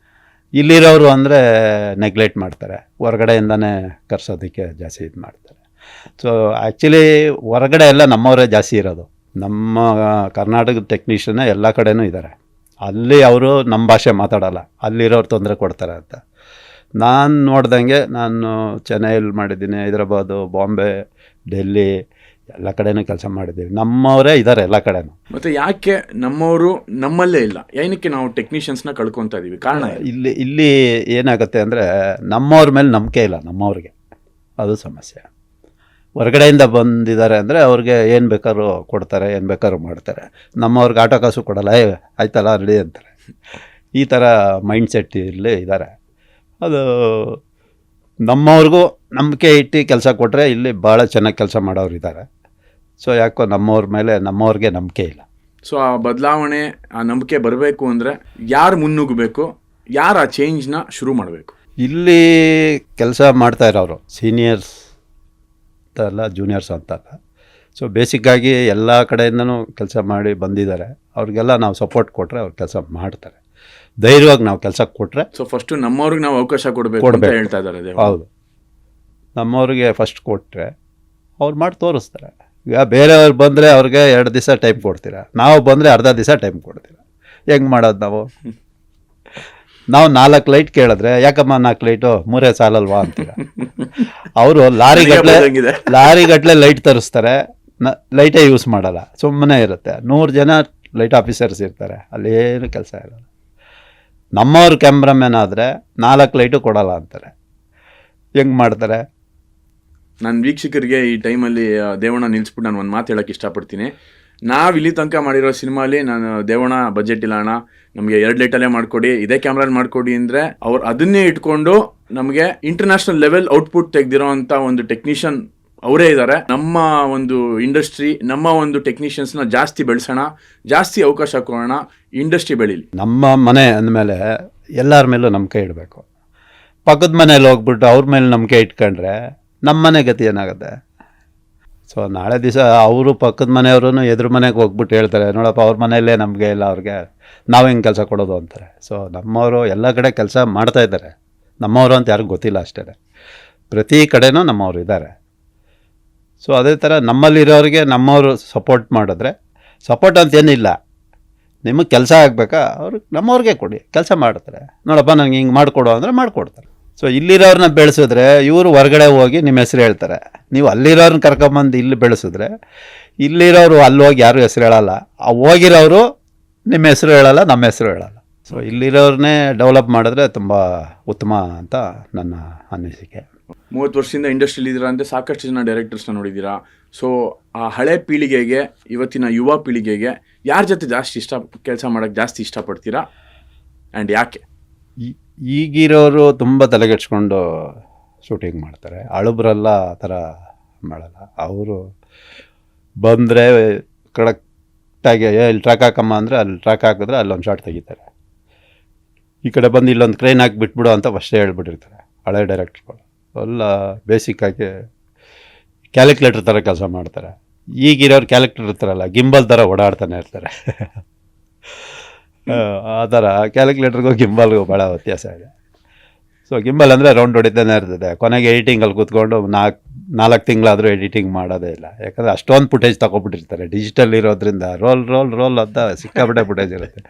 ಇಲ್ಲಿರೋರು ಅಂದರೆ ನೆಗ್ಲೆಕ್ಟ್ ಮಾಡ್ತಾರೆ, ಹೊರಗಡೆಯಿಂದನೇ ಕರ್ಸೋದಕ್ಕೆ ಜಾಸ್ತಿ ಇದು ಮಾಡ್ತಾರೆ. ಸೊ ಆ್ಯಕ್ಚುಲಿ ಹೊರಗಡೆ ಎಲ್ಲ ನಮ್ಮವರೇ ಜಾಸ್ತಿ ಇರೋದು. ನಮ್ಮ ಕರ್ನಾಟಕದ ಟೆಕ್ನಿಷಿಯನ್ನೇ ಎಲ್ಲ ಕಡೆನೂ ಇದ್ದಾರೆ. ಅಲ್ಲಿ ಅವರು ನಮ್ಮ ಭಾಷೆ ಮಾತಾಡೋಲ್ಲ, ಅಲ್ಲಿರೋರು ತೊಂದರೆ ಕೊಡ್ತಾರೆ ಅಂತ. ನಾನು ನೋಡ್ದಂಗೆ, ನಾನು ಚೆನ್ನೈಯಲ್ಲಿ ಮಾಡಿದ್ದೀನಿ, ಹೈದ್ರಾಬಾದು, ಬಾಂಬೆ, ಡೆಲ್ಲಿ ಎಲ್ಲ ಕಡೆನೂ ಕೆಲಸ ಮಾಡಿದ್ದೀವಿ. ನಮ್ಮವರೇ ಇದ್ದಾರೆ ಎಲ್ಲ ಕಡೆನೂ. ಮತ್ತು ಯಾಕೆ ನಮ್ಮವರು ನಮ್ಮಲ್ಲೇ ಇಲ್ಲ, ಏನಕ್ಕೆ ನಾವು ಟೆಕ್ನಿಷಿಯನ್ಸ್ನ ಕಳ್ಕೊತಾ ಇದ್ದೀವಿ? ಕಾರಣ ಇಲ್ಲಿ ಏನಾಗುತ್ತೆ ಅಂದರೆ, ನಮ್ಮವ್ರ ಮೇಲೆ ನಂಬಿಕೆ ಇಲ್ಲ ನಮ್ಮವ್ರಿಗೆ, ಅದು ಸಮಸ್ಯೆ. ಹೊರಗಡೆಯಿಂದ ಬಂದಿದ್ದಾರೆ ಅಂದರೆ ಅವ್ರಿಗೆ ಏನು ಬೇಕಾದ್ರೂ ಕೊಡ್ತಾರೆ, ಏನು ಬೇಕಾದ್ರೂ ಮಾಡ್ತಾರೆ. ನಮ್ಮವ್ರಿಗೆ ಆಟೋ ಕಾಸು ಕೊಡಲ್ಲ, ಆಯ್ತಲ್ಲ ರೆಡಿ ಅಂತಾರೆ. ಈ ಥರ ಮೈಂಡ್ ಸೆಟ್ ಇಲ್ಲಿ ಇದ್ದಾರೆ. ಅದು ನಮ್ಮವ್ರಿಗೂ ನಂಬಿಕೆ ಇಟ್ಟು ಕೆಲಸ ಕೊಟ್ಟರೆ ಇಲ್ಲಿ ಭಾಳ ಚೆನ್ನಾಗಿ ಕೆಲಸ ಮಾಡೋರು ಇದ್ದಾರೆ. ಸೊ ಯಾಕೋ ನಮ್ಮವ್ರಿಗೆ ನಂಬಿಕೆ ಇಲ್ಲ. ಸೊ ಆ ಬದಲಾವಣೆ, ಆ ನಂಬಿಕೆ ಬರಬೇಕು ಅಂದರೆ ಯಾರು ಮುನ್ನುಗ್ಗಬೇಕು, ಯಾರು ಆ ಚೇಂಜ್ನ ಶುರು ಮಾಡಬೇಕು? ಇಲ್ಲಿ ಕೆಲಸ ಮಾಡ್ತಾ ಇರೋರು ಸೀನಿಯರ್ಸ್ ಅಲ್ಲ, ಜೂನಿಯರ್ಸ್ ಅಂತಲ್ಲ. ಸೊ ಬೇಸಿಕ್ಕಾಗಿ ಎಲ್ಲ ಕಡೆಯಿಂದನೂ ಕೆಲಸ ಮಾಡಿ ಬಂದಿದ್ದಾರೆ. ಅವ್ರಿಗೆಲ್ಲ ನಾವು ಸಪೋರ್ಟ್ ಕೊಟ್ಟರೆ ಅವ್ರು ಕೆಲಸ ಮಾಡ್ತಾರೆ. ಧೈರ್ಯವಾಗಿ ನಾವು ಕೆಲಸ ಕೊಟ್ಟರೆ. ಸೊ ಫಸ್ಟು ನಮ್ಮವ್ರಿಗೆ ನಾವು ಅವಕಾಶ ಕೊಡಬೇಕು ಅಂತ ಹೇಳ್ತಾ ಇದ್ದಾರೆ. ಹೌದು, ನಮ್ಮವ್ರಿಗೆ ಫಸ್ಟ್ ಕೊಟ್ಟರೆ ಅವ್ರು ಮಾಡಿ ತೋರಿಸ್ತಾರೆ. ಈಗ ಬೇರೆಯವ್ರು ಬಂದರೆ ಅವ್ರಿಗೆ 2 ದಿವಸ ಟೈಮ್ ಕೊಡ್ತೀರಾ, ನಾವು ಬಂದರೆ ಅರ್ಧ ದಿವಸ ಟೈಮ್ ಕೊಡ್ತೀರಾ. ಹೆಂಗೆ ಮಾಡೋದು ನಾವು 4 ಲೈಟ್ ಕೇಳಿದ್ರೆ ಯಾಕಮ್ಮ 4 ಲೈಟು 3 ಸಾಲಲ್ವಾ ಅಂತೀರ. ಅವರು ಲಾರಿಗಟ್ಟಲೆ ಲೈಟ್ ತರಿಸ್ತಾರೆ, ಲೈಟೇ ಯೂಸ್ ಮಾಡಲ್ಲ, ಸುಮ್ಮನೆ ಇರುತ್ತೆ. 100 ಜನ ಲೈಟ್ ಆಫೀಸರ್ಸ್ ಇರ್ತಾರೆ, ಅಲ್ಲೇನು ಕೆಲಸ ಇರಲ್ಲ. ನಮ್ಮವ್ರ ಕ್ಯಾಮ್ರಾಮ್ಯಾನ್ ಆದರೆ 4 ಲೈಟು ಕೊಡಲ್ಲ ಅಂತಾರೆ. ಹೆಂಗೆ ಮಾಡ್ತಾರೆ? ನಾನು ವೀಕ್ಷಕರಿಗೆ ಈ ಟೈಮಲ್ಲಿ ದೇವಣ್ಣ ನಿಲ್ಲಿಸ್ಬಿಟ್ಟು ನಾನು ಒಂದು ಮಾತು ಹೇಳೋಕ್ಕೆ ಇಷ್ಟಪಡ್ತೀನಿ. ನಾವು ಇಲ್ಲಿ ತನಕ ಮಾಡಿರೋ ಸಿನಿಮಾಲಿ ನಾನು ದೇವಣ್ಣ ಬಜೆಟ್ ಇಲ್ಲ ಅಣ್ಣ, ನಮಗೆ 2 ಲೈಟಲ್ಲೇ ಮಾಡಿಕೊಡಿ, ಇದೇ ಕ್ಯಾಮ್ರಲ್ಲಿ ಮಾಡಿಕೊಡಿ ಅಂದರೆ ಅವ್ರು ಅದನ್ನೇ ಇಟ್ಕೊಂಡು ನಮಗೆ ಇಂಟರ್ನ್ಯಾಷನಲ್ ಲೆವೆಲ್ ಔಟ್ಪುಟ್ ತೆಗೆದಿರೋ ಅಂಥ ಒಂದು ಟೆಕ್ನಿಷಿಯನ್ ಅವರೇ ಇದ್ದಾರೆ. ನಮ್ಮ ಒಂದು ಇಂಡಸ್ಟ್ರಿ, ನಮ್ಮ ಒಂದು ಟೆಕ್ನಿಷಿಯನ್ಸ್ನ ಜಾಸ್ತಿ ಬೆಳೆಸೋಣ, ಜಾಸ್ತಿ ಅವಕಾಶ ಕೊಡೋಣ, ಇಂಡಸ್ಟ್ರಿ ಬೆಳೀಲಿ. ನಮ್ಮ ಮನೆ ಅಂದಮೇಲೆ ಎಲ್ಲರ ಮೇಲೂ ನಂಬಿಕೆ ಇಡಬೇಕು. ಪಕ್ಕದ ಮನೇಲಿ ಹೋಗ್ಬಿಟ್ಟು ಅವ್ರ ಮೇಲೆ ನಂಬಿಕೆ ಇಟ್ಕೊಂಡ್ರೆ ನಮ್ಮ ಮನೆ ಗತಿ ಏನಾಗುತ್ತೆ? ಸೊ ನಾಳೆ ದಿವಸ ಅವರು ಪಕ್ಕದ ಮನೆಯವರು ಎದುರು ಮನೆಗೆ ಹೋಗ್ಬಿಟ್ಟು ಹೇಳ್ತಾರೆ, ನೋಡಪ್ಪ ಅವ್ರ ಮನೆಯಲ್ಲೇ ನಮಗೆ ಇಲ್ಲ, ಅವ್ರಿಗೆ ನಾವು ಹಿಂಗೆ ಕೆಲಸ ಕೊಡೋದು ಅಂತಾರೆ. ಸೊ ನಮ್ಮವರು ಎಲ್ಲ ಕಡೆ ಕೆಲಸ ಮಾಡ್ತಾಯಿದ್ದಾರೆ. ನಮ್ಮವರು ಅಂತ ಯಾರಿಗೂ ಗೊತ್ತಿಲ್ಲ ಅಷ್ಟೇ, ಪ್ರತಿ ಕಡೆನೂ ನಮ್ಮವರು ಇದ್ದಾರೆ. ಸೊ ಅದೇ ಥರ ನಮ್ಮಲ್ಲಿರೋರಿಗೆ ನಮ್ಮವರು ಸಪೋರ್ಟ್ ಮಾಡಿದ್ರೆ, ಸಪೋರ್ಟ್ ಅಂತೇನಿಲ್ಲ, ನಿಮಗೆ ಕೆಲಸ ಆಗಬೇಕಾ ಅವ್ರಿಗೆ ನಮ್ಮವ್ರಿಗೆ ಕೊಡಿ, ಕೆಲಸ ಮಾಡ್ತಾರೆ. ನೋಡಪ್ಪ ನನಗೆ ಹಿಂಗೆ ಮಾಡಿಕೊಡು ಅಂದರೆ ಮಾಡಿಕೊಡ್ತಾರೆ. ಸೊ ಇಲ್ಲಿರೋರನ್ನ ಬೆಳೆಸಿದ್ರೆ ಇವರು ಹೊರಗಡೆ ಹೋಗಿ ನಿಮ್ಮ ಹೆಸರು ಹೇಳ್ತಾರೆ. ನೀವು ಅಲ್ಲಿರೋರನ್ನ ಕರ್ಕೊಂಬಂದು ಇಲ್ಲಿ ಬೆಳೆಸಿದ್ರೆ ಇಲ್ಲಿರೋರು ಅಲ್ಲಿ ಹೋಗಿ ಯಾರೂ ಹೆಸರು ಹೇಳಲ್ಲ, ಹೋಗಿರೋರು ನಿಮ್ಮ ಹೆಸರು ಹೇಳಲ್ಲ, ನಮ್ಮ ಹೆಸರು ಹೇಳಲ್ಲ. ಸೊ ಇಲ್ಲಿರೋರನ್ನೇ ಡೆವಲಪ್ ಮಾಡಿದ್ರೆ ತುಂಬ ಉತ್ತಮ ಅಂತ ನನ್ನ ಅನಿಸಿಕೆ. 30 ವರ್ಷದಿಂದ ಇಂಡಸ್ಟ್ರಿಯಲ್ಲಿ ಇದ್ದೀರಾ ಅಂದರೆ ಸಾಕಷ್ಟು ಜನ ಡೈರೆಕ್ಟರ್ಸ್ನ ನೋಡಿದ್ದೀರಾ. ಸೊ ಆ ಹಳೆ ಪೀಳಿಗೆಗೆ, ಇವತ್ತಿನ ಯುವ ಪೀಳಿಗೆಗೆ ಯಾರ ಜೊತೆ ಜಾಸ್ತಿ ಕೆಲಸ ಮಾಡೋಕ್ಕೆ ಜಾಸ್ತಿ ಇಷ್ಟಪಡ್ತೀರಾ ಆ್ಯಂಡ್ ಯಾಕೆ? ಈಗಿರೋರು ತುಂಬ ತಲೆಗೆಡ್ಸ್ಕೊಂಡು ಶೂಟಿಂಗ್ ಮಾಡ್ತಾರೆ, ಹಳಬ್ರೆಲ್ಲ ಆ ಥರ ಮಾಡಲ್ಲ. ಅವರು ಬಂದರೆ ಕರೆಕ್ಟಾಗಿ ಇಲ್ಲಿ ಟ್ರ್ಯಾಕ್ ಹಾಕಮ್ಮ ಅಂದರೆ ಅಲ್ಲಿ ಟ್ರ್ಯಾಕ್ ಹಾಕಿದ್ರೆ ಅಲ್ಲೊಂದು ಶಾಟ್ ತೆಗಿತಾರೆ. ಈ ಕಡೆ ಬಂದು ಇಲ್ಲೊಂದು ಕ್ರೈನ್ ಹಾಕಿ ಬಿಟ್ಬಿಡು ಅಂತ ಫಸ್ಟೇ ಹೇಳ್ಬಿಟ್ಟಿರ್ತಾರೆ ಹಳೆ ಡೈರೆಕ್ಟ್ರುಗಳು. ಎಲ್ಲ ಬೇಸಿಕ್ಕಾಗಿ ಕ್ಯಾಲ್ಕುಲೇಟರ್ ಥರ ಕೆಲಸ ಮಾಡ್ತಾರೆ. ಈಗಿರೋರು ಕ್ಯಾಲ್ಕುಲೇಟರ್ ಇರ್ತಾರಲ್ಲ, ಗಿಂಬಲ್ ಥರ ಓಡಾಡ್ತಾನೆ ಇರ್ತಾರೆ. ಆ ಥರ ಕ್ಯಾಲ್ಕುಲೇಟರ್ಗೂ ಗಿಂಬಲ್ಗೂ ಭಾಳ ವ್ಯತ್ಯಾಸ ಇದೆ. ಸೊ ಗಿಂಬಲ್ ಅಂದರೆ ರೌಂಡ್ ಹೊಡಿತಾನೆ ಇರ್ತದೆ, ಕೊನೆಗೆ ಎಡಿಟಿಂಗಲ್ಲಿ ಕೂತ್ಕೊಂಡು 4 ತಿಂಗಳಾದರೂ ಎಡಿಟಿಂಗ್ ಮಾಡೋದೇ ಇಲ್ಲ. ಯಾಕಂದರೆ ಅಷ್ಟೊಂದು ಫುಟೇಜ್ ತೊಗೊಬಿಟ್ಟಿರ್ತಾರೆ. ಡಿಜಿಟಲ್ ಇರೋದ್ರಿಂದ ರೋಲ್ ಅಂತ ಸಿಕ್ಕಾಪಟ್ಟೆ ಫುಟೇಜ್ ಇರುತ್ತೆ.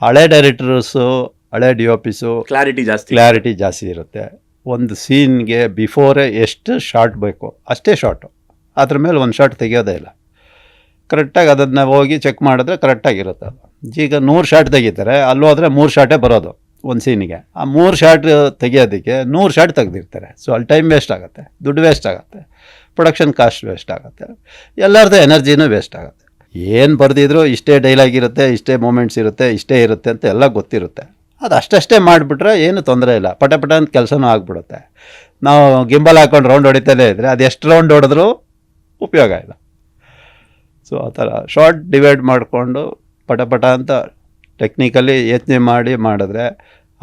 ಹಳೆ ಡೈರೆಕ್ಟರ್ಸು, ಹಳೆ DOPಸು ಕ್ಲಾರಿಟಿ ಜಾಸ್ತಿ ಇರುತ್ತೆ. ಒಂದು ಸೀನ್ಗೆ ಬಿಫೋರೇ ಎಷ್ಟು ಶಾರ್ಟ್ ಬೇಕು ಅಷ್ಟೇ ಶಾರ್ಟು, ಅದ್ರ ಮೇಲೆ ಒಂದು ಶಾರ್ಟ್ ತೆಗಿಯೋದೇ ಇಲ್ಲ. ಕರೆಕ್ಟಾಗಿ ಅದನ್ನು ಹೋಗಿ ಚೆಕ್ ಮಾಡಿದ್ರೆ ಕರೆಕ್ಟಾಗಿರುತ್ತೆ ಅದು. ಈಗ 100 ಶಾರ್ಟ್ ತೆಗಿತಾರೆ, ಅಲ್ಲಿ ಹೋದರೆ 3 ಶಾರ್ಟೇ ಬರೋದು ಒಂದು ಸೀನಿಗೆ. ಆ 3 ಶಾರ್ಟ್ ತೆಗಿಯೋದಕ್ಕೆ 100 ಶಾರ್ಟ್ ತೆಗೆದಿರ್ತಾರೆ. ಸೊ ಅಲ್ಲಿ ಟೈಮ್ ವೇಸ್ಟ್ ಆಗುತ್ತೆ, ದುಡ್ಡು ವೇಸ್ಟ್ ಆಗುತ್ತೆ, ಪ್ರೊಡಕ್ಷನ್ ಕಾಸ್ಟ್ ವೇಸ್ಟ್ ಆಗುತ್ತೆ, ಎಲ್ಲರದ್ದು ಎನರ್ಜಿನೂ ವೇಸ್ಟ್ ಆಗುತ್ತೆ. ಏನು ಬರೆದಿದ್ರು ಇಷ್ಟೇ ಡೈಲಾಗ್ ಇರುತ್ತೆ, ಇಷ್ಟೇ ಮೂಮೆಂಟ್ಸ್ ಇರುತ್ತೆ, ಇಷ್ಟೇ ಇರುತ್ತೆ ಅಂತ ಎಲ್ಲ ಗೊತ್ತಿರುತ್ತೆ. ಅದು ಅಷ್ಟೇ ಮಾಡಿಬಿಟ್ರೆ ಏನು ತೊಂದರೆ ಇಲ್ಲ, ಪಟ ಅಂತ ಕೆಲಸನೂ ಆಗಿಬಿಡುತ್ತೆ. ನಾವು ಗಿಂಬಲ್ ಹಾಕೊಂಡು ರೌಂಡ್ ಹೊಡಿತಾನೆ ಇದ್ದರೆ ಅದು ಎಷ್ಟು ರೌಂಡ್ ಹೊಡೆದ್ರೂ ಉಪಯೋಗ ಇಲ್ಲ. ಸೊ ಆ ಥರ ಶಾರ್ಟ್ ಡಿವೈಡ್ ಮಾಡಿಕೊಂಡು ಪಟ ಅಂತ ಟೆಕ್ನಿಕಲಿ ಯೋಚನೆ ಮಾಡಿದ್ರೆ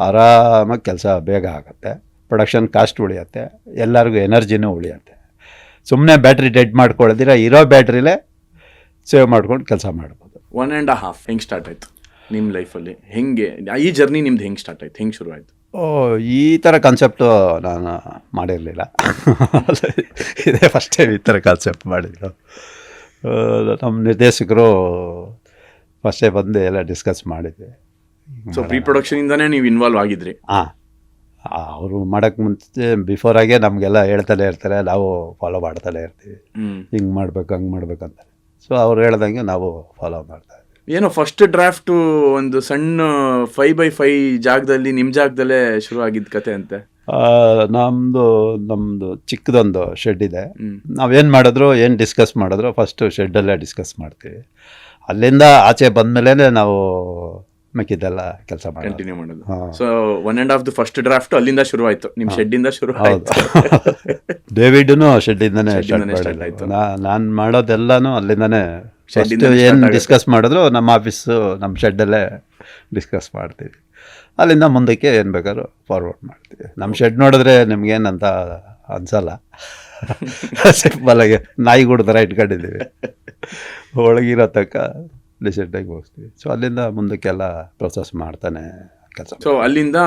ಆರಾಮಾಗಿ ಕೆಲಸ ಬೇಗ ಆಗುತ್ತೆ, ಪ್ರೊಡಕ್ಷನ್ ಕಾಸ್ಟ್ ಉಳಿಯುತ್ತೆ, ಎಲ್ಲರಿಗೂ ಎನರ್ಜಿನೂ ಉಳಿಯುತ್ತೆ. ಸುಮ್ಮನೆ ಬ್ಯಾಟ್ರಿ ಡೆಡ್ ಮಾಡ್ಕೊಳ್ಳೋದಿರ ಇರೋ ಬ್ಯಾಟ್ರಿಲೇ ಸೇವ್ ಮಾಡ್ಕೊಂಡು ಕೆಲಸ ಮಾಡ್ಬೋದು. 1.5 ಹೆಂಗೆ ಸ್ಟಾರ್ಟ್ ಆಯಿತು ನಿಮ್ಮ ಲೈಫಲ್ಲಿ? ಹೆಂಗೆ ಈ ಜರ್ನಿ ನಿಮ್ದು ಹೆಂಗೆ ಸ್ಟಾರ್ಟ್ ಆಯಿತು, ಹೆಂಗೆ ಶುರು ಆಯಿತು? ಈ ಥರ ಕಾನ್ಸೆಪ್ಟು ನಾನು ಮಾಡಿರಲಿಲ್ಲ. ಇದೇ ಫಸ್ಟ್ ಟೈಮ್ ಈ ಥರ ಕಾನ್ಸೆಪ್ಟ್ ಮಾಡಿದ್ದು. ನಮ್ಮ ನಿರ್ದೇಶಕರು ಫಸ್ಟೇ ಬಂದು ಎಲ್ಲ ಡಿಸ್ಕಸ್ ಮಾಡಿದ್ವಿ. ಸೊ ಪ್ರೀ ಪ್ರೊಡಕ್ಷನಿಂದನೇ ನೀವು ಇನ್ವಾಲ್ವ್ ಆಗಿದ್ರಿ? ಹಾಂ, ಅವರು ಮಾಡೋಕ್ಕೆ ಮುಂಚೆ ಬಿಫೋರಾಗೆ ನಮಗೆಲ್ಲ ಹೇಳ್ತಾನೆ ಇರ್ತಾರೆ, ನಾವು ಫಾಲೋ ಮಾಡ್ತಾನೆ ಇರ್ತೀವಿ, ಹಿಂಗೆ ಮಾಡ್ಬೇಕು ಹಂಗೆ ಮಾಡ್ಬೇಕಂತ. ಸೊ ಅವ್ರು ಹೇಳ್ದಂಗೆ ನಾವು ಫಾಲೋ ಮಾಡ್ತಾ ಇದ್ವಿ. ಏನೋ ಫಸ್ಟ್ ಡ್ರಾಫ್ಟು ಒಂದು ಸಣ್ಣ 5x5 ಜಾಗದಲ್ಲಿ, ನಿಮ್ಮ ಜಾಗದಲ್ಲೇ ಶುರು ಆಗಿದ್ದ ಕತೆ ಅಂತೆ. ನಮ್ಮದು ಚಿಕ್ಕದೊಂದು ಶೆಡ್ ಇದೆ. ನಾವೇನು ಮಾಡಿದ್ರು, ಏನು ಡಿಸ್ಕಸ್ ಮಾಡಿದ್ರು ಫಸ್ಟು ಶೆಡ್ಡಲ್ಲೇ ಡಿಸ್ಕಸ್ ಮಾಡ್ತೀವಿ. ಅಲ್ಲಿಂದ ಆಚೆ ಬಂದಮೇಲೆ ನಾವು ಮಿಕ್ಕಿದ್ದೆಲ್ಲ ಕೆಲಸ ಕಂಟಿನ್ಯೂ ಮಾಡೋದು. ಸೊ 1.5 ಫಸ್ಟ್ ಡ್ರಾಫ್ಟ್ ಅಲ್ಲಿಂದ ಶುರು ಆಯಿತು, ನಿಮ್ಮ ಶೆಡ್ಡಿಂದ ಶುರು ಆಯಿತು. ಡೇವಿಡ್ನು ಶೆಡ್ಡಿಂದನೇ ಸ್ಟಾರ್ಟ್ ಆಯಿತು. ನಾನು ಮಾಡೋದೆಲ್ಲನೂ ಅಲ್ಲಿಂದನೇ. ಏನು ಡಿಸ್ಕಸ್ ಮಾಡಿದ್ರು ನಮ್ಮ ಆಫೀಸು, ನಮ್ಮ ಶೆಡ್ಡಲ್ಲೇ ಡಿಸ್ಕಸ್ ಮಾಡ್ತೀವಿ. ಅಲ್ಲಿಂದ ಮುಂದಕ್ಕೆ ಏನು ಬೇಕಾದ್ರೂ ಫಾರ್ವರ್ಡ್ ಮಾಡ್ತೀವಿ. ನಮ್ಮ ಶೆಡ್ ನೋಡಿದ್ರೆ ನಿಮ್ಗೇನಂತ ಅನ್ಸಲ್ಲ, ಸಿಂಪಲ್ಲಾಗಿ ನಾಯಿಗೂಡು ಥರ ಇಟ್ಕೊಂಡಿದ್ದೀವಿ, ಒಳಗಿರೋ ತಕ್ಕ ಡಿಸೆಂಟಾಗಿ ಹೋಗ್ತೀವಿ. ಸೊ ಅಲ್ಲಿಂದ ಮುಂದಕ್ಕೆಲ್ಲ ಪ್ರೊಸೆಸ್ ಮಾಡ್ತಾನೆ ಕೆಲಸ. ಸೊ ಅಲ್ಲಿಂದ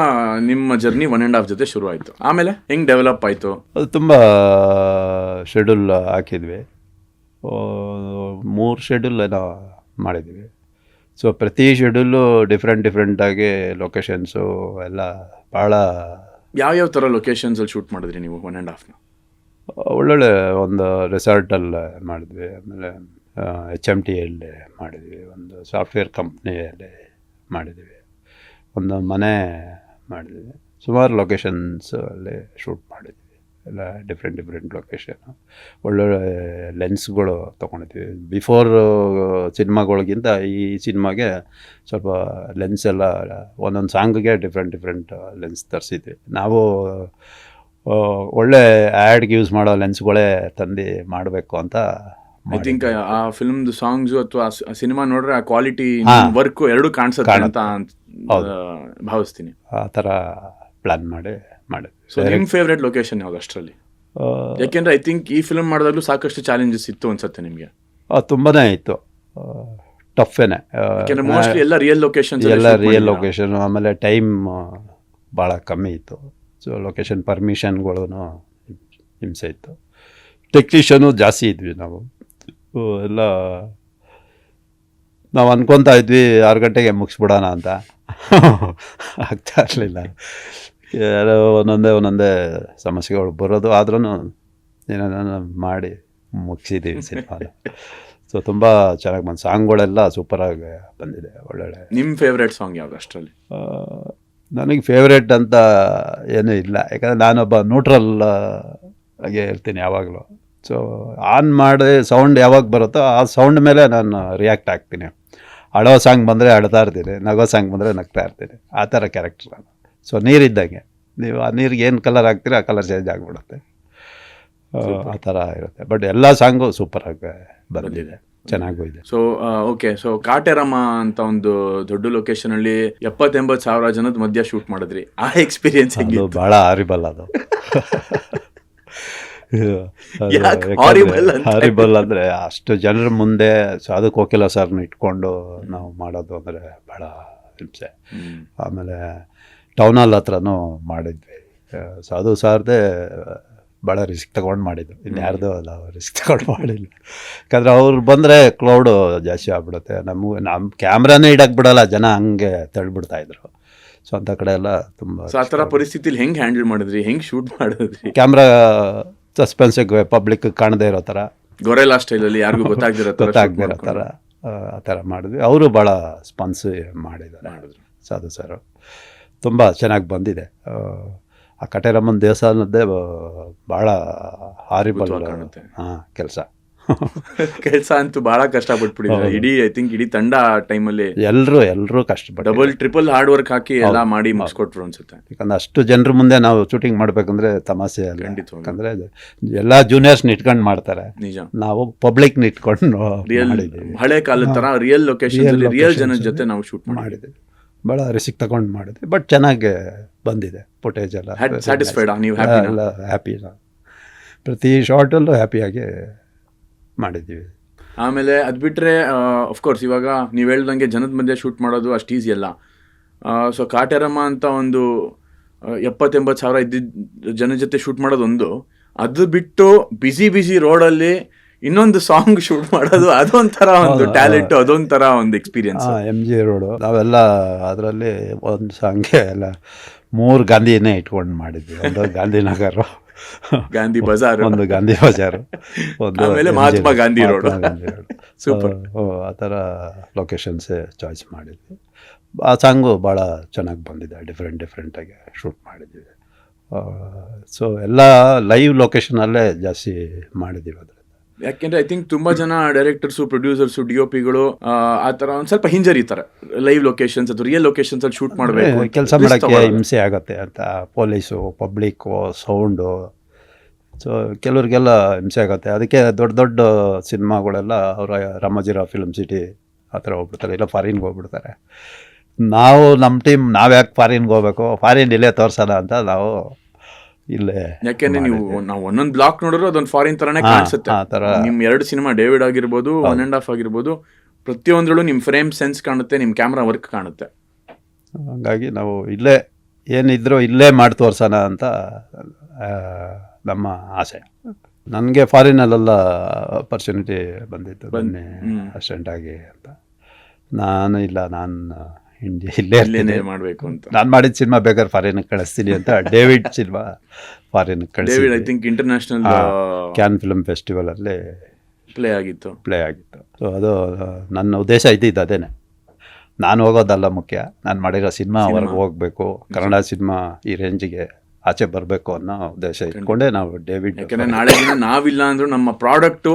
ನಿಮ್ಮ ಜರ್ನಿ 1.5 ಜೊತೆ ಶುರು ಆಯಿತು. ಆಮೇಲೆ ಹೆಂಗೆ ಡೆವಲಪ್ ಆಯಿತು? ಅದು ತುಂಬ ಶೆಡ್ಯೂಲ್ ಹಾಕಿದ್ವಿ. 3 ಶೆಡ್ಯೂಲ್ ಏನೋ ಮಾಡಿದ್ದೀವಿ. ಸೊ ಪ್ರತಿ ಶೆಡ್ಯೂಲು ಡಿಫ್ರೆಂಟಾಗಿ ಲೊಕೇಶನ್ಸು ಎಲ್ಲ ಭಾಳ ಯಾವ್ಯಾವ ಥರ ಲೊಕೇಶನ್ಸಲ್ಲಿ ಶೂಟ್ ಮಾಡಿದ್ರಿ ನೀವು 1.5 ಒಳ್ಳೊಳ್ಳೆ ಒಂದು ರೆಸಾರ್ಟಲ್ಲಿ ಮಾಡಿದ್ವಿ, ಆಮೇಲೆ HMTಯಲ್ಲಿ ಮಾಡಿದ್ವಿ, ಒಂದು ಸಾಫ್ಟ್ವೇರ್ ಕಂಪ್ನಿಯಲ್ಲಿ ಮಾಡಿದ್ವಿ, ಒಂದು ಮನೆ ಮಾಡಿದ್ವಿ, ಸುಮಾರು ಲೊಕೇಶನ್ಸ್ ಅಲ್ಲಿ ಶೂಟ್ ಮಾಡಿದ್ವಿ. ಎಲ್ಲ ಡಿಫ್ರೆಂಟ್ ಲೊಕೇಶನ್ನು, ಒಳ್ಳೊಳ್ಳೆ ಲೆನ್ಸ್ಗಳು ತೊಗೊಂಡಿದ್ವಿ. ಬಿಫೋರ್ ಸಿನಿಮಾಗಳಿಗಿಂತ ಈ ಸಿನಿಮಾಗೆ ಸ್ವಲ್ಪ ಲೆನ್ಸ್ ಎಲ್ಲ ಒಂದೊಂದು ಸಾಂಗಿಗೆ ಡಿಫ್ರೆಂಟ್ ಲೆನ್ಸ್ ತರಿಸಿದ್ವಿ. ನಾವು ಒಳ್ಳೆ ಆ್ಯಡ್ಗೆ ಯೂಸ್ ಮಾಡೋ ಲೆನ್ಸ್ಗಳೇ ತಂದು ಮಾಡಬೇಕು ಅಂತ. ಐ ಥಿಂಕ್ ಆ ಫಿಲ್ಮ್ದು ಸಾಂಗ್ಸು ಅಥವಾ ಸಿನಿಮಾ ನೋಡ್ರೆ ಆ ಕ್ವಾಲಿಟಿ ವರ್ಕು ಎರಡೂ ಕಾಣಿಸುತ್ತೆ ಅಂತ ಭಾವಿಸ್ತೀನಿ. ಆ ಥರ ಪ್ಲ್ಯಾನ್ ಮಾಡಿದ್ವಿ. ಸೊ ನಿಮ್ಮ ಫೇವ್ರೆಟ್ ಲೊಕೇಶನ್ ಯಾವ್ದು ಅಷ್ಟರಲ್ಲಿ? ಯಾಕೆಂದ್ರೆ ಐ ಥಿಂಕ್ ಈ ಫಿಲ್ಮ್ ಮಾಡಿದಾಗಲೂ ಸಾಕಷ್ಟು ಚಾಲೆಂಜಸ್ ಇತ್ತು ಅನ್ಸುತ್ತೆ ನಿಮಗೆ. ತುಂಬಾ ಇತ್ತು, ಟಫೇನೆ. ಯಾಕೆಂದ್ರೆ ಮೋಸ್ಟ್ಲಿ ಎಲ್ಲ ರಿಯಲ್ ಲೊಕೇಶನ್, ಆಮೇಲೆ ಟೈಮ್ ಭಾಳ ಕಮ್ಮಿ ಇತ್ತು. ಸೊ ಲೊಕೇಶನ್ ಪರ್ಮಿಷನ್ಗಳೂ ಹಿಂಸೆ ಇತ್ತು. ಟೆಕ್ನಿಷಿಯನು ಜಾಸ್ತಿ ಇದ್ವಿ ನಾವು ಎಲ್ಲ. ನಾವು ಅಂದ್ಕೊತಾ ಇದ್ವಿ 6 ಗಂಟೆಗೆ ಮುಗಿಸ್ಬಿಡೋಣ ಅಂತ, ಆಗ್ತಾ ಇರಲಿಲ್ಲ. ಒಂದೊಂದೇ ಸಮಸ್ಯೆಗಳು ಬರೋದು, ಆದ್ರೂ ಏನೇನೋ ಮಾಡಿ ಮುಗಿಸಿದ್ದೀವಿ ಸಿನಿಮಾನ. ಸೊ ತುಂಬ ಚೆನ್ನಾಗಿ ಬಂದು, ಸಾಂಗ್ಗಳೆಲ್ಲ ಸೂಪರಾಗಿ ಬಂದಿದೆ, ಒಳ್ಳೊಳ್ಳೆ. ನಿಮ್ಮ ಫೇವ್ರೇಟ್ ಸಾಂಗ್ ಯಾವುದು ಅಷ್ಟರಲ್ಲಿ? ನನಗೆ ಫೇವ್ರೇಟ್ ಅಂತ ಏನೂ ಇಲ್ಲ, ಯಾಕಂದರೆ ನಾನೊಬ್ಬ ನ್ಯೂಟ್ರಲ್ ಆಗಿ ಇರ್ತೀನಿ ಯಾವಾಗಲೂ. ಸೊ ಆನ್ ಮಾಡಿ ಸೌಂಡ್ ಯಾವಾಗ ಬರುತ್ತೋ ಆ ಸೌಂಡ್ ಮೇಲೆ ನಾನು ರಿಯಾಕ್ಟ್ ಆಗ್ತೀನಿ. ಅಳೋ ಸಾಂಗ್ ಬಂದರೆ ಅಳ್ತಾ ಇರ್ತೀನಿ, ನಗೋ ಸಾಂಗ್ ಬಂದರೆ ನಗ್ತಾ ಇರ್ತೀನಿ, ಆ ಥರ ಕ್ಯಾರೆಕ್ಟರ್ ನಾನು. ಸೊ ನೀರಿದ್ದಂಗೆ, ನೀವು ಆ ನೀರಿಗೆ ಏನು ಕಲರ್ ಹಾಕ್ತೀರಿ ಆ ಕಲರ್ ಚೇಂಜ್ ಆಗಿಬಿಡುತ್ತೆ, ಆ ಥರ ಇರುತ್ತೆ. ಬಟ್ ಎಲ್ಲ ಸಾಂಗು ಸೂಪರಾಗಿ ಬಂದಿದೆ, ಚೆನ್ನಾಗೂ ಇದೆ. ಸೊ ಓಕೆ, ಸೊ ಕಾಟೇರಮ್ಮ ಅಂತ ಒಂದು ದೊಡ್ಡ ಲೊಕೇಶನ್ ಅಲ್ಲಿ 70-80 ಸಾವಿರ ಜನದ ಮಧ್ಯ ಶೂಟ್ ಮಾಡಿದ್ರಿ. ಆ ಎಕ್ಸ್ಪೀರಿಯನ್ಸ್ ಅದು ಭಾಳ ಹಾರಿಬಲ್. ಅದು ಹಾರಿಬಲ್ ಅಂದರೆ ಅಷ್ಟು ಜನರ ಮುಂದೆ ಸಾಧು ಕೋಕಿಲ ಸರ್ನ ಇಟ್ಕೊಂಡು ನಾವು ಮಾಡೋದು ಅಂದರೆ ಭಾಳ ಹಿಂಸೆ. ಆಮೇಲೆ ಟೌನ್ ಹಾಲ್ ಹತ್ರನೂ ಮಾಡಿದ್ವಿ. ಸಾಧು ಸಾರ್ದೇ ಭಾಳ ರಿಸ್ಕ್ ತೊಗೊಂಡು ಮಾಡಿದ್ದು, ಇನ್ಯಾರ್ದು ಅಲ್ಲ ರಿಸ್ಕ್ ತೊಗೊಂಡು ಮಾಡಿಲ್ಲ. ಯಾಕಂದರೆ ಅವ್ರು ಬಂದರೆ ಕ್ಲೌಡು ಜಾಸ್ತಿ ಆಗ್ಬಿಡುತ್ತೆ, ನಮ್ಮ ಕ್ಯಾಮ್ರಾನೇ ಇಡಕ್ಕೆ ಬಿಡೋಲ್ಲ, ಜನ ಹಂಗೆ ತಳ್ಳಿಬಿಡ್ತಾಯಿದ್ರು. ಸೊ ಅಂಥ ಕಡೆ ಎಲ್ಲ ತುಂಬ. ಆ ಥರ ಪರಿಸ್ಥಿತಿಲಿ ಹೆಂಗೆ ಹ್ಯಾಂಡಲ್ ಮಾಡಿದ್ರಿ, ಹೆಂಗೆ ಶೂಟ್ ಮಾಡಿದ್ರಿ? ಕ್ಯಾಮ್ರಾ ಸಸ್ಪೆನ್ಸಿಗೆ ಪಬ್ಲಿಕ್ ಕಾಣದೇ ಇರೋ ಥರ, ಗೊರೆಲಾ ಸ್ಟೈಲಲ್ಲಿ ಯಾರಿಗೂ ಗೊತ್ತಾಗದಿರೋ ಥರ ಆ ಥರ ಮಾಡಿದ್ವಿ. ಅವರು ಭಾಳ ಸ್ಪಾನ್ಸ್ ಮಾಡಿದ್ರು ಸಾಧು ಸರ್, ತುಂಬ ಚೆನ್ನಾಗಿ ಬಂದಿದೆ. ಆ ಕಟೇರಮ್ಮನ ದೇವಸ್ಥಾನದ್ದೇ ಭಾಳ ಹಾರಿಬಲ್ ಕೆಲಸ ಅಂತೂ ಭಾಳ ಕಷ್ಟಪಟ್ಬಿಟ್ಟಿದ್ದಾರೆ. ಐ ಥಿಂಕ್ ಇಡೀ ತಂಡ ಟೈಮಲ್ಲಿ ಎಲ್ಲರೂ ಕಷ್ಟಪಟ್ಟು ಡಬಲ್ ಟ್ರಿಪಲ್ ಹಾರ್ಡ್ ವರ್ಕ್ ಹಾಕಿ ಎಲ್ಲ ಮಾಡಿ ಮುಗಿಸ್ಕೊಟ್ರು ಅನ್ಸುತ್ತೆ. ಯಾಕಂದ್ರೆ ಅಷ್ಟು ಜನರ ಮುಂದೆ ನಾವು ಶೂಟಿಂಗ್ ಮಾಡ್ಬೇಕಂದ್ರೆ ತಮಾಷೆ ಅಲ್ಲ. ಯಾಕಂದ್ರೆ ಎಲ್ಲ ಜೂನಿಯರ್ಸ್ನ ಇಟ್ಕೊಂಡು ಮಾಡ್ತಾರೆ, ನಿಜ. ನಾವು ಪಬ್ಲಿಕ್ನ ಇಟ್ಕೊಂಡು ಹಳೆ ಕಾಲದ ತರ ರಿಯಲ್ ಲೊಕೇಶನ್ ರಿಯಲ್ ಜನದ ಜೊತೆ ನಾವು ಶೂಟ್ ಮಾಡಿದ್ವಿ. ಭಾಳ ರಿಸ್ಕ್ ತಗೊಂಡು ಮಾಡಿದ್ವಿ, ಬಟ್ ಚೆನ್ನಾಗಿ ಬಂದಿದೆ ಫುಟೇಜ್ ಎಲ್ಲ. ಸ್ಯಾಟಿಸ್ಫೈಡ್? ನೀವು ಎಲ್ಲ ಹ್ಯಾಪಿ, ಪ್ರತಿ ಶಾರ್ಟಲ್ಲೂ ಹ್ಯಾಪಿಯಾಗಿ ಮಾಡಿದ್ದೀವಿ. ಆಮೇಲೆ ಅದು ಬಿಟ್ಟರೆ ಅಫ್ಕೋರ್ಸ್ ಇವಾಗ ನೀವು ಹೇಳ್ದಂಗೆ ಜನದ ಮಧ್ಯೆ ಶೂಟ್ ಮಾಡೋದು ಅಷ್ಟು ಈಸಿ ಅಲ್ಲ. ಸೊ ಕಾಟೇರಮ್ಮ ಅಂತ ಒಂದು 70-80 ಸಾವಿರ ಇದ್ದಿದ್ದ ಜನ ಜೊತೆ ಶೂಟ್ ಮಾಡೋದೊಂದು, ಅದು ಬಿಟ್ಟು ಬಿಸಿ ರೋಡಲ್ಲಿ ಇನ್ನೊಂದು ಸಾಂಗ್ ಶೂಟ್ ಮಾಡೋದು, ಅದೊಂಥರ ಒಂದು ಟ್ಯಾಲೆಂಟ್, ಅದೊಂಥರ ಒಂದು ಎಕ್ಸ್ಪೀರಿಯನ್ಸ್. MG ರೋಡು ನಾವೆಲ್ಲ ಅದರಲ್ಲಿ ಒಂದು ಸಾಂಗ್ಗೆ ಎಲ್ಲ 3 ಗಾಂಧಿನೇ ಇಟ್ಕೊಂಡು ಮಾಡಿದ್ವಿ. ಒಂದು ಗಾಂಧಿನಗರ, ಗಾಂಧಿ ಬಜಾರ್, ಒಂದು ಗಾಂಧಿ ಬಜಾರು, ಒಂದು ಆಮೇಲೆ ಮಹಾತ್ಮ ಗಾಂಧಿ ರೋಡ್. ಸೂಪರ್. ಆ ಥರ ಲೊಕೇಶನ್ಸೇ ಚಾಯ್ಸ್ ಮಾಡಿದ್ವಿ. ಆ ಸಾಂಗು ಭಾಳ ಚೆನ್ನಾಗಿ ಬಂದಿದೆ, ಡಿಫ್ರೆಂಟಾಗಿ ಶೂಟ್ ಮಾಡಿದ್ವಿ. ಸೊ ಎಲ್ಲ ಲೈವ್ ಲೊಕೇಶನಲ್ಲೇ ಜಾಸ್ತಿ ಮಾಡಿದ್ದೀವಿ ಅದರಿಂದ. ಯಾಕೆಂದ್ರೆ ಐ ಥಿಂಕ್ ತುಂಬಾ ಜನ ಡೈರೆಕ್ಟರ್ಸು, ಪ್ರೊಡ್ಯೂಸರ್ಸು, DOPಗಳು ಆ ಥರ ಒಂದು ಸ್ವಲ್ಪ ಹಿಂಜರಿತಾರೆ ಲೈವ್ ಲೊಕೇಶನ್ಸ್ ಅಥವಾ ರಿಯಲ್ ಲೊಕೇಶನ್ಸ್ ಅಲ್ಲಿ ಶೂಟ್ ಮಾಡಬೇಕು, ಕೆಲಸ ಮಾಡೋಕ್ಕೆ ಹಿಂಸೆ ಆಗುತ್ತೆ ಅಂತ. ಪೊಲೀಸು, ಪಬ್ಲಿಕ್ಕು, ಸೌಂಡು, ಸೊ ಕೆಲವ್ರಿಗೆಲ್ಲ ಹಿಂಸೆ ಆಗುತ್ತೆ. ಅದಕ್ಕೆ ದೊಡ್ಡ ಸಿನಿಮಾಗಳೆಲ್ಲ ಅವರ ರಾಮೋಜಿರಾವ್ ಫಿಲ್ಮ್ ಸಿಟಿ ಆ ಥರ ಹೋಗ್ಬಿಡ್ತಾರೆ, ಇಲ್ಲ ಫಾರಿನ್ಗೆ ಹೋಗ್ಬಿಡ್ತಾರೆ. ನಾವು ನಮ್ಮ ಟೀಮ್ ಯಾಕೆ ಫಾರಿನ್ಗೆ ಹೋಗ್ಬೇಕು, ಫಾರಿನ್ ಇಲ್ಲೇ ತೋರ್ಸೋಣ ಅಂತ ನಾವು ಇಲ್ಲೇ. ಯಾಕೆಂದ್ರೆ ನಾವು ಒಂದೊಂದು ಬ್ಲಾಕ್ ನೋಡಿದ್ರು ಅದೊಂದು ಫಾರಿನ್ ತರನೇ ಕಾಣಿಸುತ್ತೆ. ನಿಮ್ 2 ಸಿನಿಮಾ ಡೇವಿಡ್ ಆಗಿರ್ಬೋದು, 1.5 ಆಗಿರ್ಬೋದು, ಪ್ರತಿಯೊಂದ್ರಲ್ಲೂ ನಿಮ್ ಫ್ರೇಮ್ ಸೆನ್ಸ್ ಕಾಣುತ್ತೆ, ನಿಮ್ ಕ್ಯಾಮ್ರಾ ವರ್ಕ್ ಕಾಣುತ್ತೆ. ಹಂಗಾಗಿ ನಾವು ಇಲ್ಲೇ ಏನಿದ್ರು ಇಲ್ಲೇ ಮಾಡಿ ತೋರ್ಸೋಣ ಅಂತ ನಮ್ಮ ಆಸೆ. ನನಗೆ ಫಾರಿನಲ್ಲೆಲ್ಲ ಅಪರ್ಚುನಿಟಿ ಬಂದಿತ್ತು, ಬನ್ನಿ ಅಸಿಸ್ಟೆಂಟಾಗಿ ಅಂತ. ನಾನು ಇಲ್ಲ, ನಾನು ಇಲ್ಲೇ ಇರ್ತೀನಿ, ಮಾಡಬೇಕು ಅಂತ. ನಾನು ಮಾಡಿದ ಸಿನಿಮಾ ಬೇಕಾದ್ರೆ ಫಾರಿನ್ಗೆ ಕಳಿಸ್ತೀನಿ ಅಂತ ಡೇವಿಡ್ ಸಿನಿಮಾ ಫಾರಿನ್ಗೆ ಕಳಿಸಿ, I think international Cannes film ಫೆಸ್ಟಿವಲಲ್ಲಿ ಪ್ಲೇ ಆಗಿತ್ತು. ಸೊ ಅದು ನನ್ನ ಉದ್ದೇಶ ಇದ್ದಿದ್ದು ಅದೇನೆ. ನಾನು ಹೋಗೋದಲ್ಲ ಮುಖ್ಯ, ನಾನು ಮಾಡಿರೋ ಸಿನಿಮಾ ಹೊರಗೆ ಹೋಗಬೇಕು, ಕನ್ನಡ ಸಿನಿಮಾ ಈ ರೇಂಜಿಗೆ ಆಚೆ ಬರಬೇಕು ಅನ್ನೋ ಉದ್ದೇಶ ಇಟ್ಕೊಂಡೆ ನಾವು ಡೇವಿಡ್. ಯಾಕಂದರೆ ನಾಳೆ ದಿನ ನಾವಿಲ್ಲ ಅಂದರೂ ನಮ್ಮ ಪ್ರಾಡಕ್ಟು,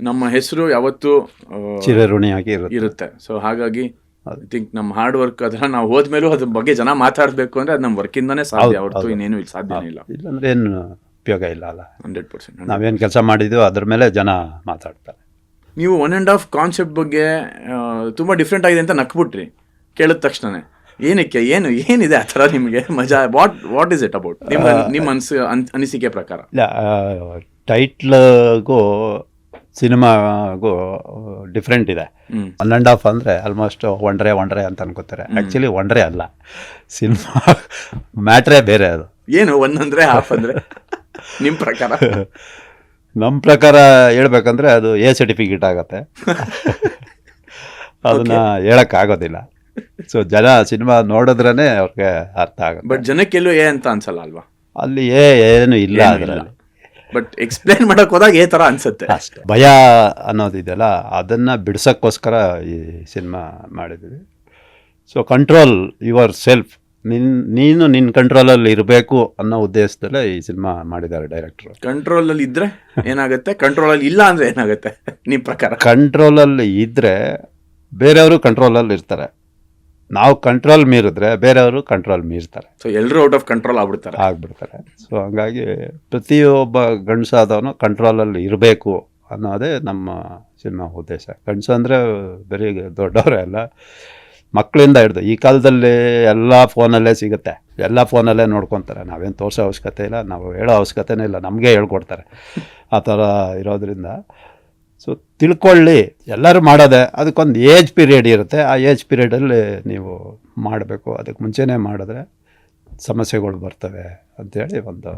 ನಮ್ಮ ಹೆಸರು ಯಾವತ್ತೂ ಚಿರಋಣಿಯಾಗಿ ಇರುತ್ತೆ. ಸೊ ಹಾಗಾಗಿ ಐ ಥಿಂಕ್ ನಮ್ಮ ಹಾರ್ಡ್ ವರ್ಕ್ ಅದನ್ನ ನಾವು ಹೋದ್ಮೇಲೂ ಅದ್ರ ಬಗ್ಗೆ ಜನ ಮಾತಾಡಬೇಕು ಅಂದರೆ ಅದು ನಮ್ಮ ವರ್ಕಿಂದಾನೇ ಸಾಧ್ಯ, ಹೊರತು ಇನ್ನೇನು ಸಾಧ್ಯನೇ ಇಲ್ಲ. ಇಲ್ಲಾಂದ್ರೆ ಏನು ಉಪಯೋಗ ಇಲ್ಲ ಅಲ್ಲ. 100%. ನಾವೇನು ಕೆಲಸ ಮಾಡಿದ್ವಿ ಅದ್ರ ಮೇಲೆ ಜನ ಮಾತಾಡ್ತಾರೆ. ನೀವು 1.5 ಕಾನ್ಸೆಪ್ಟ್ ಬಗ್ಗೆ ತುಂಬ ಡಿಫ್ರೆಂಟ್ ಆಗಿದೆ ಅಂತ ನಕ್ಬಿಟ್ರಿ ಕೇಳಿದ ತಕ್ಷಣ. ಏನಕ್ಕೆ, ಏನಿದೆ ಆ ಥರ ನಿಮಗೆ ಮಜಾ? ವಾಟ್ ಇಸ್ ಇಟ್ ಅಬೌಟ್ ನಿಮ್ಮ ಅನಿಸಿಕೆ ಪ್ರಕಾರ? ಟೈಟ್ಲ್ಗೂ ಸಿನಿಮಾಗೂ ಡಿಫ್ರೆಂಟ್ ಇದೆ. 1.5 ಅಂದರೆ ಆಲ್ಮೋಸ್ಟ್ ಒಂಡ್ರೆ ಅಂತ ಅನ್ಕೋತಾರೆ. ಆ್ಯಕ್ಚುಲಿ ಒಂಡ್ರೆ ಅಲ್ಲ, ಸಿನಿಮಾ ಮ್ಯಾಟ್ರೇ ಬೇರೆ. ಅದು ಏನು 1 ಅಂದರೆ ಹಾಫ್ ಅಂದರೆ ನಿಮ್ಮ ಪ್ರಕಾರ? ನಮ್ಮ ಪ್ರಕಾರ ಹೇಳ್ಬೇಕಂದ್ರೆ ಅದು ಎ ಸರ್ಟಿಫಿಕೇಟ್ ಆಗತ್ತೆ, ಅದನ್ನ ಹೇಳೋಕ್ಕಾಗೋದಿಲ್ಲ. ಸೊ ಜನ ಸಿನಿಮಾ ನೋಡಿದ್ರೇ ಅವ್ರಿಗೆ ಅರ್ಥ ಆಗುತ್ತೆ. ಬಟ್ ಜನಕ್ಕೆಲ್ಲೂ ಎ ಅಂತ ಅನ್ಸಲ್ಲ ಅಲ್ವಾ? ಅಲ್ಲಿ ಏನು ಇಲ್ಲ ಅದರಲ್ಲಿ. ಬಟ್ ಎಕ್ಸ್ಪ್ಲೇನ್ ಮಾಡಕ್ ಹೋದಾಗ ಏ ಥರ ಅನ್ಸುತ್ತೆ ಅಷ್ಟೇ. ಭಯ ಅನ್ನೋದಿದೆಯಲ್ಲ, ಅದನ್ನು ಬಿಡ್ಸೋಕ್ಕೋಸ್ಕರ ಈ ಸಿನಿಮಾ ಮಾಡಿದ್ವಿ. ಸೊ ಕಂಟ್ರೋಲ್ ಯುವರ್ ಸೆಲ್ಫ್, ನೀನು ನಿನ್ನ ಕಂಟ್ರೋಲಲ್ಲಿ ಇರಬೇಕು ಅನ್ನೋ ಉದ್ದೇಶದಲ್ಲೇ ಈ ಸಿನಿಮಾ ಮಾಡಿದ್ದಾರೆ ಡೈರೆಕ್ಟ್ರು. ಕಂಟ್ರೋಲಲ್ಲಿ ಇದ್ದರೆ ಏನಾಗುತ್ತೆ, ಕಂಟ್ರೋಲಲ್ಲಿ ಇಲ್ಲ ಅಂದರೆ ಏನಾಗುತ್ತೆ ನಿಮ್ಮ ಪ್ರಕಾರ? ಕಂಟ್ರೋಲಲ್ಲಿ ಇದ್ದರೆ ಬೇರೆಯವರು ಕಂಟ್ರೋಲಲ್ಲಿ ಇರ್ತಾರೆ, ನಾವು ಕಂಟ್ರೋಲ್ ಮೀರಿದ್ರೆ ಬೇರೆಯವರು ಕಂಟ್ರೋಲ್ ಮೀರ್ತಾರೆ. ಸೊ ಎಲ್ಲರೂ ಔಟ್ ಆಫ್ ಕಂಟ್ರೋಲ್ ಆಗ್ಬಿಡ್ತಾರೆ. ಸೊ ಹಂಗಾಗಿ ಪ್ರತಿಯೊಬ್ಬ ಗಂಡಸಾದವನು ಕಂಟ್ರೋಲಲ್ಲಿ ಇರಬೇಕು ಅನ್ನೋದೇ ನಮ್ಮ ಸಿನಿಮಾ ಉದ್ದೇಶ. ಗಂಡಸು ಅಂದರೆ ಬರೀ ದೊಡ್ಡವರೇ ಅಲ್ಲ, ಮಕ್ಕಳಿಂದ ಹಿಡ್ದು. ಈ ಕಾಲದಲ್ಲಿ ಎಲ್ಲ ಫೋನಲ್ಲೇ ಸಿಗುತ್ತೆ, ಎಲ್ಲ ಫೋನಲ್ಲೇ ನೋಡ್ಕೊತಾರೆ. ನಾವೇನು ತೋರಿಸೋ ಅವಶ್ಯಕತೆ ಇಲ್ಲ, ನಾವು ಹೇಳೋ ಅವಶ್ಯಕತೆನೇ ಇಲ್ಲ, ನಮಗೆ ಹೇಳ್ಕೊಡ್ತಾರೆ. ಆ ಥರ ಇರೋದ್ರಿಂದ ಸೊ ತಿಳ್ಕೊಳ್ಳಿ, ಎಲ್ಲರೂ ಮಾಡೋದೆ. ಅದಕ್ಕೊಂದು ಏಜ್ ಪೀರಿಯಡ್ ಇರುತ್ತೆ, ಆ ಏಜ್ ಪೀರಿಯಡಲ್ಲಿ ನೀವು ಮಾಡಬೇಕು. ಅದಕ್ಕೆ ಮುಂಚೆನೇ ಮಾಡಿದ್ರೆ ಸಮಸ್ಯೆಗಳು ಬರ್ತವೆ ಅಂಥೇಳಿ ಒಂದು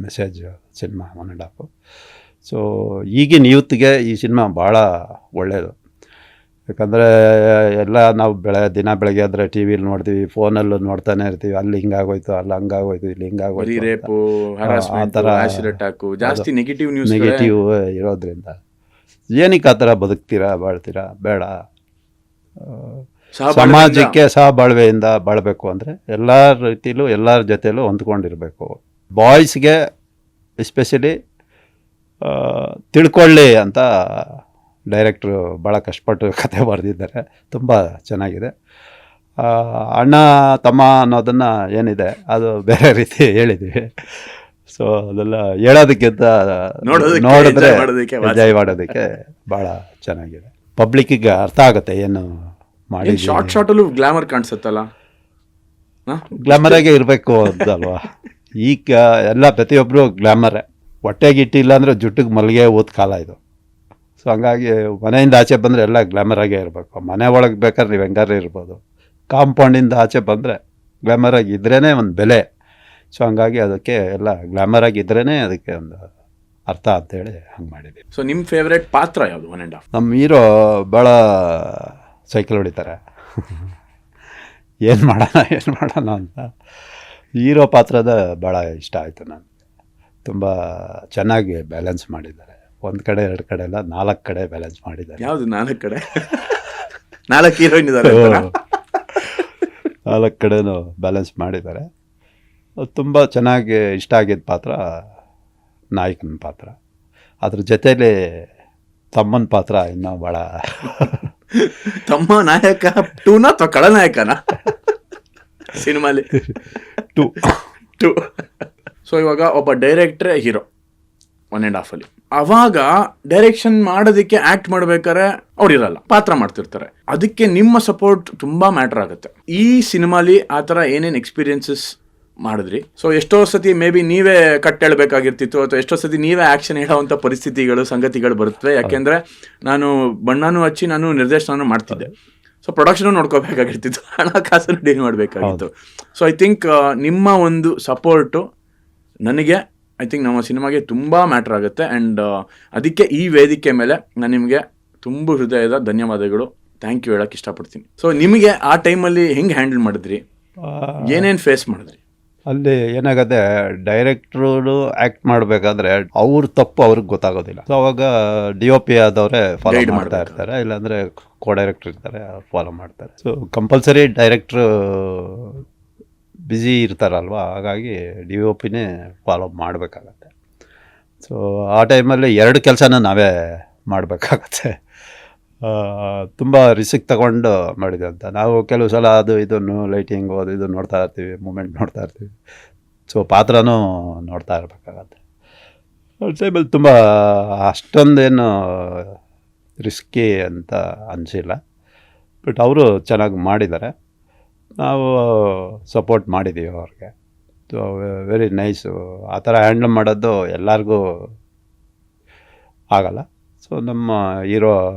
ಮೆಸೇಜ್ ಸಿನಿಮಾ 1.5. ಸೊ ಈಗಿನ ಯೂತ್ಗೆ ಈ ಸಿನಿಮಾ ಭಾಳ ಒಳ್ಳೆಯದು. ಯಾಕಂದರೆ ಎಲ್ಲ ನಾವು ದಿನ ಬೆಳಗ್ಗೆ ಆದರೆ ಟಿ ವಿಲಿ ನೋಡ್ತೀವಿ, ಫೋನಲ್ಲೂ ನೋಡ್ತಾನೆ ಇರ್ತೀವಿ. ಅಲ್ಲಿ ಹಿಂಗಾಗೋಯ್ತು, ಅಲ್ಲಿ ಹಂಗಾಗೋಯ್ತು, ಇಲ್ಲಿ ಹಿಂಗಾಗೋಯ್ತು, ಆ ಥರ ಜಾಸ್ತಿ ನೆಗೆಟಿವ್ ಇರೋದ್ರಿಂದ ಏನಕ್ಕೆ ಆ ಥರ ಬದುಕ್ತೀರಾ, ಬಾಳ್ತೀರಾ? ಬೇಡ. ಸಮಾಜಕ್ಕೆ ಸಹಬಾಳ್ವೆಯಿಂದ ಬಾಳಬೇಕು ಅಂದರೆ ಎಲ್ಲ ರೀತಿಲೂ ಎಲ್ಲರ ಜೊತೆಲೂ ಹೊಂದ್ಕೊಂಡಿರಬೇಕು. ಬಾಯ್ಸ್ಗೆ ಎಸ್ಪೆಷಲಿ ತಿಳ್ಕೊಳ್ಳಿ ಅಂತ ಡೈರೆಕ್ಟ್ರು ಭಾಳ ಕಷ್ಟಪಟ್ಟು ಕತೆ ಬರೆದಿದ್ದಾರೆ, ತುಂಬ ಚೆನ್ನಾಗಿದೆ. ಅಣ್ಣ ತಮ್ಮ ಅನ್ನೋದನ್ನು ಏನಿದೆ ಅದು ಬೇರೆ ರೀತಿ ಹೇಳಿದ್ವಿ. ಸೊ ಅದೆಲ್ಲ ಹೇಳೋದಕ್ಕಿಂತ ನೋಡಿದ್ರೆ ಎಂಜಾಯ್ ಮಾಡೋದಕ್ಕೆ ಭಾಳ ಚೆನ್ನಾಗಿದೆ. ಪಬ್ಲಿಕ್ಕಿಗೆ ಅರ್ಥ ಆಗುತ್ತೆ ಏನು ಮಾಡಿ. ಶಾರ್ಟಲ್ಲೂ ಗ್ಲಾಮರ್ ಕಾಣಿಸುತ್ತಲ್ಲ, ಗ್ಲಾಮರಾಗೆ ಇರಬೇಕು ಅಂತಲ್ವಾ? ಈಗ ಎಲ್ಲ ಪ್ರತಿಯೊಬ್ಬರು ಗ್ಲಾಮರೇ. ಹೊಟ್ಟೆಗೆ ಇಟ್ಟಿಲ್ಲ ಅಂದರೆ ಜುಟ್ಟಿಗೆ ಮಲ್ಲಿಗೆ ಊದ ಕಾಲ ಇದು. ಸೊ ಹಂಗಾಗಿ ಮನೆಯಿಂದ ಆಚೆ ಬಂದರೆ ಎಲ್ಲ ಗ್ಲಾಮರಾಗೇ ಇರಬೇಕು. ಮನೆ ಒಳಗೆ ಬೇಕಾದ್ರೆ ನೀವು ಹೆಂಗಾದ್ರೆ ಇರ್ಬೋದು, ಕಾಂಪೌಂಡಿಂದ ಆಚೆ ಬಂದರೆ ಗ್ಲಾಮರಾಗಿ ಇದ್ರೇ ಒಂದು ಬೆಲೆ. ಸೊ ಹಂಗಾಗಿ ಅದಕ್ಕೆ ಎಲ್ಲ ಗ್ಲಾಮರಾಗಿ ಇದ್ರೇ ಅದಕ್ಕೆ ಒಂದು ಅರ್ಥ ಅಂತೇಳಿ ಹಂಗೆ ಮಾಡಿದ್ದೀವಿ. ಸೊ ನಿಮ್ಮ ಫೇವ್ರೇಟ್ ಪಾತ್ರ ಯಾವುದು 1.5? ನಮ್ಮ ಹೀರೋ ಭಾಳ ಸೈಕಲ್ ಹೊಡಿತಾರೆ. ಏನು ಮಾಡೋಣ ಅಂತ ಹೀರೋ ಪಾತ್ರದ ಭಾಳ ಇಷ್ಟ ಆಯಿತು ನನಗೆ. ತುಂಬ ಚೆನ್ನಾಗಿ ಬ್ಯಾಲೆನ್ಸ್ ಮಾಡಿದ್ದಾರೆ. 1 ಕಡೆ 2 ಕಡೆ ಎಲ್ಲ 4 ಕಡೆ ಬ್ಯಾಲೆನ್ಸ್ ಮಾಡಿದ್ದಾರೆ. ಯಾವುದು 4 ಕಡೆ? 4 ಹೀರೋಯಿನ್ ಇದ್ದಾರೆ, 4 ಕಡೆನೂ ಬ್ಯಾಲೆನ್ಸ್ ಮಾಡಿದ್ದಾರೆ. ತುಂಬ ಚೆನ್ನಾಗಿ ಇಷ್ಟ ಆಗಿದ್ದ ಪಾತ್ರ ನಾಯಕನ ಪಾತ್ರ. ಅದ್ರ ಜೊತೆಲಿ ತಮ್ಮನ ಪಾತ್ರ ಇನ್ನೂ ಭಾಳ. ತಮ್ಮ ನಾಯಕ 2 ಅಥವಾ ಖಳನಾಯಕನ ಸಿನಿಮಾಲಿ? 2. ಸೊ ಇವಾಗ ಒಬ್ಬ ಡೈರೆಕ್ಟ್ರೇ ಹೀರೋ 1.5 ಅವಾಗ ಡೈರೆಕ್ಷನ್ ಮಾಡೋದಕ್ಕೆ ಆಕ್ಟ್ ಮಾಡ್ಬೇಕಾದ್ರೆ ಅವ್ರಿರಲ್ಲ, ಪಾತ್ರ ಮಾಡ್ತಿರ್ತಾರೆ. ಅದಕ್ಕೆ ನಿಮ್ಮ ಸಪೋರ್ಟ್ ತುಂಬಾ ಮ್ಯಾಟರ್ ಆಗುತ್ತೆ. ಈ ಸಿನಿಮಾಲಿ ಆ ಥರ ಏನೇನು ಎಕ್ಸ್ಪೀರಿಯನ್ಸಸ್ ಮಾಡಿದ್ರಿ? ಸೊ ಎಷ್ಟೋ ಸತಿ ಮೇ ಬಿ ನೀವೇ ಕಟ್ ಹೇಳಬೇಕಾಗಿರ್ತಿತ್ತು, ಅಥವಾ ಎಷ್ಟೋ ಸತಿ ನೀವೇ ಆ್ಯಕ್ಷನ್ ಹೇಳೋವಂಥ ಪರಿಸ್ಥಿತಿಗಳು ಸಂಗತಿಗಳು ಬರುತ್ತವೆ. ಯಾಕೆಂದರೆ ನಾನು ಬಣ್ಣನೂ ಹಚ್ಚಿ ನಾನು ನಿರ್ದೇಶನನೂ ಮಾಡ್ತಿದ್ದೆ. ಸೊ ಪ್ರೊಡಕ್ಷನ್ ನೋಡ್ಕೋಬೇಕಾಗಿರ್ತಿತ್ತು, ಹಣಕಾಸನ್ನು ಡೀಲ್ ಮಾಡಬೇಕಾಗಿತ್ತು. ಸೊ ಐ ಥಿಂಕ್ ನಿಮ್ಮ ಒಂದು ಸಪೋರ್ಟು ನನಗೆ ಐ ಥಿಂಕ್ ನಮ್ಮ ಸಿನಿಮಾಗೆ ತುಂಬ ಮ್ಯಾಟ್ರ್ ಆಗುತ್ತೆ. ಆ್ಯಂಡ್ ಅದಕ್ಕೆ ಈ ವೇದಿಕೆ ಮೇಲೆ ನಾನು ನಿಮಗೆ ತುಂಬ ಹೃದಯದ ಧನ್ಯವಾದಗಳು, ಥ್ಯಾಂಕ್ ಯು ಹೇಳಕ್ಕೆ ಇಷ್ಟಪಡ್ತೀನಿ. ಸೊ ನಿಮಗೆ ಆ ಟೈಮಲ್ಲಿ ಹೆಂಗೆ ಹ್ಯಾಂಡಲ್ ಮಾಡಿದ್ರಿ, ಏನೇನು ಫೇಸ್ ಮಾಡಿದ್ರಿ? ಅಲ್ಲಿ ಏನಾಗತ್ತೆ, ಡೈರೆಕ್ಟ್ರು ಆ್ಯಕ್ಟ್ ಮಾಡಬೇಕಾದ್ರೆ ಅವ್ರ ತಪ್ಪು ಅವ್ರಿಗೆ ಗೊತ್ತಾಗೋದಿಲ್ಲ. ಸೊ ಅವಾಗ DOP ಆದವರೇ ಫಾಲೋ ಮಾಡ್ತಾ ಇರ್ತಾರೆ, ಇಲ್ಲಾಂದರೆ ಕೋ ಡೈರೆಕ್ಟ್ರ್ ಇರ್ತಾರೆ, ಅವ್ರು ಫಾಲೋ ಮಾಡ್ತಾರೆ. ಸೊ ಕಂಪಲ್ಸರಿ ಡೈರೆಕ್ಟ್ರು ಬ್ಯುಸಿ ಇರ್ತಾರಲ್ವ, ಹಾಗಾಗಿ DOPನೇ ಫಾಲೋ ಮಾಡಬೇಕಾಗತ್ತೆ. ಸೊ ಆ ಟೈಮಲ್ಲಿ 2 ಕೆಲಸನ ನಾವೇ ಮಾಡಬೇಕಾಗತ್ತೆ. ತುಂಬ ರಿಸ್ಕ್ ತಗೊಂಡು ಮಾಡಿದೆ ಅಂತ. ನಾವು ಕೆಲವು ಸಲ ಅದು ಇದನ್ನು ಲೈಟಿಂಗು ಅದು ಇದು ನೋಡ್ತಾ ಇರ್ತೀವಿ, ಮೂಮೆಂಟ್ ನೋಡ್ತಾ ಇರ್ತೀವಿ. ಸೊ ಪಾತ್ರನೂ ನೋಡ್ತಾ ಇರಬೇಕಾಗತ್ತೆ. ಟೈಮಲ್ಲಿ ತುಂಬ ಅಷ್ಟೊಂದೇನು ರಿಸ್ಕಿ ಅಂತ ಅನಿಸಿಲ್ಲ. ಬಟ್ ಅವರು ಚೆನ್ನಾಗಿ ಮಾಡಿದ್ದಾರೆ, ನಾವು ಸಪೋರ್ಟ್ ಮಾಡಿದ್ದೀವಿ ಅವ್ರಿಗೆ. So very nice. ಆ ಥರ ಹ್ಯಾಂಡಲ್ ಮಾಡೋದು ಎಲ್ಲರಿಗೂ ಆಗಲ್ಲ. ಸೊ ನಮ್ಮ ಹೀರೋ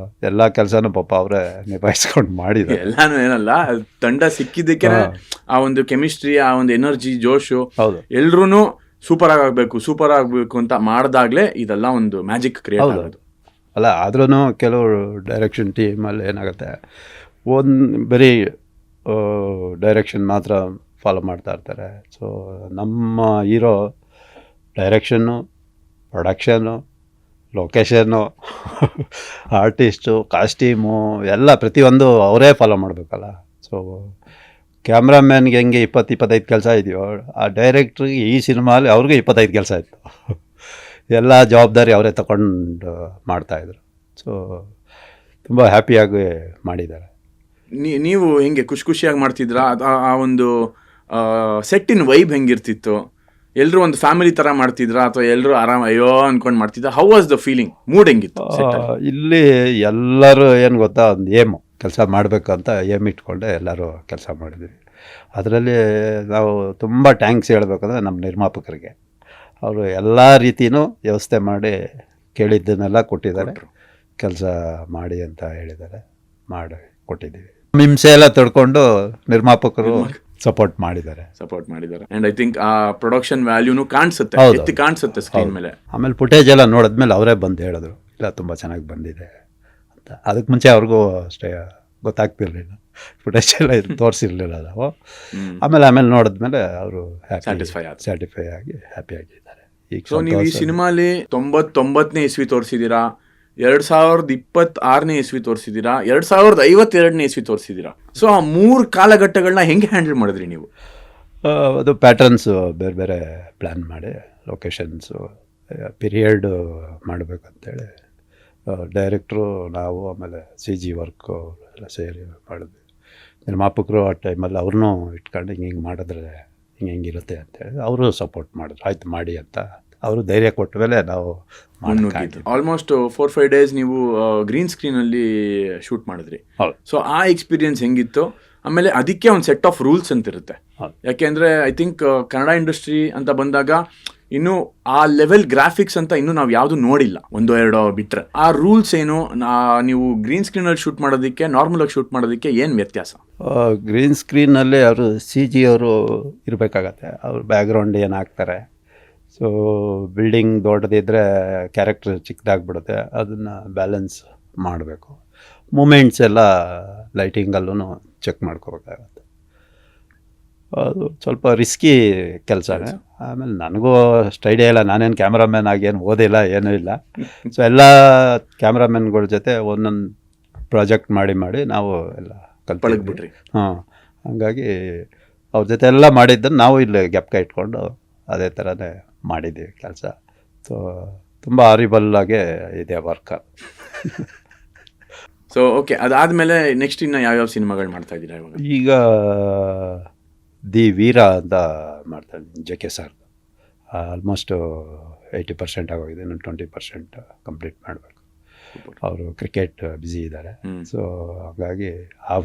ಎಲ್ಲ ಕೆಲಸನೂ ಪಾಪ ಅವರೇ ನಿಭಾಯಿಸ್ಕೊಂಡು ಮಾಡಿದ್ದಾರೆ. ಎಲ್ಲಾನು ಏನಲ್ಲ, ತಂಡ ಸಿಕ್ಕಿದ್ದಕ್ಕೆ ಆ ಒಂದು ಕೆಮಿಸ್ಟ್ರಿ, ಆ ಒಂದು ಎನರ್ಜಿ, ಜೋಶು, ಹೌದು, ಎಲ್ರೂ ಸೂಪರ್ ಆಗಬೇಕು ಅಂತ ಮಾಡಿದಾಗಲೇ ಇದೆಲ್ಲ ಒಂದು ಮ್ಯಾಜಿಕ್ ಕ್ರಿಯೇಟ್ ಆಗೋದು. ಅಲ್ಲ, ಆದ್ರೂ ಕೆಲವು ಡೈರೆಕ್ಷನ್ ಟೀಮಲ್ಲಿ ಏನಾಗುತ್ತೆ, ಬರೀ ಡೈರೆಕ್ಷನ್ ಮಾತ್ರ ಫಾಲೋ ಮಾಡ್ತಾ ಇರ್ತಾರೆ. ಸೊ ನಮ್ಮ hero direction, production, location, artist, costume ಎಲ್ಲ ಪ್ರತಿಯೊಂದು ಅವರೇ ಫಾಲೋ ಮಾಡಬೇಕಲ್ಲ. ಸೊ ಕ್ಯಾಮ್ರಾಮ್ಯಾನ್ಗೆ ಹೆಂಗೆ 20-25 ಕೆಲಸ ಇದೆಯೋ, ಆ ಡೈರೆಕ್ಟ್ರಿಗೆ ಈ ಸಿನಿಮಾಲಿ ಅವ್ರಿಗೆ 25 ಕೆಲಸ ಇತ್ತು. ಎಲ್ಲ ಜವಾಬ್ದಾರಿ ಅವರೇ ತಗೊಂಡು ಮಾಡ್ತಾಯಿದ್ರು. ಸೊ ತುಂಬ ಹ್ಯಾಪಿಯಾಗಿ ಮಾಡಿದ್ದಾರೆ. ನೀವು ಹೆಂಗೆ ಖುಷಿಯಾಗಿ ಮಾಡ್ತಿದ್ರಾ? ಆ ಒಂದು ಸೆಟ್ಟಿನ ವೈಬ್ ಹೆಂಗಿರ್ತಿತ್ತು? ಎಲ್ಲರೂ ಒಂದು ಫ್ಯಾಮಿಲಿ ಥರ ಮಾಡ್ತಿದ್ರಾ ಅಥವಾ ಎಲ್ಲರೂ ಅಯ್ಯೋ ಅಂದ್ಕೊಂಡು ಮಾಡ್ತಿದ್ರಾ? How was the feeling, mood ಹೆಂಗಿತ್ತು? ಇಲ್ಲಿ ಎಲ್ಲರೂ ಏನು ಗೊತ್ತಾ, ಒಂದು ಏಮು ಕೆಲಸ ಮಾಡಬೇಕು ಅಂತ ಏಮ್ ಇಟ್ಕೊಂಡೆ ಎಲ್ಲರೂ ಕೆಲಸ ಮಾಡಿದ್ವಿ. ಅದರಲ್ಲಿ ನಾವು ತುಂಬ ಟ್ಯಾಂಕ್ಸ್ ಹೇಳ್ಬೇಕಂದ್ರೆ ನಮ್ಮ ನಿರ್ಮಾಪಕರಿಗೆ. ಅವರು ಎಲ್ಲ ರೀತಿಯೂ ವ್ಯವಸ್ಥೆ ಮಾಡಿ ಕೇಳಿದ್ದನ್ನೆಲ್ಲ ಕೊಟ್ಟಿದ್ದಾರೆ, ಕೆಲಸ ಮಾಡಿ ಅಂತ ಹೇಳಿದ್ದಾರೆ, ಮಾಡಿ ಕೊಟ್ಟಿದ್ದೀವಿ. ಹಿಂಸೆ ಎಲ್ಲ ತಡ್ಕೊಂಡು ನಿರ್ಮಾಪಕರು ಸಪೋರ್ಟ್ ಮಾಡಿದ್ದಾರೆ. ಅಂಡ್ ಐ ಥಿಂಕ್ ಆ ಪ್ರೊಡಕ್ಷನ್ ವ್ಯಾಲ್ಯೂನು ಕಾಣಿಸುತ್ತೆ ಸ್ಕ್ರೀನ್ ಮೇಲೆ. ಆಮೇಲೆ ಫುಟೇಜ್ ಎಲ್ಲ ನೋಡಿದ್ಮೇಲೆ ಅವರೇ ಬಂದು ಹೇಳಿದ್ರು, ಇಲ್ಲ ತುಂಬ ಚೆನ್ನಾಗಿ ಬಂದಿದೆ ಅಂತ. ಅದಕ್ಕೆ ಮುಂಚೆ ಅವ್ರಿಗೂ ಅಷ್ಟೇ ಗೊತ್ತಾಗ್ತಿರ್ಲಿಲ್ಲ, ಫುಟೇಜ್ ಎಲ್ಲ ತೋರಿಸಿರ್ಲಿಲ್ಲ ನಾವು. ಆಮೇಲೆ ನೋಡಿದ್ಮೇಲೆ ಅವರು ಸ್ಯಾಟಿಸ್ಫೈ ಆಗಿ ಹ್ಯಾಪಿ ಆಗಿದ್ದಾರೆ. ಈಗ ಸೊ ನೀವು ಈ ಸಿನಿಮಾಲಿ 99ನೇ ಇಸ್ವಿ ತೋರಿಸಿದ್ದೀರಾ, 2026ನೇ ಇಸ್ವಿ ತೋರಿಸಿದ್ದೀರಾ, 2052ನೇ ಇಸ್ವಿ ತೋರಿಸಿದ್ದೀರಾ. ಸೊ ಆ 3 ಕಾಲಘಟ್ಟಗಳನ್ನ ಹೆಂಗೆ ಹ್ಯಾಂಡಲ್ ಮಾಡಿದ್ರಿ ನೀವು? ಅದು ಪ್ಯಾಟರ್ನ್ಸು ಬೇರೆ ಬೇರೆ ಪ್ಲ್ಯಾನ್ ಮಾಡಿ, ಲೊಕೇಶನ್ಸು, ಪೀರಿಯಡ್ ಮಾಡಬೇಕಂತೇಳಿ ಡೈರೆಕ್ಟ್ರು, ನಾವು, ಆಮೇಲೆ CG ವರ್ಕು ಎಲ್ಲ ಸೇರಿ ಮಾಡಿದ್ವಿ. ನಿರ್ಮಾಪಕರು ಆ ಟೈಮಲ್ಲಿ ಅವ್ರನ್ನೂ ಇಟ್ಕೊಂಡು ಹಿಂಗೆ ಮಾಡಿದ್ರೆ ಹಿಂಗಿರುತ್ತೆ ಅಂತೇಳಿ ಅವರು ಸಪೋರ್ಟ್ ಮಾಡಿದ್ರು. ಆಯ್ತು ಮಾಡಿ ಅಂತ ಅವರು ಧೈರ್ಯ ಕೊಟ್ಟ ಮೇಲೆ ನಾವು ಆಲ್ಮೋಸ್ಟ್ 4-5 ಡೇಸ್ ನೀವು ಗ್ರೀನ್ ಸ್ಕ್ರೀನಲ್ಲಿ ಶೂಟ್ ಮಾಡಿದ್ರಿ. ಸೊ ಆ ಎಕ್ಸ್ಪೀರಿಯನ್ಸ್ ಹೆಂಗಿತ್ತು? ಆಮೇಲೆ ಅದಕ್ಕೆ ಒಂದು ಸೆಟ್ ಆಫ್ ರೂಲ್ಸ್ ಅಂತ ಇರುತ್ತೆ. ಯಾಕೆಂದರೆ ಐ ಥಿಂಕ್ ಕನ್ನಡ ಇಂಡಸ್ಟ್ರಿ ಅಂತ ಬಂದಾಗ ಇನ್ನು ಆ ಲೆವೆಲ್ ಗ್ರಾಫಿಕ್ಸ್ ಅಂತ ಇನ್ನೂ ನಾವು ಯಾವುದು ನೋಡಿಲ್ಲ, 1-2 ಬಿಟ್ಟರೆ. ಆ ರೂಲ್ಸ್ ಏನು? ನೀವು ಗ್ರೀನ್ ಸ್ಕ್ರೀನಲ್ಲಿ ಶೂಟ್ ಮಾಡೋದಕ್ಕೆ, ನಾರ್ಮಲಾಗಿ ಶೂಟ್ ಮಾಡೋದಕ್ಕೆ ಏನು ವ್ಯತ್ಯಾಸ? ಗ್ರೀನ್ ಸ್ಕ್ರೀನಲ್ಲಿ ಅವರು CG ಅವರು ಇರಬೇಕಾಗತ್ತೆ. ಅವ್ರ ಬ್ಯಾಕ್ಗ್ರೌಂಡ್ ಏನು ಹಾಕ್ತಾರೆ. ಸೊ ಬಿಲ್ಡಿಂಗ್ ದೊಡ್ಡದಿದ್ದರೆ ಕ್ಯಾರೆಕ್ಟರ್ ಚಿಕ್ಕದಾಗ್ಬಿಡುತ್ತೆ, ಅದನ್ನು ಬ್ಯಾಲೆನ್ಸ್ ಮಾಡಬೇಕು. ಮೂಮೆಂಟ್ಸ್ ಎಲ್ಲ ಲೈಟಿಂಗಲ್ಲೂ ಚೆಕ್ ಮಾಡ್ಕೋಬೇಕಾಗತ್ತೆ. ಅದು ಸ್ವಲ್ಪ ರಿಸ್ಕಿ ಕೆಲಸನೇ. ಆಮೇಲೆ ನನಗೂ ಅಷ್ಟು ಐಡಿಯಾ ಇಲ್ಲ, ನಾನೇನು ಕ್ಯಾಮ್ರಾಮ್ಯಾನ್ ಆಗೇನು ಓದಿಲ್ಲ, ಏನೂ ಇಲ್ಲ. ಸೊ ಎಲ್ಲ ಕ್ಯಾಮ್ರಾಮ್ಯಾನ್ಗಳ ಜೊತೆ ಒಂದೊಂದು ಪ್ರಾಜೆಕ್ಟ್ ಮಾಡಿ ನಾವು ಎಲ್ಲ ಕಲ್ತ್ಬಿಟ್ರಿ. ಹಾಗಾಗಿ ಅವ್ರ ಜೊತೆ ಎಲ್ಲ ಮಾಡಿದ್ದನ್ನು ನಾವು ಇಲ್ಲಿ ಜ್ಞಾಪಕ ಇಟ್ಕೊಂಡು ಅದೇ ಥರನೇ ಮಾಡಿದ್ದೀವಿ ಕೆಲಸ. ಸೊ ತುಂಬ ಹಾರಿಬಲ್ಲಾಗೆ ಇದೆ ವರ್ಕ್. ಸೊ ಓಕೆ, ಅದಾದಮೇಲೆ ನೆಕ್ಸ್ಟ್ ಇನ್ನು ಯಾವ್ಯಾವ ಸಿನಿಮಾಗಳು ಮಾಡ್ತಾ ಇದ್ದೀರಾ ಇವಾಗ? ಈಗ ದಿ ವೀರ ಅಂತ ಮಾಡ್ತಾ ಇದ್ದೀನಿ, JK ಸರ್. ಆಲ್ಮೋಸ್ಟು 80% ಆಗೋಗಿದೆ, ಇನ್ನು 20% ಕಂಪ್ಲೀಟ್ ಮಾಡಬೇಕು. ಅವರು ಕ್ರಿಕೆಟ್ ಬ್ಯುಸಿ ಇದ್ದಾರೆ. ಸೊ ಹಾಗಾಗಿ ಆ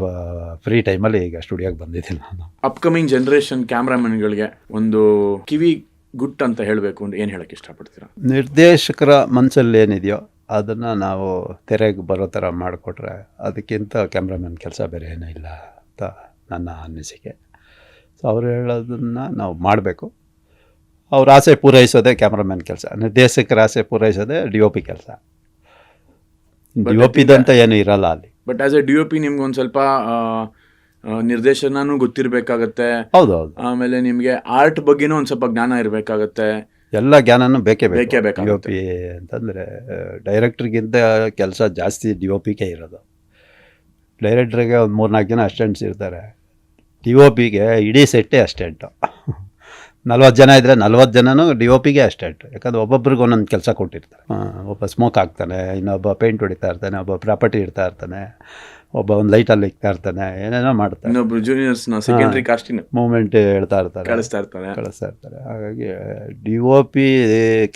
ಫ್ರೀ ಟೈಮಲ್ಲಿ ಈಗ ಸ್ಟುಡಿಯೋಗೆ ಬಂದಿದ್ದೀನಿ ನಾನು. ಅಪ್ಕಮಿಂಗ್ ಜನ್ರೇಷನ್ ಕ್ಯಾಮ್ರಾಮನ್ಗಳಿಗೆ ಒಂದು ಕಿವಿ ಗುಟ್ ಅಂತ ಹೇಳಬೇಕು ಅಂದ್ರೆ ಏನು ಹೇಳಕ್ಕೆ ಇಷ್ಟಪಡ್ತೀರಾ? ನಿರ್ದೇಶಕರ ಮನಸ್ಸಲ್ಲಿ ಏನಿದೆಯೋ ಅದನ್ನು ನಾವು ತೆರೆಗೆ ಬರೋ ಥರ ಮಾಡಿಕೊಟ್ರೆ ಅದಕ್ಕಿಂತ ಕ್ಯಾಮ್ರಾಮನ್ ಕೆಲಸ ಬೇರೆ ಏನೂ ಇಲ್ಲ ಅಂತ ನನ್ನ ಅನಿಸಿಕೆ. ಸೊ ಅವ್ರು ಹೇಳೋದನ್ನು ನಾವು ಮಾಡಬೇಕು. ಅವ್ರ ಆಸೆ ಪೂರೈಸೋದೇ ಕ್ಯಾಮ್ರಾಮ್ಯಾನ್ ಕೆಲಸ, ನಿರ್ದೇಶಕರ ಆಸೆ ಪೂರೈಸೋದೇ ಡಿ ಒ ಪಿ ಕೆಲಸ. ಡಿ ಒ ಪಿದಂತ ಏನು ಇರಲ್ಲ ಅಲ್ಲಿ. But as A D O P ನಿಮ್ಗೆ ಒಂದು ಸ್ವಲ್ಪ ನಿರ್ದೇಶನನೂ ಗೊತ್ತಿರಬೇಕಾಗತ್ತೆ. ಹೌದು ಹೌದು. ಆಮೇಲೆ ನಿಮಗೆ ಆರ್ಟ್ ಬಗ್ಗೆನೂ ಒಂದು ಸ್ವಲ್ಪ ಜ್ಞಾನ ಇರಬೇಕಾಗತ್ತೆ. ಎಲ್ಲ ಜ್ಞಾನನೂ ಬೇಕೇ ಡಿ ಒ ಬೇಕಾಗುತ್ತೆ. ಪಿ ಅಂತಂದರೆ ಡೈರೆಕ್ಟ್ರಿಗಿಂತ ಕೆಲಸ ಜಾಸ್ತಿ ಡಿ ಒ ಪಿಗೆ ಇರೋದು. ಡೈರೆಕ್ಟ್ರಿಗೆ ಒಂದು 3-4 ಜನ ಅಸಿಸ್ಟೆಂಟ್ಸ್ ಇರ್ತಾರೆ, ಡಿ ಒ ಪಿಗೆ ಇಡೀ ಸೆಟ್ಟೇ ಅಸಿಸ್ಟೆಂಟು. 40 ಜನ ಇದ್ದರೆ 40 ಜನನೂ ಡಿ ಒ ಪಿಗೆ ಅಸಿಸ್ಟೆಂಟು. ಯಾಕಂದ್ರೆ ಒಬ್ಬೊಬ್ರಿಗೆ ಒಂದೊಂದು ಕೆಲಸ ಕೊಟ್ಟಿರ್ತಾರೆ. ಒಬ್ಬ ಸ್ಮೋಕ್ ಹಾಕ್ತಾನೆ, ಇನ್ನೊಬ್ಬ ಪೇಂಟ್ ಹೊಡಿತಾ ಇರ್ತಾನೆ, ಒಬ್ಬ ಪ್ರಾಪರ್ಟಿ ಇಡ್ತಾ ಇರ್ತಾನೆ, ಒಬ್ಬ ಒಂದು ಲೈಟಲ್ಲಿ ಇಕ್ತಾ ಇರ್ತಾನೆ, ಏನೇನೋ ಮಾಡ್ತಾನೆ. ಇನ್ನೊಬ್ರು ಜೂನಿಯರ್ಸ್ನ ಸೆಕೆಂಡ್ರಿ ಕಾಸ್ಟಿನ ಮೂಮೆಂಟ್ ಹೇಳ್ತಾ ಇರ್ತಾರೆ, ಕಳಿಸ್ತಾ ಇರ್ತಾರೆ. ಹಾಗಾಗಿ ಡಿ ಒ ಪಿ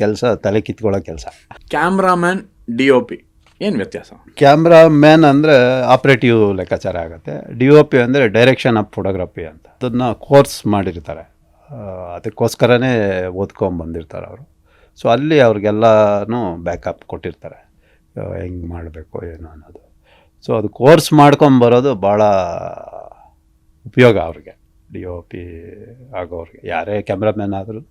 ಕೆಲಸ ತಲೆ ಕಿತ್ಕೊಳ್ಳೋ ಕೆಲಸ. ಕ್ಯಾಮ್ರಾಮ್ಯಾನ್ ಡಿ ಒ ಪಿ ಏನು ವ್ಯತ್ಯಾಸ? ಕ್ಯಾಮ್ರಾಮ್ಯಾನ್ ಅಂದರೆ ಆಪ್ರೇಟಿವ್ ಲೆಕ್ಕಾಚಾರ ಆಗುತ್ತೆ. ಡಿ ಒ ಪಿ ಅಂದರೆ ಡೈರೆಕ್ಷನ್ ಆಫ್ ಫೋಟೋಗ್ರಫಿ ಅಂತ. ಅದನ್ನು ಕೋರ್ಸ್ ಮಾಡಿರ್ತಾರೆ, ಅದಕ್ಕೋಸ್ಕರನೇ ಓದ್ಕೊಂಬಂದಿರ್ತಾರೆ ಅವರು. ಸೊ ಅಲ್ಲಿ ಅವ್ರಿಗೆಲ್ಲನೂ ಬ್ಯಾಕಪ್ ಕೊಟ್ಟಿರ್ತಾರೆ, ಹೆಂಗೆ ಮಾಡಬೇಕು ಏನು ಅನ್ನೋದು. ಸೊ ಅದು ಕೋರ್ಸ್ ಮಾಡ್ಕೊಂಬರೋದು ಭಾಳ ಉಪಯೋಗ ಅವ್ರಿಗೆ, ಡಿ ಒ ಪಿ ಆಗೋರಿಗೆ. ಯಾರೇ ಕ್ಯಾಮ್ರಾಮ್ಯಾನ್ ಆದರೂ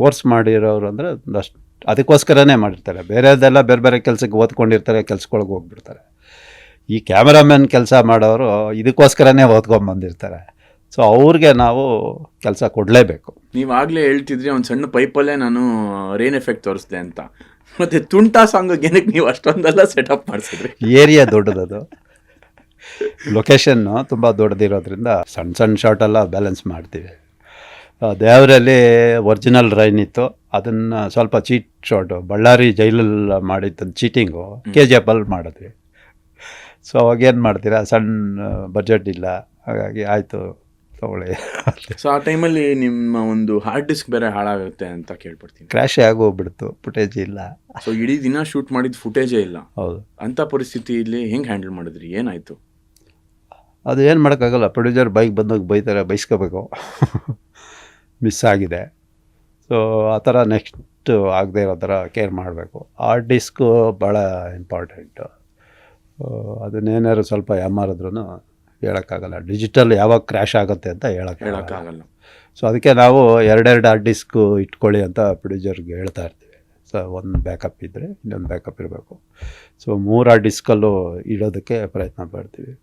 ಕೋರ್ಸ್ ಮಾಡಿರೋರು ಅಂದರೆ ಒಂದಷ್ಟು ಅದಕ್ಕೋಸ್ಕರನೇ ಮಾಡಿರ್ತಾರೆ. ಬೇರೆದೆಲ್ಲ ಬೇರೆ ಬೇರೆ ಕೆಲಸಕ್ಕೆ ಓದ್ಕೊಂಡಿರ್ತಾರೆ, ಕೆಲ್ಸಗಳಿಗೆ ಹೋಗ್ಬಿಡ್ತಾರೆ. ಈ ಕ್ಯಾಮ್ರಾಮ್ಯಾನ್ ಕೆಲಸ ಮಾಡೋರು ಇದಕ್ಕೋಸ್ಕರನೇ ಓದ್ಕೊಂಬಂದಿರ್ತಾರೆ. ಸೊ ಅವ್ರಿಗೆ ನಾವು ಕೆಲಸ ಕೊಡಲೇಬೇಕು. ನೀವು ಆಗಲೇ ಹೇಳ್ತಿದ್ರಿ ಒಂದು ಸಣ್ಣ ಪೈಪಲ್ಲೇ ನಾನು ರೇನ್ ಎಫೆಕ್ಟ್ ತೋರಿಸ್ದೆ ಅಂತ. ಮತ್ತು ತುಂಟಾ ಸಾಂಗಿಗೆ ಏನಕ್ಕೆ ನೀವು ಅಷ್ಟೊಂದೆಲ್ಲ ಸೆಟಪ್ ಮಾಡಿಸಿದ್ರಿ? ಏರಿಯಾ ದೊಡ್ಡದದು, ಲೊಕೇಶನ್ನು ತುಂಬ ದೊಡ್ಡದಿರೋದ್ರಿಂದ ಸಣ್ಣ ಸಣ್ಣ ಶಾರ್ಟೆಲ್ಲ ಬ್ಯಾಲೆನ್ಸ್ ಮಾಡ್ತೀವಿ. ದೇವರಲ್ಲಿ ಒರಿಜಿನಲ್ ರೈನ್ ಇತ್ತು, ಅದನ್ನು ಸ್ವಲ್ಪ ಚೀಟ್ ಶಾರ್ಟು ಬಳ್ಳಾರಿ ಜೈಲಲ್ಲಿ ಮಾಡಿದ್ದು ಚೀಟಿಂಗು KGF ಅಲ್ಲಿ ಮಾಡಿದ್ವಿ. ಸೊ ಅವಾಗೇನು ಮಾಡ್ತೀರಾ, ಸಣ್ಣ ಬಜೆಟ್ ಇಲ್ಲ, ಹಾಗಾಗಿ ಆಯಿತು ತಗೊಳ್ಳಿ. ಸೊ ಆ ಟೈಮಲ್ಲಿ ನಿಮ್ಮ ಒಂದು ಹಾರ್ಡ್ ಡಿಸ್ಕ್ ಬೇರೆ ಹಾಳಾಗುತ್ತೆ ಅಂತ ಕೇಳ್ಪಡ್ತೀನಿ. ಕ್ರ್ಯಾಶೇ ಆಗೋಗ್ಬಿಡ್ತು, ಫುಟೇಜ್ ಇಲ್ಲ. ಸೊ ಇಡೀ ದಿನ ಶೂಟ್ ಮಾಡಿದ ಫುಟೇಜೇ ಇಲ್ಲ. ಹೌದು. ಅಂಥ ಪರಿಸ್ಥಿತಿಯಲ್ಲಿ ಹೆಂಗೆ ಹ್ಯಾಂಡಲ್ ಮಾಡಿದ್ರಿ? ಏನಾಯಿತು? ಅದು ಏನು ಮಾಡೋಕ್ಕಾಗಲ್ಲ, ಪ್ರೊಡ್ಯೂಸರ್ ಬೈಕ್ ಬಂದಾಗ ಬೈತಾರೆ, ಬೈಸ್ಕೋಬೇಕು. ಮಿಸ್ ಆಗಿದೆ. ಸೊ ಆ ಥರ ನೆಕ್ಸ್ಟ್ ಆಗದೆ ಇರೋ ಥರ ಕೇರ್ ಮಾಡಬೇಕು. ಹಾರ್ಡ್ ಡಿಸ್ಕು ಭಾಳ ಇಂಪಾರ್ಟೆಂಟು. ಅದನ್ನೇನಾದ್ರು ಸ್ವಲ್ಪ ಯಾಮಾರಿದ್ರೂ ಹೇಳೋಕ್ಕಾಗಲ್ಲ. ಡಿಜಿಟಲ್ ಯಾವಾಗ ಕ್ರ್ಯಾಶ್ ಆಗುತ್ತೆ ಅಂತ ಹೇಳೋಕ್ಕಾಗಲ್ಲ. ಸೊ ಅದಕ್ಕೆ ನಾವು 2 ಹಾರ್ಡ್ ಡಿಸ್ಕು ಇಟ್ಕೊಳ್ಳಿ ಅಂತ ಪ್ರೊಡ್ಯೂಸರ್ಗೆ ಹೇಳ್ತಾ ಇರ್ತೀವಿ. ಸೊ ಒಂದು ಬ್ಯಾಕಪ್ ಇದ್ದರೆ ಇನ್ನೊಂದು ಬ್ಯಾಕಪ್ ಇರಬೇಕು. ಸೊ 3 ಹಾರ್ಡ್ ಡಿಸ್ಕಲ್ಲೂ ಇಡೋದಕ್ಕೆ ಪ್ರಯತ್ನ ಪಡ್ತೀವಿ.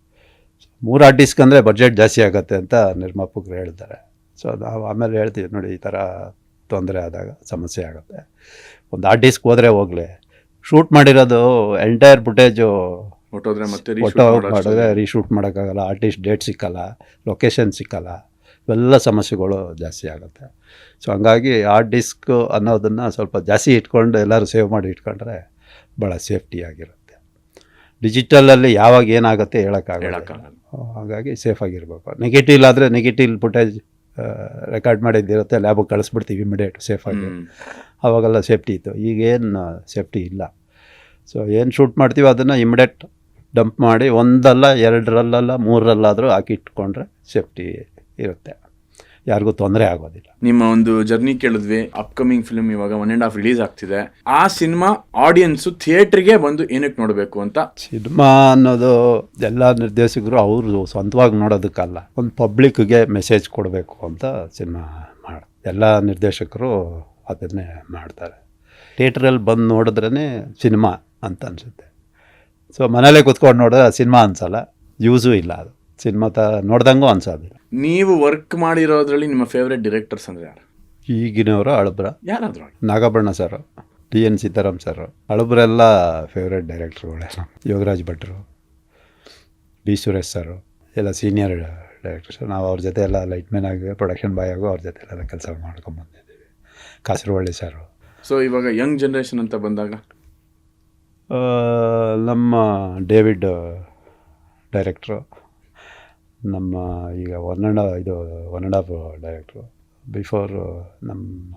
3 ಹಾರ್ಡ್ ಡಿಸ್ಕ್ ಅಂದರೆ ಬಡ್ಜೆಟ್ ಜಾಸ್ತಿ ಆಗುತ್ತೆ ಅಂತ ನಿರ್ಮಾಪಕರು ಹೇಳ್ತಾರೆ. ಸೊ ನಾವು ಆಮೇಲೆ ಹೇಳ್ತೀವಿ, ನೋಡಿ ಈ ಥರ ತೊಂದರೆ ಆದಾಗ ಸಮಸ್ಯೆ ಆಗುತ್ತೆ. ಒಂದು ಹಾರ್ಡ್ ಡಿಸ್ಕ್ ಹೋದರೆ ಹೋಗಲಿ, ಶೂಟ್ ಮಾಡಿರೋದು ಎಂಟೈರ್ ಫುಟೇಜು ಹೊಟ್ಟೋದ್ರೆ ಮತ್ತೆ ಮಾಡಿದ್ರೆ ರೀಶೂಟ್ ಮಾಡೋಕ್ಕಾಗಲ್ಲ, ಆರ್ಟಿಸ್ಟ್ ಡೇಟ್ ಸಿಕ್ಕಲ್ಲ, ಲೊಕೇಶನ್ ಸಿಕ್ಕಲ್ಲ, ಇವೆಲ್ಲ ಸಮಸ್ಯೆಗಳು ಜಾಸ್ತಿ ಆಗುತ್ತೆ. ಸೊ ಹಂಗಾಗಿ ಹಾರ್ಡ್ ಡಿಸ್ಕ್ ಅನ್ನೋದನ್ನು ಸ್ವಲ್ಪ ಜಾಸ್ತಿ ಇಟ್ಕೊಂಡು ಎಲ್ಲರೂ ಸೇವ್ ಮಾಡಿ ಇಟ್ಕೊಂಡ್ರೆ ಭಾಳ ಸೇಫ್ಟಿಯಾಗಿರುತ್ತೆ. ಡಿಜಿಟಲಲ್ಲಿ ಯಾವಾಗ ಏನಾಗುತ್ತೆ ಹೇಳೋಕ್ಕಾಗಲ್ಲ. ಹಾಗಾಗಿ ಸೇಫಾಗಿರ್ಬೇಕು. ನೆಗೆಟಿವ್ ಇಲ್ಲಾದರೆ ನೆಗೆಟಿವ್ ಫುಟೇಜ್ ರೆಕಾರ್ಡ್ ಮಾಡಿದ್ದಿರುತ್ತೆ, ಲ್ಯಾಬಿಗೆ ಕಳಿಸ್ಬಿಡ್ತೀವಿ ಇಮಿಡಿಯೇಟ್ ಸೇಫಾಗಿ. ಆವಾಗೆಲ್ಲ ಸೇಫ್ಟಿ ಇತ್ತು, ಈಗೇನು ಸೇಫ್ಟಿ ಇಲ್ಲ. ಸೊ ಏನು ಶೂಟ್ ಮಾಡ್ತೀವಿ ಅದನ್ನು ಇಮಿಡಿಯೇಟ್ ಡಂಪ್ ಮಾಡಿ 1 ಅಲ್ಲ 2 ಅಲ್ಲ 3 ಹಾಕಿ ಇಟ್ಕೊಂಡ್ರೆ ಸೇಫ್ಟಿ ಇರುತ್ತೆ, ಯಾರಿಗೂ ತೊಂದರೆ ಆಗೋದಿಲ್ಲ. ನಿಮ್ಮ ಒಂದು ಜರ್ನಿ ಕೇಳಿದ್ವಿ. ಅಪ್ಕಮಿಂಗ್ ಫಿಲ್ಮ್ ಇವಾಗ 1.5 ರಿಲೀಸ್ ಆಗ್ತಿದೆ. ಆ ಸಿನಿಮಾ ಆಡಿಯನ್ಸು ಥಿಯೇಟ್ರಿಗೆ ಬಂದು ಏನಕ್ಕೆ ನೋಡಬೇಕು ಅಂತ? ಸಿನಿಮಾ ಅನ್ನೋದು ಎಲ್ಲ ನಿರ್ದೇಶಕರು ಅವರು ಸ್ವಂತವಾಗಿ ನೋಡೋದಕ್ಕಲ್ಲ, ಒಂದು ಪಬ್ಲಿಕ್ಗೆ ಮೆಸೇಜ್ ಕೊಡಬೇಕು ಅಂತ ಸಿನಿಮಾ ಎಲ್ಲ ನಿರ್ದೇಶಕರು ಅದನ್ನೇ ಮಾಡ್ತಾರೆ. ಥಿಯೇಟ್ರಲ್ಲಿ ಬಂದು ನೋಡಿದ್ರೇ ಸಿನಿಮಾ ಅಂತ ಅನಿಸುತ್ತೆ. ಸೊ ಮನೇಲೇ ಕೂತ್ಕೊಂಡು ನೋಡಿದ್ರೆ ಸಿನಿಮಾ ಅನ್ಸಲ್ಲ, ಯೂಸು ಇಲ್ಲ, ಅದು ಸಿನಿಮಾ ನೋಡ್ದಂಗೂ ಅನ್ಸೋದಿಲ್ಲ. ನೀವು ವರ್ಕ್ ಮಾಡಿರೋದ್ರಲ್ಲಿ ನಿಮ್ಮ ಫೇವ್ರೆಟ್ ಡೈರೆಕ್ಟರ್ಸ್ ಅಂದರೆ ಯಾರು? ಈಗಿನವರು ಹಳಬ್ರ, ಯಾರಾದರೂ? Nagabharana sir, TN Sitaram sir, ಹಳಬ್ರೆಲ್ಲ ಫೇವ್ರೆಟ್ ಡೈರೆಕ್ಟ್ರುಗಳೇ. ಯೋಗರಾಜ್ ಭಟ್ರು, B ಸುರೇಶ್ ಸರು ಎಲ್ಲ ಸೀನಿಯರ್ ಡೈರೆಕ್ಟರ್ಸ್. ನಾವು ಅವ್ರ ಜೊತೆ ಎಲ್ಲ ಲೈಟ್ಮ್ಯಾನ್ ಆಗಿ ಪ್ರೊಡಕ್ಷನ್ ಬಾಯ್ ಆಗೋ ಅವ್ರ ಜೊತೆ ಎಲ್ಲ ಕೆಲಸ ಮಾಡ್ಕೊಂಬಂದಿದ್ದೀವಿ. ಕಾಸರವಳ್ಳಿ ಸರು. ಸೊ ಇವಾಗ ಯಂಗ್ ಜನ್ರೇಷನ್ ಅಂತ ಬಂದಾಗ ನಮ್ಮ ಡೇವಿಡ್ ಡೈರೆಕ್ಟ್ರು, ನಮ್ಮ ಈಗ 1.5 ಡೈರೆಕ್ಟ್ರು. ಬಿಫೋರ್ ನಮ್ಮ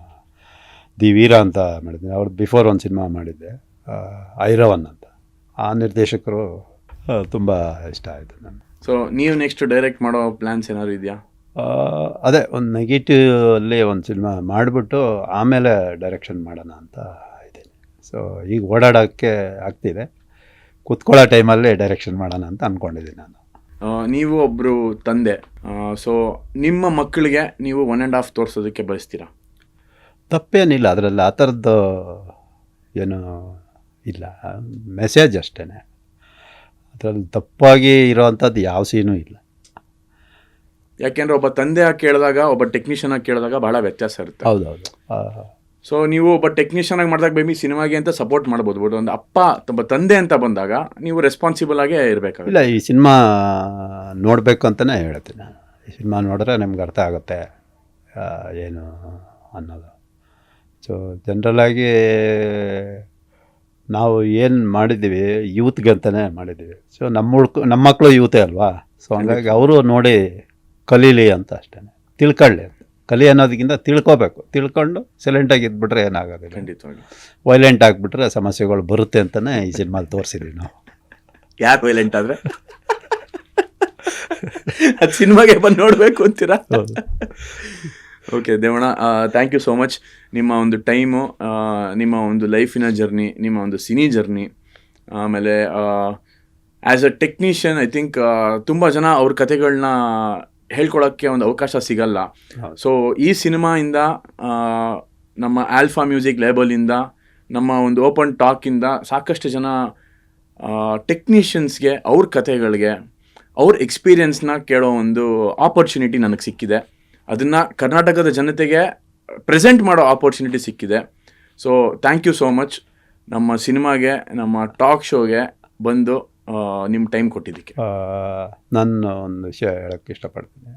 ದಿ ವೀರ ಅಂತ ಮಾಡಿದ್ದೆ, ಅವ್ರದ್ದು ಬಿಫೋರ್ ಒಂದು ಸಿನಿಮಾ ಮಾಡಿದ್ದೆ, ಐರವನ್ ಅಂತ. ಆ ನಿರ್ದೇಶಕರು ತುಂಬ ಇಷ್ಟ ಆಯಿತು ನನಗೆ. ಸೊ ನೀವು ನೆಕ್ಸ್ಟ್ ಡೈರೆಕ್ಟ್ ಮಾಡೋ ಪ್ಲ್ಯಾನ್ಸ್ ಏನಾದ್ರು ಇದೆಯಾ? ಅದೇ ಒಂದು ನೆಗೆಟಿವ್ ಅಲ್ಲಿ ಒಂದು ಸಿನಿಮಾ ಮಾಡಿಬಿಟ್ಟು ಆಮೇಲೆ ಡೈರೆಕ್ಷನ್ ಮಾಡೋಣ ಅಂತ ಇದ್ದೀನಿ. ಸೊ ಈಗ ಓಡಾಡೋಕ್ಕೆ ಆಗ್ತಿದೆ, ಕೂತ್ಕೊಳ್ಳೋ ಟೈಮಲ್ಲಿ ಡೈರೆಕ್ಷನ್ ಮಾಡೋಣ ಅಂತ ಅಂದ್ಕೊಂಡಿದ್ದೀನಿ ನಾನು. ನೀವು ಒಬ್ಬರು ತಂದೆ, ಸೊ ನಿಮ್ಮ ಮಕ್ಕಳಿಗೆ ನೀವು 1.5 ತೋರಿಸೋದಕ್ಕೆ ಬಯಸ್ತೀರಾ? ತಪ್ಪೇನಿಲ್ಲ ಅದರಲ್ಲಿ, ಆ ಥರದ್ದು ಏನು ಇಲ್ಲ, ಮೆಸೇಜ್ ಅಷ್ಟೇ. ಅದರಲ್ಲಿ ತಪ್ಪಾಗಿ ಇರೋವಂಥದ್ದು ಯಾವ ಸೀನೂ ಇಲ್ಲ. ಯಾಕೆಂದರೆ ಒಬ್ಬ ತಂದೆ ಆಗಿ ಕೇಳಿದಾಗ ಒಬ್ಬ ಟೆಕ್ನಿಷಿಯನ್ ಆಗಿ ಕೇಳಿದಾಗ ಭಾಳ ವ್ಯತ್ಯಾಸ ಇರುತ್ತೆ. ಹೌದೌದು. ಸೊ ನೀವು ಒಬ್ಬ ಟೆಕ್ನಿಷಿಯನ್ ಆಗಿ ಮಾಡಿದಾಗ ಬೇಬಿ ಸಿನಿಮಾಗೆ ಅಂತ ಸಪೋರ್ಟ್ ಮಾಡ್ಬೋದು, ಬಟ್ ಒಂದು ಅಪ್ಪ ಒಬ್ಬ ತಂದೆ ಅಂತ ಬಂದಾಗ ನೀವು ರೆಸ್ಪಾನ್ಸಿಬಲ್ ಆಗೇ ಇರಬೇಕಾಗುತ್ತೆ. ಇಲ್ಲ, ಈ ಸಿನಿಮಾ ನೋಡಬೇಕು ಅಂತಲೇ ಹೇಳ್ತೀನಿ ನಾನು. ಈ ಸಿನಿಮಾ ನೋಡಿದ್ರೆ ನಮ್ಗೆ ಅರ್ಥ ಆಗುತ್ತೆ ಏನು ಅನ್ನೋದು. ಸೊ ಜನರಲಾಗಿ ನಾವು ಏನು ಮಾಡಿದ್ದೀವಿ ಯೂತ್ಗೆ ಅಂತಲೇ ಮಾಡಿದ್ದೀವಿ. ಸೊ ನಮ್ಮ ಮಕ್ಕಳು ಯೂತೇ ಅಲ್ವಾ. ಸೊ ಹಂಗಾಗಿ ಅವರು ನೋಡಿ ಕಲೀಲಿ ಅಂತ ಅಷ್ಟೇ, ತಿಳ್ಕೊಳ್ಳಿ ಅಂತ. ಕಲಿ ಅನ್ನೋದಕ್ಕಿಂತ ತಿಳ್ಕೊಬೇಕು, ತಿಳ್ಕೊಂಡು ಸೈಲೆಂಟಾಗಿ ಇದ್ಬಿಟ್ರೆ ಏನಾಗೋದಿಲ್ಲ. ಖಂಡಿತವಾಗಿ. ವೈಲೆಂಟ್ ಆಗಿಬಿಟ್ರೆ ಸಮಸ್ಯೆಗಳು ಬರುತ್ತೆ ಅಂತಲೇ ಈ ಸಿನಿಮಾಲಿ ತೋರಿಸಿದ್ವಿ ನಾವು. ಯಾಕೆ ವೈಲೆಂಟ್ ಆದರೆ ಅದು ಸಿನಿಮಾಗೆ ಬಂದು ನೋಡಬೇಕು ಅಂತೀರಾ? Okay Devanna, thank you so much. ನಿಮ್ಮ ಒಂದು ಟೈಮು, ನಿಮ್ಮ ಒಂದು ಲೈಫಿನ ಜರ್ನಿ, ನಿಮ್ಮ ಒಂದು ಸಿನಿ ಜರ್ನಿ, ಆಮೇಲೆ as a technician I think ತುಂಬ ಜನ ಅವ್ರ ಕಥೆಗಳನ್ನ ಹೇಳ್ಕೊಳಕ್ಕೆ ಒಂದು ಅವಕಾಶ ಸಿಗಲ್ಲ. ಸೊ ಈ ಸಿನಿಮಾಯಿಂದ, ನಮ್ಮ ಆಲ್ಫಾ ಮ್ಯೂಸಿಕ್ ಲೇಬಲಿಂದ, ನಮ್ಮ ಒಂದು ಓಪನ್ ಟಾಕಿಂದ ಸಾಕಷ್ಟು ಜನ ಟೆಕ್ನಿಷಿಯನ್ಸ್ಗೆ ಅವ್ರ ಕಥೆಗಳಿಗೆ ಅವ್ರ ಎಕ್ಸ್ಪೀರಿಯನ್ಸ್ನ ಕೇಳೋ ಒಂದು ಆಪರ್ಚುನಿಟಿ ನನಗೆ ಸಿಕ್ಕಿದೆ. ಅದನ್ನು ಕರ್ನಾಟಕದ ಜನತೆಗೆ ಪ್ರೆಸೆಂಟ್ ಮಾಡೋ ಆಪರ್ಚುನಿಟಿ ಸಿಕ್ಕಿದೆ. So thank you so much ನಮ್ಮ ಸಿನಿಮಾಗೆ, ನಮ್ಮ ಟಾಕ್ ಶೋಗೆ ಬಂದು ನಿಮ್ಮ ಟೈಮ್ ಕೊಟ್ಟಿದ್ದಕ್ಕೆ. ನಾನು ಒಂದು ವಿಷಯ ಹೇಳೋಕ್ಕೆ ಇಷ್ಟಪಡ್ತೀನಿ.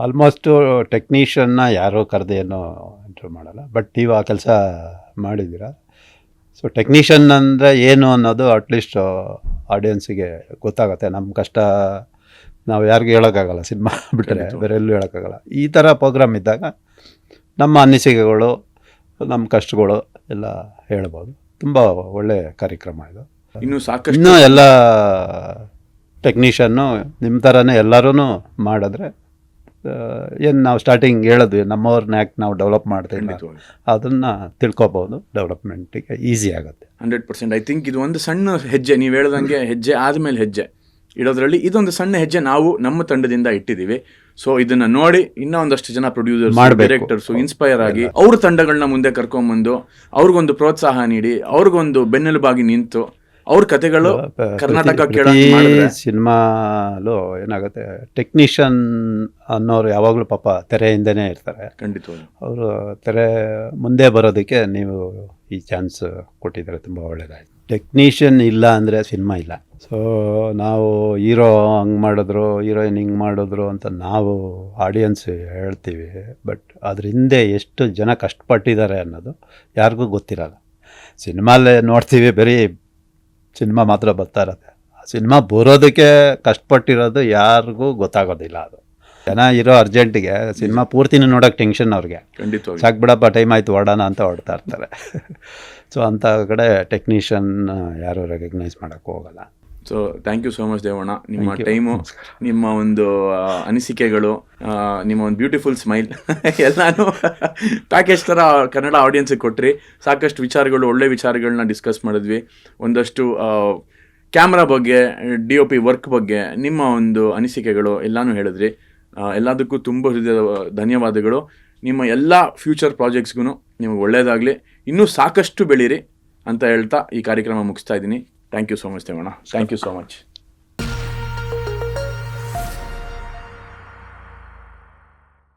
ಆಲ್ಮೋಸ್ಟು ಟೆಕ್ನಿಷಿಯನ್ನ ಯಾರೋ ಕರೆದು ಏನೋ ಇಂಟರ್ವ್ಯೂ ಮಾಡಲ್ಲ, ಬಟ್ ನೀವು ಆ ಕೆಲಸ ಮಾಡಿದ್ದೀರಾ. ಸೊ ಟೆಕ್ನಿಷಿಯನ್ ಅಂದರೆ ಏನು ಅನ್ನೋದು ಅಟ್ಲೀಸ್ಟ್ ಆಡಿಯನ್ಸಿಗೆ ಗೊತ್ತಾಗುತ್ತೆ. ನಮ್ಮ ಕಷ್ಟ ನಾವು ಯಾರಿಗೂ ಹೇಳೋಕ್ಕಾಗಲ್ಲ, ಸಿನಿಮಾ ಬಿಟ್ಟರೆ ಬೇರೆ ಎಲ್ಲೂ ಹೇಳೋಕ್ಕಾಗಲ್ಲ. ಈ ಥರ ಪ್ರೋಗ್ರಾಮ್ ಇದ್ದಾಗ ನಮ್ಮ ಅನಿಸಿಕೆಗಳು, ನಮ್ಮ ಕಷ್ಟಗಳು ಎಲ್ಲ ಹೇಳ್ಬೋದು. ತುಂಬ ಒಳ್ಳೆಯ ಕಾರ್ಯಕ್ರಮ ಇದು. ಇನ್ನೂ ಎಲ್ಲ ಟೆಕ್ನಿಷಿಯನ್ನು ನಿಮ್ಮ ಥರನೇ ಎಲ್ಲರೂ ಮಾಡಿದ್ರೆ, ಏನು ನಾವು ಸ್ಟಾರ್ಟಿಂಗ್ ಹೇಳಿದ್ವಿ ನಮ್ಮವ್ರನ್ನ ಯಾಕೆ ನಾವು ಡೆವಲಪ್ ಮಾಡ್ತೀವಿ, ಅದನ್ನು ತಿಳ್ಕೊಬೋದು. ಡೆವಲಪ್ಮೆಂಟಿಗೆ ಈಸಿ ಆಗುತ್ತೆ. 100%. ಐ ಥಿಂಕ್ ಇದು ಒಂದು ಸಣ್ಣ ಹೆಜ್ಜೆ, ನೀವು ಹೇಳ್ದಂಗೆ ಹೆಜ್ಜೆ ಆದಮೇಲೆ ಹೆಜ್ಜೆ ಇಡೋದ್ರಲ್ಲಿ ಇದೊಂದು ಸಣ್ಣ ಹೆಜ್ಜೆ ನಾವು ನಮ್ಮ ತಂಡದಿಂದ ಇಟ್ಟಿದ್ದೀವಿ. ಸೊ ಇದನ್ನ ನೋಡಿ ಇನ್ನೂ ಒಂದಷ್ಟು ಜನ ಪ್ರೊಡ್ಯೂಸರ್ಸ್, ಡೈರೆಕ್ಟರ್ಸು ಇನ್ಸ್ಪೈರ್ ಆಗಿ ಅವ್ರ ತಂಡಗಳನ್ನ ಮುಂದೆ ಕರ್ಕೊಂಡ್ಬಂದು ಅವ್ರಿಗೊಂದು ಪ್ರೋತ್ಸಾಹ ನೀಡಿ, ಅವ್ರಿಗೊಂದು ಬೆನ್ನೆಲುಬಾಗಿ ನಿಂತು ಅವ್ರ ಕಥೆಗಳು ಕರ್ನಾಟಕ ಸಿನಿಮಾಲು ಏನಾಗುತ್ತೆ, ಟೆಕ್ನಿಷಿಯನ್ ಅನ್ನೋರು ಯಾವಾಗಲೂ ಪಾಪ ತೆರೆಯಿಂದನೇ ಇರ್ತಾರೆ. ಖಂಡಿತವಾಗಿ ಅವರು ತೆರೆ ಮುಂದೆ ಬರೋದಕ್ಕೆ ನೀವು ಈ ಚಾನ್ಸ್ ಕೊಟ್ಟಿದ್ದಾರೆ, ತುಂಬ ಒಳ್ಳೆಯದಾಯ್ತು. ಟೆಕ್ನಿಷಿಯನ್ ಇಲ್ಲ ಅಂದರೆ ಸಿನಿಮಾ ಇಲ್ಲ. ಸೊ ನಾವು ಹೀರೋ ಹಂಗೆ ಮಾಡಿದ್ರು, ಹೀರೋಯಿನ್ ಹಿಂಗೆ ಮಾಡಿದ್ರು ಅಂತ ನಾವು ಆಡಿಯನ್ಸ್ ಹೇಳ್ತೀವಿ, ಬಟ್ ಅದ್ರ ಹಿಂದೆ ಎಷ್ಟು ಜನ ಕಷ್ಟಪಟ್ಟಿದ್ದಾರೆ ಅನ್ನೋದು ಯಾರಿಗೂ ಗೊತ್ತಿರಲ್ಲ. ಸಿನಿಮಾಲ್ಲೇ ನೋಡ್ತೀವಿ, ಬರೀ ಸಿನಿಮಾ ಮಾತ್ರ ಬರ್ತಾ ಇರುತ್ತೆ. ಆ ಸಿನಿಮಾ ಬರೋದಕ್ಕೆ ಕಷ್ಟಪಟ್ಟಿರೋದು ಯಾರಿಗೂ ಗೊತ್ತಾಗೋದಿಲ್ಲ. ಅದು ಜನ ಇರೋ ಅರ್ಜೆಂಟಿಗೆ ಸಿನಿಮಾ ಪೂರ್ತಿನೂ ನೋಡೋಕೆ ಟೆನ್ಷನ್ ಅವ್ರಿಗೆ. ಸಾಕ್ಬಿಡಪ್ಪ ಟೈಮ್ ಆಯಿತು ಹೊಡೋಣ ಅಂತ ಹೊಡ್ತಾ ಇರ್ತಾರೆ. ಸೊ ಅಂಥ ಕಡೆ ಟೆಕ್ನಿಷಿಯನ್ ಯಾರೂ ರೆಕಗ್ನೈಸ್ ಮಾಡೋಕ್ಕೆ ಹೋಗಲ್ಲ. So thank you so much Devanna. ನಿಮ್ಮ ಟೈಮು, ನಿಮ್ಮ ಒಂದು ಅನಿಸಿಕೆಗಳು, ನಿಮ್ಮ ಒಂದು ಬ್ಯೂಟಿಫುಲ್ ಸ್ಮೈಲ್ ಎಲ್ಲಾನು ಪ್ಯಾಕೇಜ್ ಥರ ಕನ್ನಡ ಆಡಿಯನ್ಸಿಗೆ ಕೊಟ್ರಿ. ಸಾಕಷ್ಟು ವಿಚಾರಗಳು, ಒಳ್ಳೆ ವಿಚಾರಗಳನ್ನ ಡಿಸ್ಕಸ್ ಮಾಡಿದ್ವಿ. ಒಂದಷ್ಟು ಕ್ಯಾಮ್ರಾ ಬಗ್ಗೆ, DOP ವರ್ಕ್ ಬಗ್ಗೆ ನಿಮ್ಮ ಒಂದು ಅನಿಸಿಕೆಗಳು ಎಲ್ಲನೂ ಹೇಳಿದ್ರಿ. ಎಲ್ಲದಕ್ಕೂ ತುಂಬ ಹೃದಯದ ಧನ್ಯವಾದಗಳು. ನಿಮ್ಮ ಎಲ್ಲ ಫ್ಯೂಚರ್ ಪ್ರಾಜೆಕ್ಟ್ಸ್ಗೂ ನಿಮಗೆ ಒಳ್ಳೆಯದಾಗಲಿ, ಇನ್ನೂ ಸಾಕಷ್ಟು ಬೆಳೀರಿ ಅಂತ ಹೇಳ್ತಾ ಈ ಕಾರ್ಯಕ್ರಮ ಮುಗಿಸ್ತಾ ಇದ್ದೀನಿ. Thank you so much Devanna. Thank you so much.